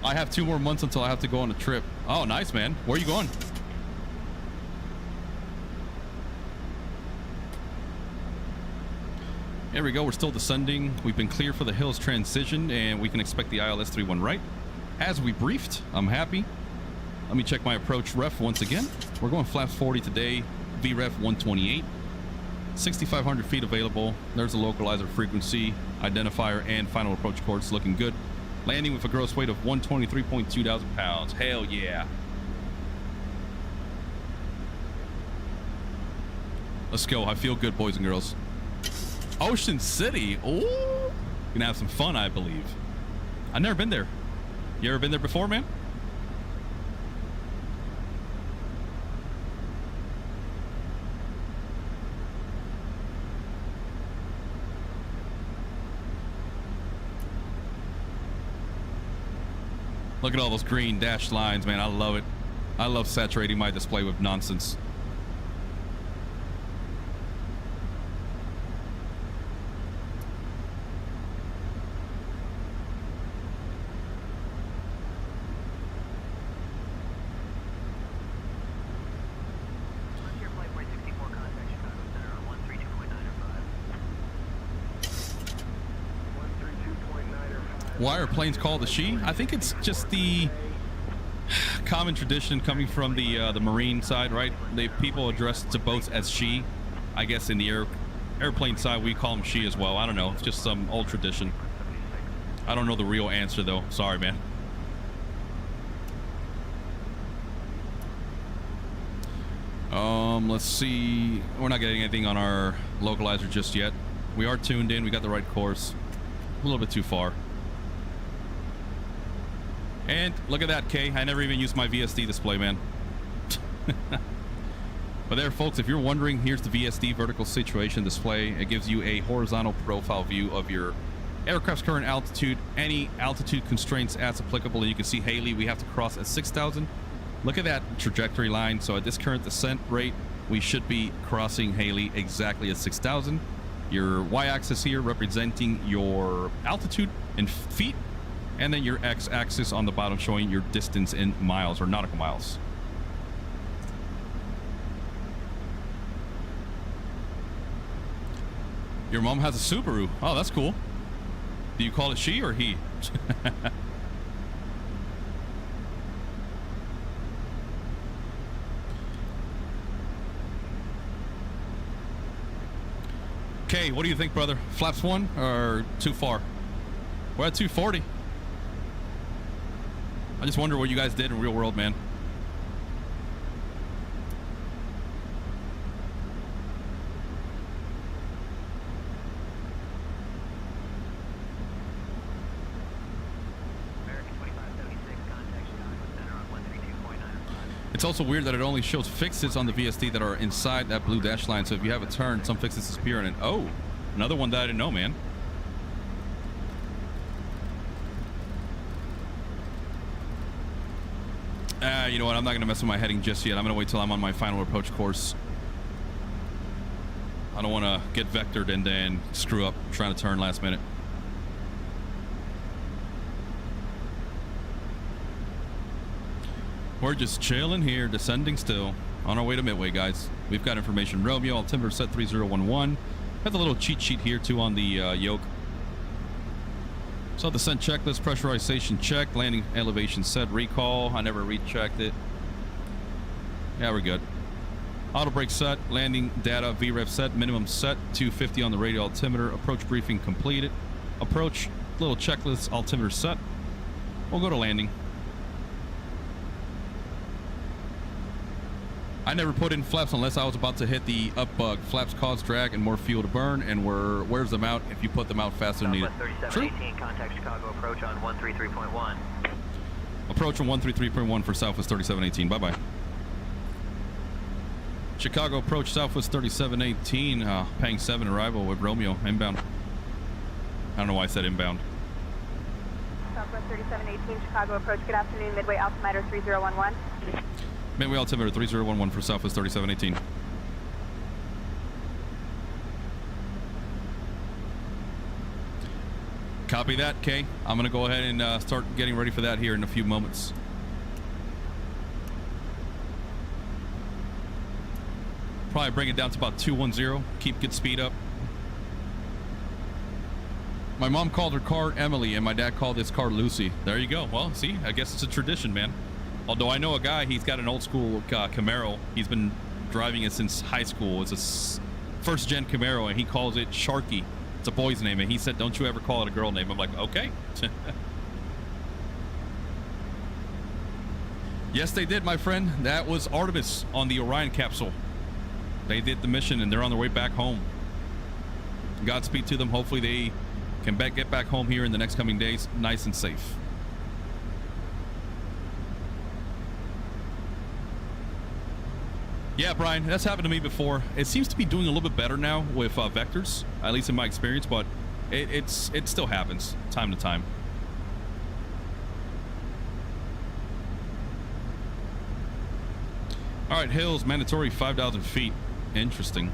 I have 2 more months until I have to go on a trip. Oh, nice, man. Where are you going? There we go. We're still descending. We've been cleared for the hills transition, and we can expect the ILS 31 right. As we briefed, I'm happy. Let me check my approach ref once again. We're going flaps 40 today. VREF 128. 6,500 feet available. There's a localizer frequency, identifier, and final approach course looking good. Landing with a gross weight of 123.2 thousand pounds. Hell yeah. Let's go. I feel good, boys and girls. Ocean City. Oh, gonna have some fun, I believe. I've never been there. You ever been there before, man? Look at all those green dashed lines, man. I love it. I love saturating my display with nonsense. Why are planes called a she? I think it's just the common tradition coming from the marine side, right? People address to boats as she. I guess in the airplane side we call them she as well. I don't know. It's just some old tradition. I don't know the real answer though. Sorry, man. Let's see. We're not getting anything on our localizer just yet. We are tuned in. We got the right course. A little bit too far. And look at that, Kay. I never even used my VSD display, man. But there, folks, if you're wondering, here's the VSD vertical situation display. It gives you a horizontal profile view of your aircraft's current altitude, any altitude constraints as applicable, and you can see Haley, we have to cross at 6,000. Look at that trajectory line. So at this current descent rate, we should be crossing Haley exactly at 6,000. Your y-axis here representing your altitude in feet, and then your x-axis on the bottom showing your distance in miles or nautical miles. Your mom has a Subaru. Oh, that's cool. Do you call it she or he? Okay, what do you think, brother? Flaps 1 or too far? We're at 240. I just wonder what you guys did in real world, man. It's also weird that it only shows fixes on the VSD that are inside that blue dash line. So if you have a turn, some fixes disappear, and oh, another one that I didn't know, man. You know what? I'm not going to mess with my heading just yet. I'm going to wait till I'm on my final approach course. I don't want to get vectored and then screw up trying to turn last minute. We're just chilling here, descending still. On our way to Midway, guys. We've got information. Romeo, altimeter set 3011. Got the little cheat sheet here, too, on the yoke. So descent checklist, pressurization check, landing elevation set, recall. I never rechecked it. Yeah, we're good. Auto brake set, landing data, VREF set, minimum set, 250 on the radial altimeter. Approach briefing completed. Approach, little checklist, altimeter set. We'll go to landing. I never put in flaps unless I was about to hit the up bug. Flaps cause drag and more fuel to burn, and wears them out if you put them out faster than needed. True. Contact Chicago approach on 133.1. Approach on 133.1 for Southwest 3718. Bye-bye. Chicago approach Southwest 3718. Pang 7 arrival with Romeo inbound. I don't know why I said inbound. Southwest 3718, Chicago approach. Good afternoon, Midway altimeter 3011. Midway altimeter 3011 for Southwest 3718. Copy that, Kay. I'm going to go ahead and start getting ready for that here in a few moments. Probably bring it down to about 210. Keep good speed up. My mom called her car Emily, and my dad called his car Lucy. There you go. Well, see, I guess it's a tradition, man. Although I know a guy, he's got an old school Camaro. He's been driving it since high school. It's a first gen Camaro, and he calls it Sharky. It's a boy's name, and he said, don't you ever call it a girl name. I'm like, okay. Yes, they did, my friend. That was Artemis on the Orion capsule. They did the mission, and they're on their way back home. Godspeed to them. Hopefully they can get back home here in the next coming days, nice and safe. Yeah, Brian, that's happened to me before. It seems to be doing a little bit better now with vectors, at least in my experience, but it still happens time to time. All right, hills, mandatory 5,000 feet. Interesting.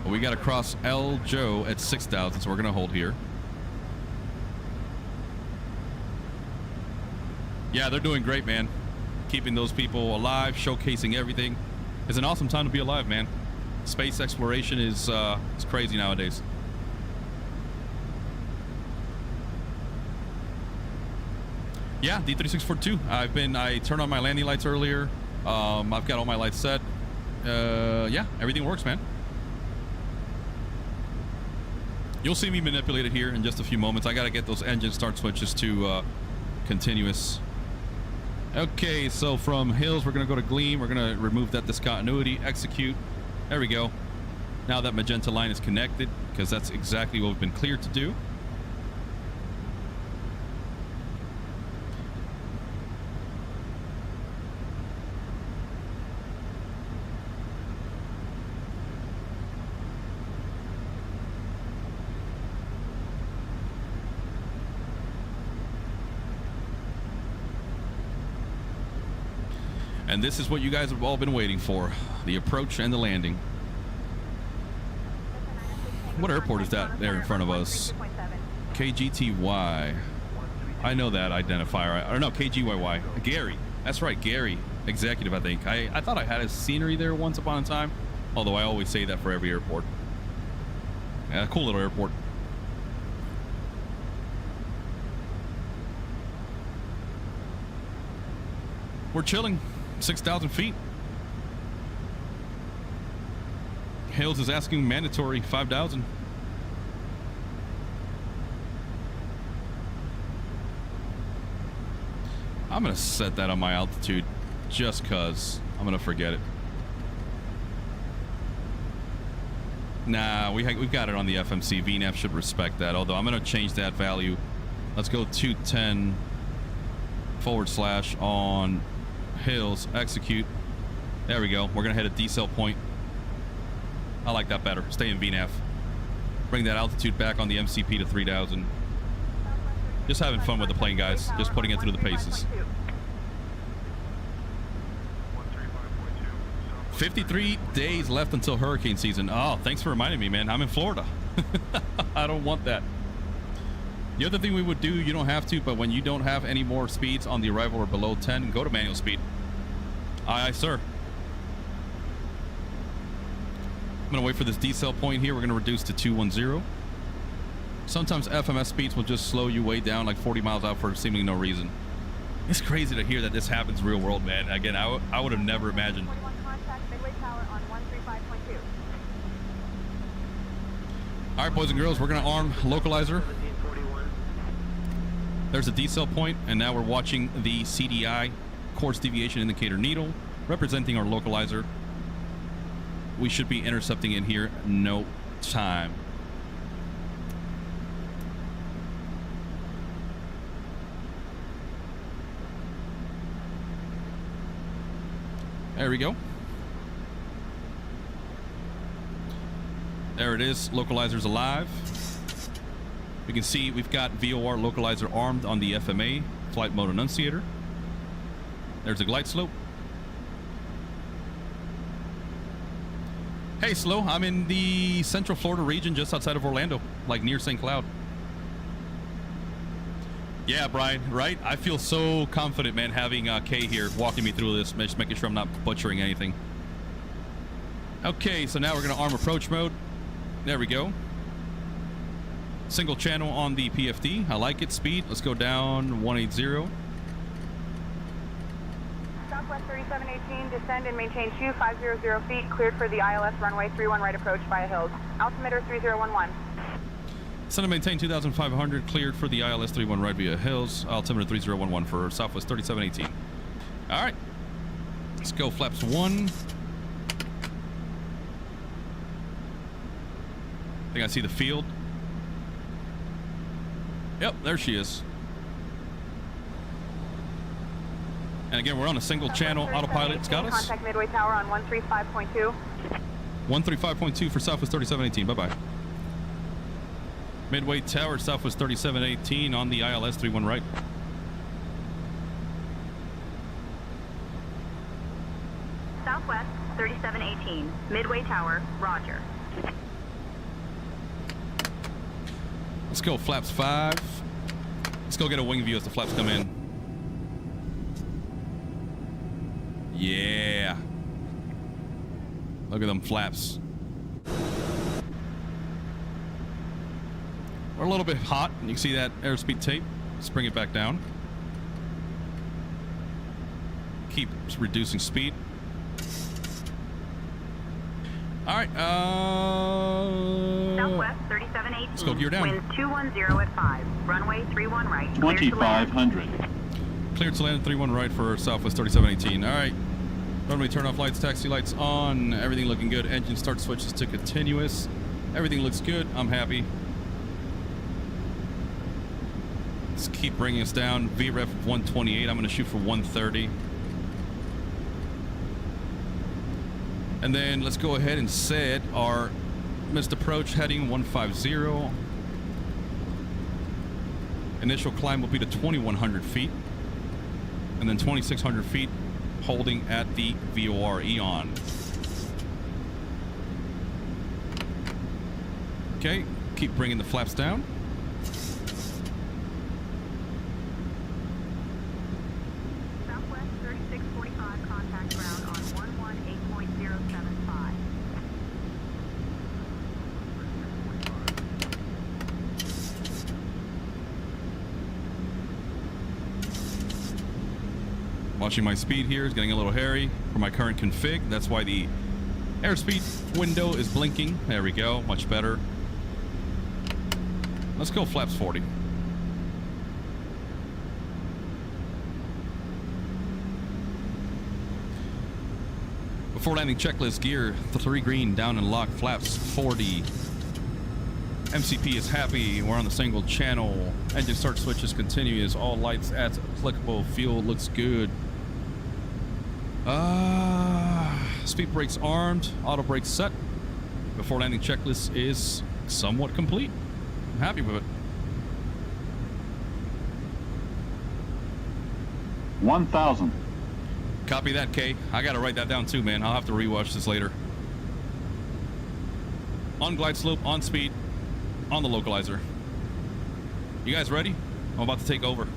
Well, we got to cross El Joe at 6,000, so we're going to hold here. Yeah, they're doing great, man. Keeping those people alive, showcasing everything. It's an awesome time to be alive, man. Space exploration is crazy nowadays. Yeah, D3642. I turned on my landing lights earlier. I've got all my lights set. Yeah, everything works, man. You'll see me manipulate it here in just a few moments. I got to get those engine start switches to continuous. Okay, so from hills, we're going to go to Gleam. We're going to remove that discontinuity, execute. There we go. Now that magenta line is connected, because that's exactly what we've been cleared to do. And this is what you guys have all been waiting for, the approach and the landing. What airport is that there in front of us? KGTY. I know that identifier. I don't know, KGYY. Gary. That's right, Gary. Executive, I think. I thought I had a scenery there once upon a time, although I always say that for every airport. Yeah, cool little airport. We're chilling. 6,000 feet. Hales is asking mandatory 5,000. I'm gonna set that on my altitude just cause I'm gonna forget it. Nah, we've got it on the FMC. VNAV should respect that, although I'm gonna change that value. Let's go 210 / on hills, execute. There we go. We're gonna hit a decel point. I like that better. Stay in VNAV. Bring that altitude back on the MCP to 3,000. Just having fun with the plane, guys. Just putting it through the paces. 53 days left until hurricane season. Oh, thanks for reminding me, man. I'm in Florida. I don't want that. The other thing we would do, you don't have to, but when you don't have any more speeds on the arrival or below 10, go to manual speed. Aye, sir. I'm going to wait for this decel point here. We're going to reduce to 210. Sometimes FMS speeds will just slow you way down like 40 miles out for seemingly no reason. It's crazy to hear that this happens real world, man. Again, I would have never imagined. All right, boys and girls, we're going to arm localizer. There's a decel point, and now we're watching the CDI, course deviation indicator needle, representing our localizer. We should be intercepting in here no time. There we go. There it is. Localizer's alive. We can see we've got VOR localizer armed on the FMA flight mode annunciator. There's a glide slope. Hey, Slow, I'm in the Central Florida region just outside of Orlando, like near St. Cloud. Yeah, Brian, right? I feel so confident, man, having Kay here walking me through this, just making sure I'm not butchering anything. Okay, so now we're going to arm approach mode. There we go. Single channel on the PFD. I like it. Speed. Let's go down 180. Southwest 3718, descend and maintain 2500 feet, cleared for the ILS runway 31 right approach via hills. Altimeter 3011. Descend and maintain 2500, cleared for the ILS 31 right via hills. Altimeter 3011 for Southwest 3718. All right. Let's go flaps 1. I think I see the field. Yep, there she is. And again, we're on a single channel autopilot. It's got us. Contact Midway Tower on 135.2. 135.2 for Southwest 3718. Bye-bye. Midway Tower, Southwest 3718 on the ILS 31 right. Southwest 3718, Midway Tower, roger. Let's go flaps 5. Let's go get a wing view as the flaps come in. Yeah. Look at them flaps. We're a little bit hot. You can see that airspeed tape. Let's bring it back down. Keep reducing speed. All right. Southwest 3718. Let's go gear down. Wind 210 at 5. Runway 31 right. 2,500. Clear to land 31 right for Southwest 3718. All right. Runway turn off lights, taxi lights on. Everything looking good. Engine start switches to continuous. Everything looks good. I'm happy. Let's keep bringing us down. VREF 128. I'm going to shoot for 130. And then let's go ahead and set our missed approach heading 150. Initial climb will be to 2,100 feet. And then 2,600 feet holding at the VOR Eon. Okay, keep bringing the flaps down. Southwest 3645, contact ground on 118.075. Watching my speed here is getting a little hairy for my current config. That's why the airspeed window is blinking. There we go, much better. Let's go flaps 40. Before landing checklist gear, 3 green, down and lock, flaps 40. MCP is happy, we're on the single channel. Engine start switches continuous, all lights at applicable, fuel looks good. Speed brakes armed, auto brakes set. Before landing checklist is somewhat complete. I'm happy with it. 1,000. Copy that, K. I gotta write that down too, man. I'll have to rewatch this later. On glide slope, on speed, on the localizer. You guys ready? I'm about to take over.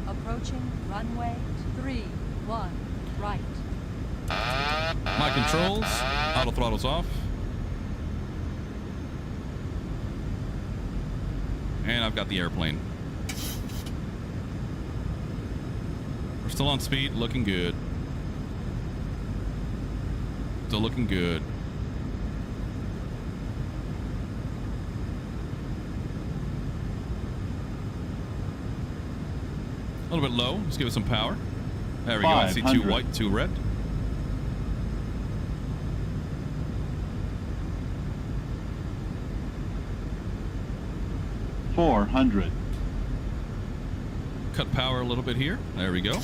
Approaching runway 31 right. My controls, auto throttles off. And I've got the airplane. We're still on speed, looking good. Still looking good. A little bit low. Let's give it some power. There we go. I see 2 white, 2 red. $400. Cut power a little bit here. There we go.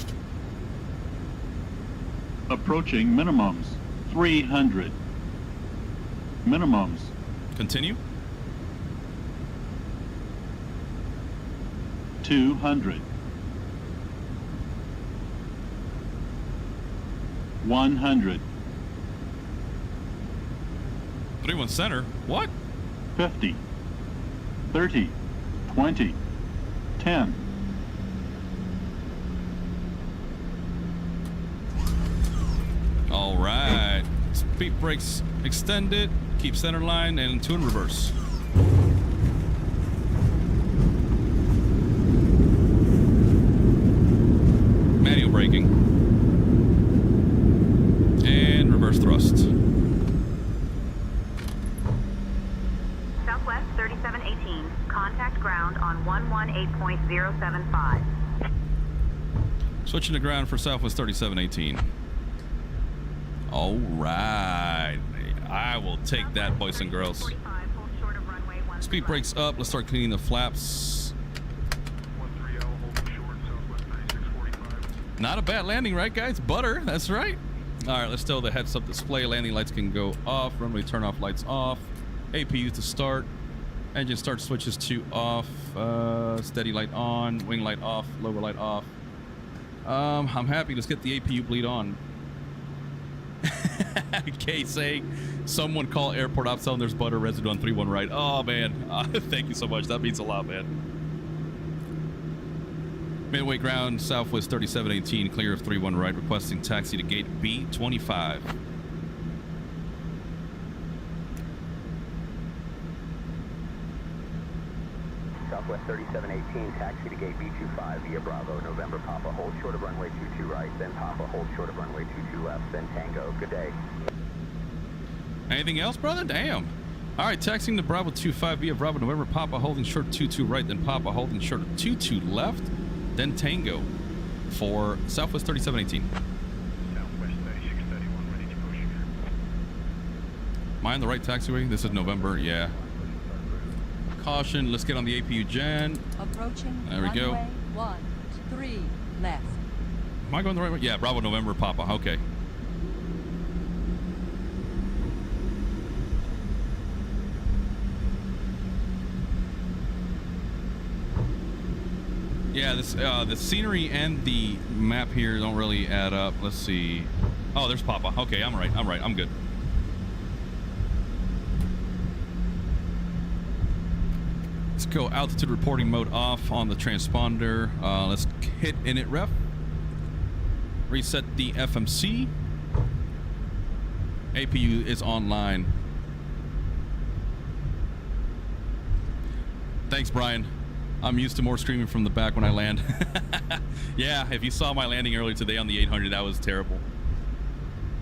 Approaching minimums. 300. Minimums. Continue. 200. 100. 31 center. What? 50. 30. 20. 10. All right. Speed brakes extended. Keep center line and 2 in reverse. Manual braking. And reverse thrust. Southwest 3718, contact ground on 118.075. Switching to ground for Southwest 3718. All right. I will take that, boys and girls. Speed brakes up. Let's start cleaning the flaps. Not a bad landing, right, guys? Butter. That's right. All right, let's tell the heads-up display. Landing lights can go off. Runway turn-off lights off. APU to start. Engine start switches to off. Steady light on. Wing light off. Lower light off. I'm happy. Let's get the APU bleed on. Kay saying, someone call airport ops, tell them there's butter residue on 31 right. Oh, man. Thank you so much. That means a lot, man. Midway ground, Southwest 3718, clear of 31 right, requesting taxi to gate B25. Southwest 3718, taxi to gate B25 via Bravo, November Papa, hold short of runway 22 right, then Papa, hold short of runway 22 left, then Tango. Good day. Anything else, brother? Damn. All right, taxiing to Bravo 25 via Bravo, November Papa, holding short 22 right, then Papa, holding short of 22 left, then Tango. for Southwest 3718. Southwest 3631, ready to push. Am I on the right taxiway? This is November, yeah. Caution, let's get on the APU Gen. Approaching. There we go. Runway 13 left. Am I going the right way? Yeah, Bravo November Papa, okay. Yeah, this the scenery and the map here don't really add up. Let's see. Oh, there's Papa. Okay, I'm right. I'm good. Let's go altitude reporting mode off on the transponder. Let's hit init ref. Reset the FMC. APU is online. Thanks, Brian. I'm used to more screaming from the back when I land. Yeah, if you saw my landing earlier today on the 800, that was terrible.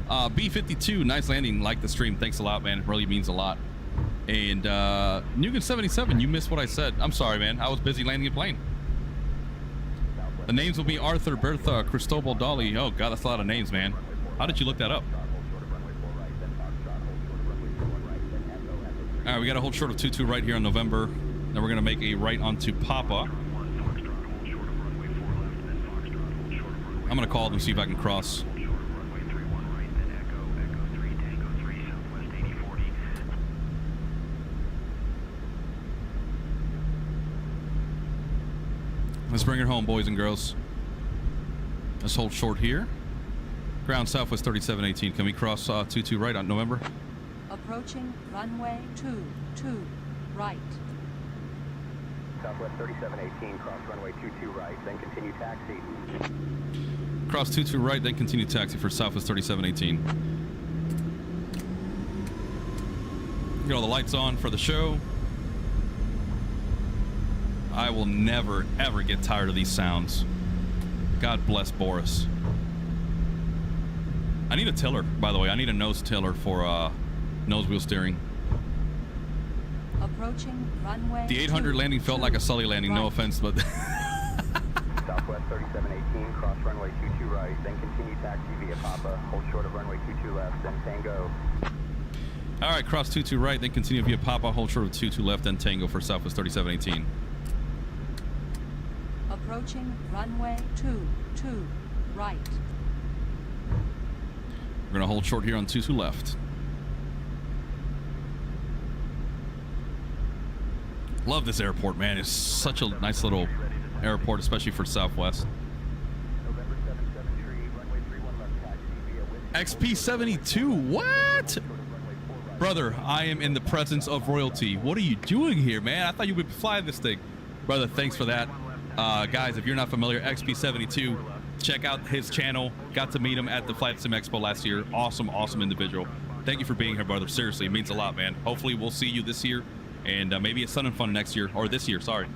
B52, nice landing. Like the stream. Thanks a lot, man. It really means a lot. And Nugan77, you missed what I said. I'm sorry, man. I was busy landing a plane. The names will be Arthur, Bertha, Cristobal, Dolly. Oh, God, that's a lot of names, man. How did you look that up? All right, we got to hold short of 22 right here on November. Then we're going to make a right onto Papa. I'm going to call them, see if I can cross. Let's bring it home, boys and girls. Let's hold short here. Ground Southwest 3718. Can we cross 22 right on November? Approaching runway 22 right. Southwest 3718, cross runway 22 right, then continue taxi. Cross 22 right, then continue taxi for Southwest 3718. Get all the lights on for the show. I will never, ever get tired of these sounds. God bless Boris. I need a tiller, by the way. I need a nose tiller for nose wheel steering. Approaching runway. The 800 landing felt like a Sully landing, no offense, but... Southwest 3718, cross runway 22 right, then continue taxi via Papa, hold short of runway 22 left, then Tango. All right, cross 22 right, then continue via Papa, hold short of 22 left, then Tango for Southwest 3718. Approaching runway 22 right. We're going to hold short here on 22 left. Love this airport, man. It's such a nice little airport, especially for Southwest. XP72, what? Brother, I am in the presence of royalty. What are you doing here, man? I thought you would fly this thing. Brother, thanks for that. Guys, if you're not familiar, XP72, check out his channel. Got to meet him at the Flight Sim Expo last year. Awesome, awesome individual. Thank you for being here, brother. Seriously, it means a lot, man. Hopefully we'll see you this year. And maybe a Sun and Fun next year, or this year, sorry.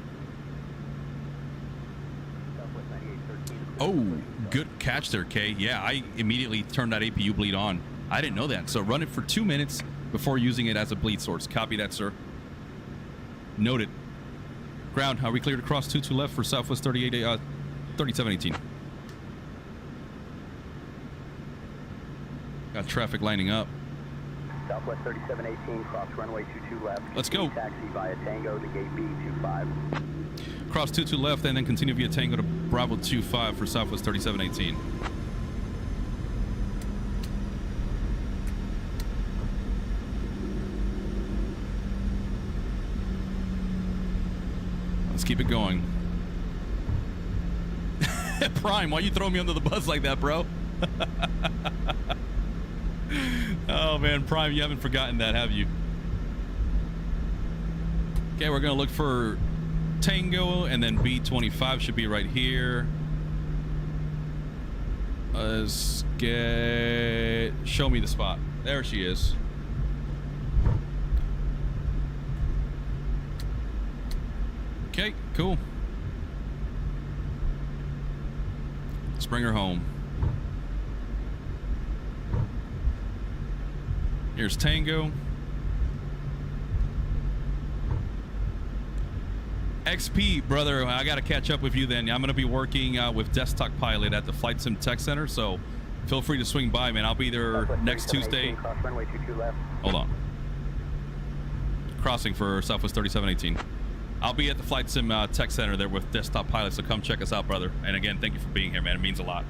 Oh, good catch there, Kay. Yeah, I immediately turned that APU bleed on. I didn't know that. So run it for 2 minutes before using it as a bleed source. Copy that, sir. Noted. Ground, are we cleared to cross 22 left for Southwest 3718? Got traffic lining up. Southwest 3718, cross runway 22 left. Let's go. Taxi via Tango to gate B25. Cross 22 left and then continue via Tango to Bravo 25 for Southwest 3718. Let's keep it going. Prime, why you throw me under the bus like that, bro? Oh man, Prime, you haven't forgotten that, have you? Okay, we're gonna look for Tango, and then B25 should be right here. Let's get... Show me the spot. There she is. Okay, cool. Let's bring her home. Here's Tango. XP, brother, I got to catch up with you then. I'm going to be working with Desktop Pilot at the Flight Sim Tech Center, so feel free to swing by, man. I'll be there next Tuesday. Hold on. Crossing for Southwest 3718. I'll be at the Flight Sim Tech Center there with Desktop Pilot, so come check us out, brother. And again, thank you for being here, man. It means a lot.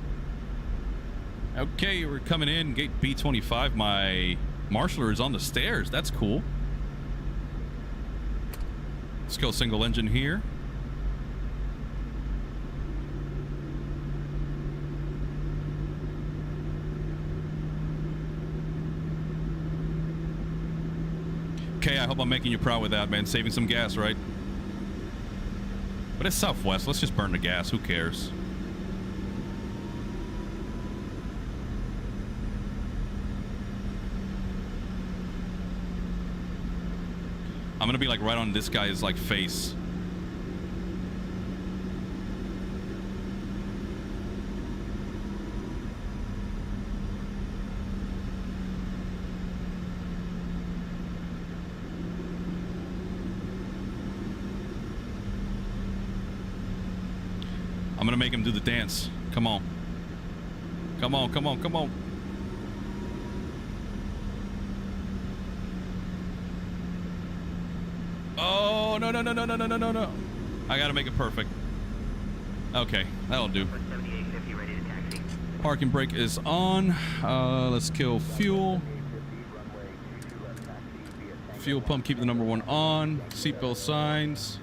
Okay, we're coming in. Gate B25. My marshaller is on the stairs. That's cool. Let's go single engine here. Okay, I hope I'm making you proud with that, man. Saving some gas, right? But it's Southwest. Let's just burn the gas. Who cares? I'm gonna be like right on this guy's like face. I'm gonna make him do the dance. Come on. Come on, come on, come on. Oh, no, no, no, no, no, no, no, no, no. I gotta make it perfect. Okay, that'll do. Parking brake is on. Let's kill fuel. Fuel pump, keep the number 1 on. Seatbelt signs.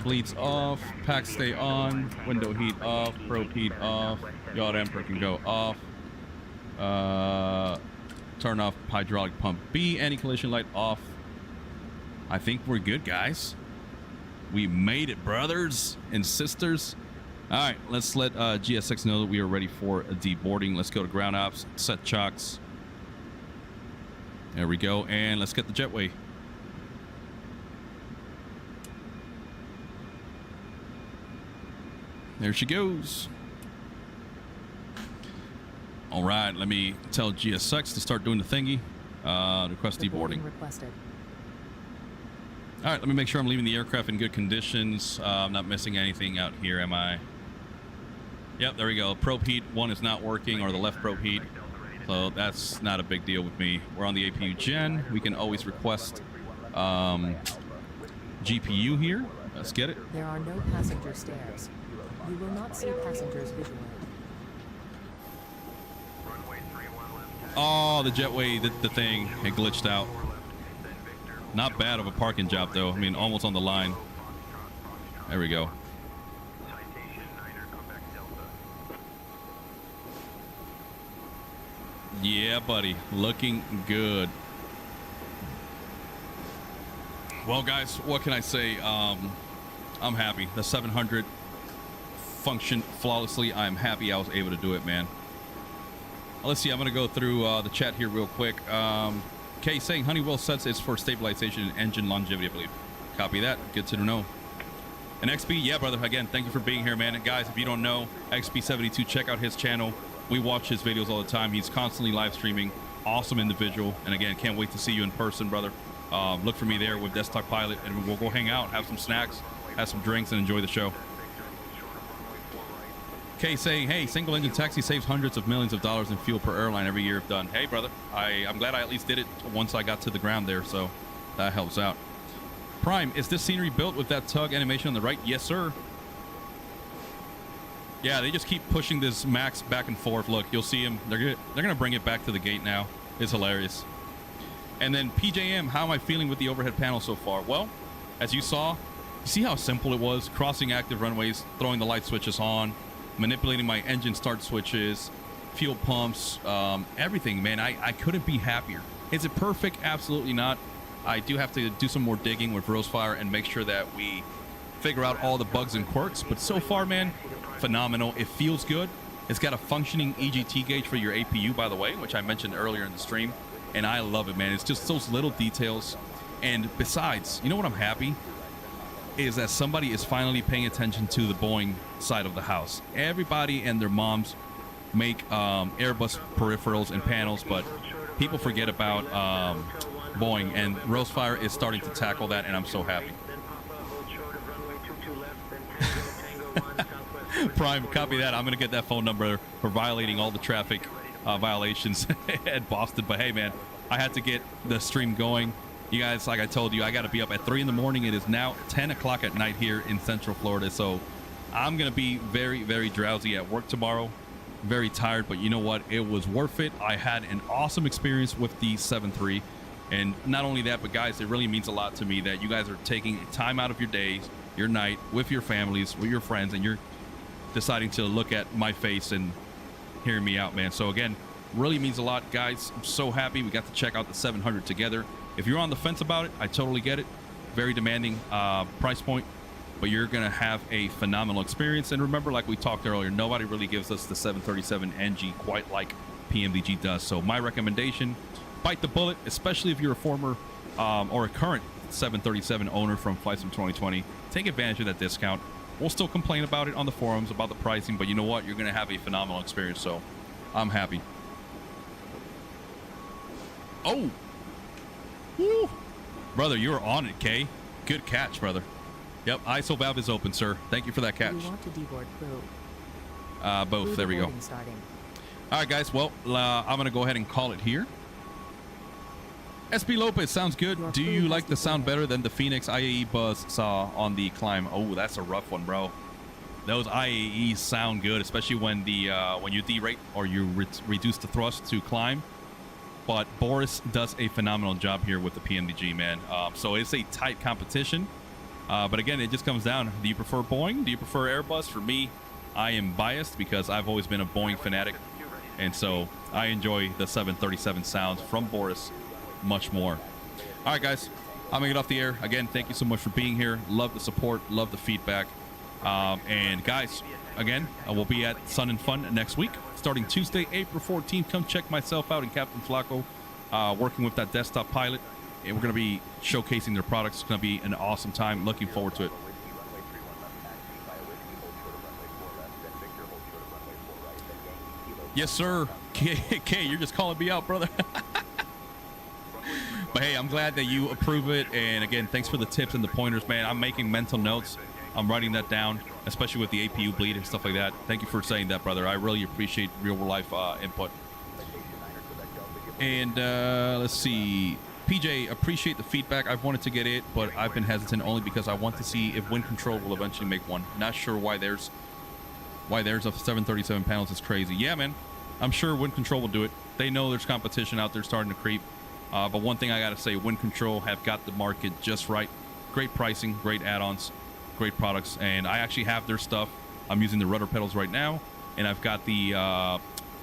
Bleeds off. Pack stay on. Window heat off. Probe heat off. Yaw damper can go off. Turn off hydraulic pump B. Anti-collision light off. I think we're good, guys. We made it, brothers and sisters. All right, let's let GSX know that we are ready for a deboarding. Let's go to ground ops, set chocks. There we go, and let's get the jetway. There she goes. All right, let me tell GSX to start doing the thingy. Request deboarding. Requested. All right, let me make sure I'm leaving the aircraft in good conditions. I'm not missing anything out here, am I? Yep, there we go. Probe heat 1 is not working, or the left probe heat. So that's not a big deal with me. We're on the APU gen. We can always request GPU here. Let's get it. There are no passenger stairs. You will not see passengers visually. Oh, the jetway, the thing, it glitched out. Not bad of a parking job, though. I mean, almost on the line. There we go. Yeah, buddy. Looking good. Well, guys, what can I say? I'm happy. The 700 functioned flawlessly. I'm happy I was able to do it, man. Let's see. I'm going to go through the chat here real quick. Kay saying Honeywell sets is for stabilization and engine longevity, I believe. Copy that. Good to know. And XP, yeah, brother. Again, thank you for being here, man. And guys, if you don't know, XP72, check out his channel. We watch his videos all the time. He's constantly live streaming. Awesome individual. And again, can't wait to see you in person, brother. Look for me there with Desktop Pilot, and we'll go hang out, have some snacks, have some drinks, and enjoy the show. Kay saying, hey, single engine taxi saves hundreds of millions of dollars in fuel per airline every year if done. Hey, brother, I'm glad I at least did it once I got to the ground there, so that helps out. Prime, is this scenery built with that tug animation on the right? Yes, sir. Yeah, they just keep pushing this Max back and forth. Look, you'll see him. They're gonna bring it back to the gate now. It's hilarious. And then PJM, how am I feeling with the overhead panel so far? Well, as you saw, you see how simple it was? Crossing active runways, throwing the light switches on, manipulating my engine start switches, fuel pumps, everything, man. I couldn't be happier. Is it perfect? Absolutely not. I do have to do some more digging with Rosefire and make sure that we figure out all the bugs and quirks. But so far, man, phenomenal. It feels good. It's got a functioning EGT gauge for your APU, by the way, which I mentioned earlier in the stream. And I love it, man. It's just those little details. And besides, you know what I'm happy? Is that somebody is finally paying attention to the Boeing side of the house. Everybody and their moms make Airbus peripherals and panels, but people forget about Boeing, and Rosefire is starting to tackle that, and I'm so happy. Prime, copy that. I'm gonna get that phone number for violating all the traffic violations at Boston. But hey, man, I had to get the stream going. You guys, like I told you, I got to be up at 3 in the morning. It is now 10 o'clock at night here in Central Florida, so I'm gonna be very, very drowsy at work tomorrow. Very tired, but you know what? It was worth it. I had an awesome experience with the 7.3, and not only that, but guys, it really means a lot to me that you guys are taking time out of your days, your night, with your families, with your friends, and you're deciding to look at my face and hearing me out, man. So again, really means a lot, guys. I'm so happy we got to check out the 700 together. If you're on the fence about it, I totally get it. Very demanding price point, but you're gonna have a phenomenal experience. And remember, like we talked earlier, nobody really gives us the 737 NG quite like PMDG does. So my recommendation, bite the bullet, especially if you're a former or a current 737 owner from Flight Sim 2020. Take advantage of that discount. We'll still complain about it on the forums about the pricing, but you know what? You're gonna have a phenomenal experience. So I'm happy. Oh, woo. Brother, you're on it, Kay. Good catch, brother. Yep, ISO valve is open, sir. Thank you for that catch. You want to deboard crew. Both. Crew There we go. deboarding starting. All right, guys. Well, I'm going to go ahead and call it here. SB Lopez, sounds good. Do you like the sound better than the Phoenix IAE buzz saw on the climb? Oh, that's a rough one, bro. Those IAEs sound good, especially when the when you derate or you reduce the thrust to climb. But Boris does a phenomenal job here with the PMDG, man. So it's a tight competition. But again, it just comes down. Do you prefer Boeing? Do you prefer Airbus? For me, I am biased because I've always been a Boeing fanatic. And so I enjoy the 737 sounds from Boris much more. All right, guys, I'm going to get off the air. Again, thank you so much for being here. Love the support. Love the feedback. And guys, again, we'll be at Sun and Fun next week, starting Tuesday, April 14th. Come check myself out and Captain Flacco working with that desktop pilot. And we're going to be showcasing their products. It's going to be an awesome time. Looking forward to it. Yes, sir. K, you're just calling me out, brother. But hey, I'm glad that you approve it. And again, thanks for the tips and the pointers, man. I'm making mental notes. I'm writing that down, especially with the APU bleed and stuff like that. Thank you for saying that, brother. I really appreciate real life input. And let's see. PJ, appreciate the feedback. I've wanted to get it, but I've been hesitant only because I want to see if Wind Control will eventually make one. Not sure why there's a 737 panels. It's crazy. Yeah, man. I'm sure Wind Control will do it. They know there's competition out there starting to creep. But one thing I got to say, Wind Control have got the market just right. Great pricing, great add-ons, great products. And I actually have their stuff. I'm using the rudder pedals right now. And I've got the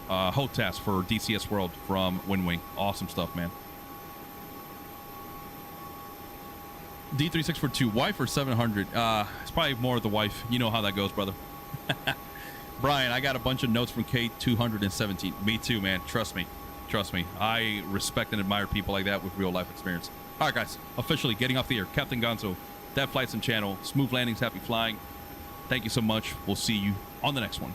HOTAS for DCS World from Windwing. Awesome stuff, man. D3642, wife or 700? It's probably more of the wife. You know how that goes, brother. Brian, I got a bunch of notes from K217. Me too, man. Trust me. Trust me. I respect and admire people like that with real life experience. All right, guys. Officially getting off the air. Captain Gonzo, That Flight Sim channel. Smooth landings, happy flying. Thank you so much. We'll see you on the next one.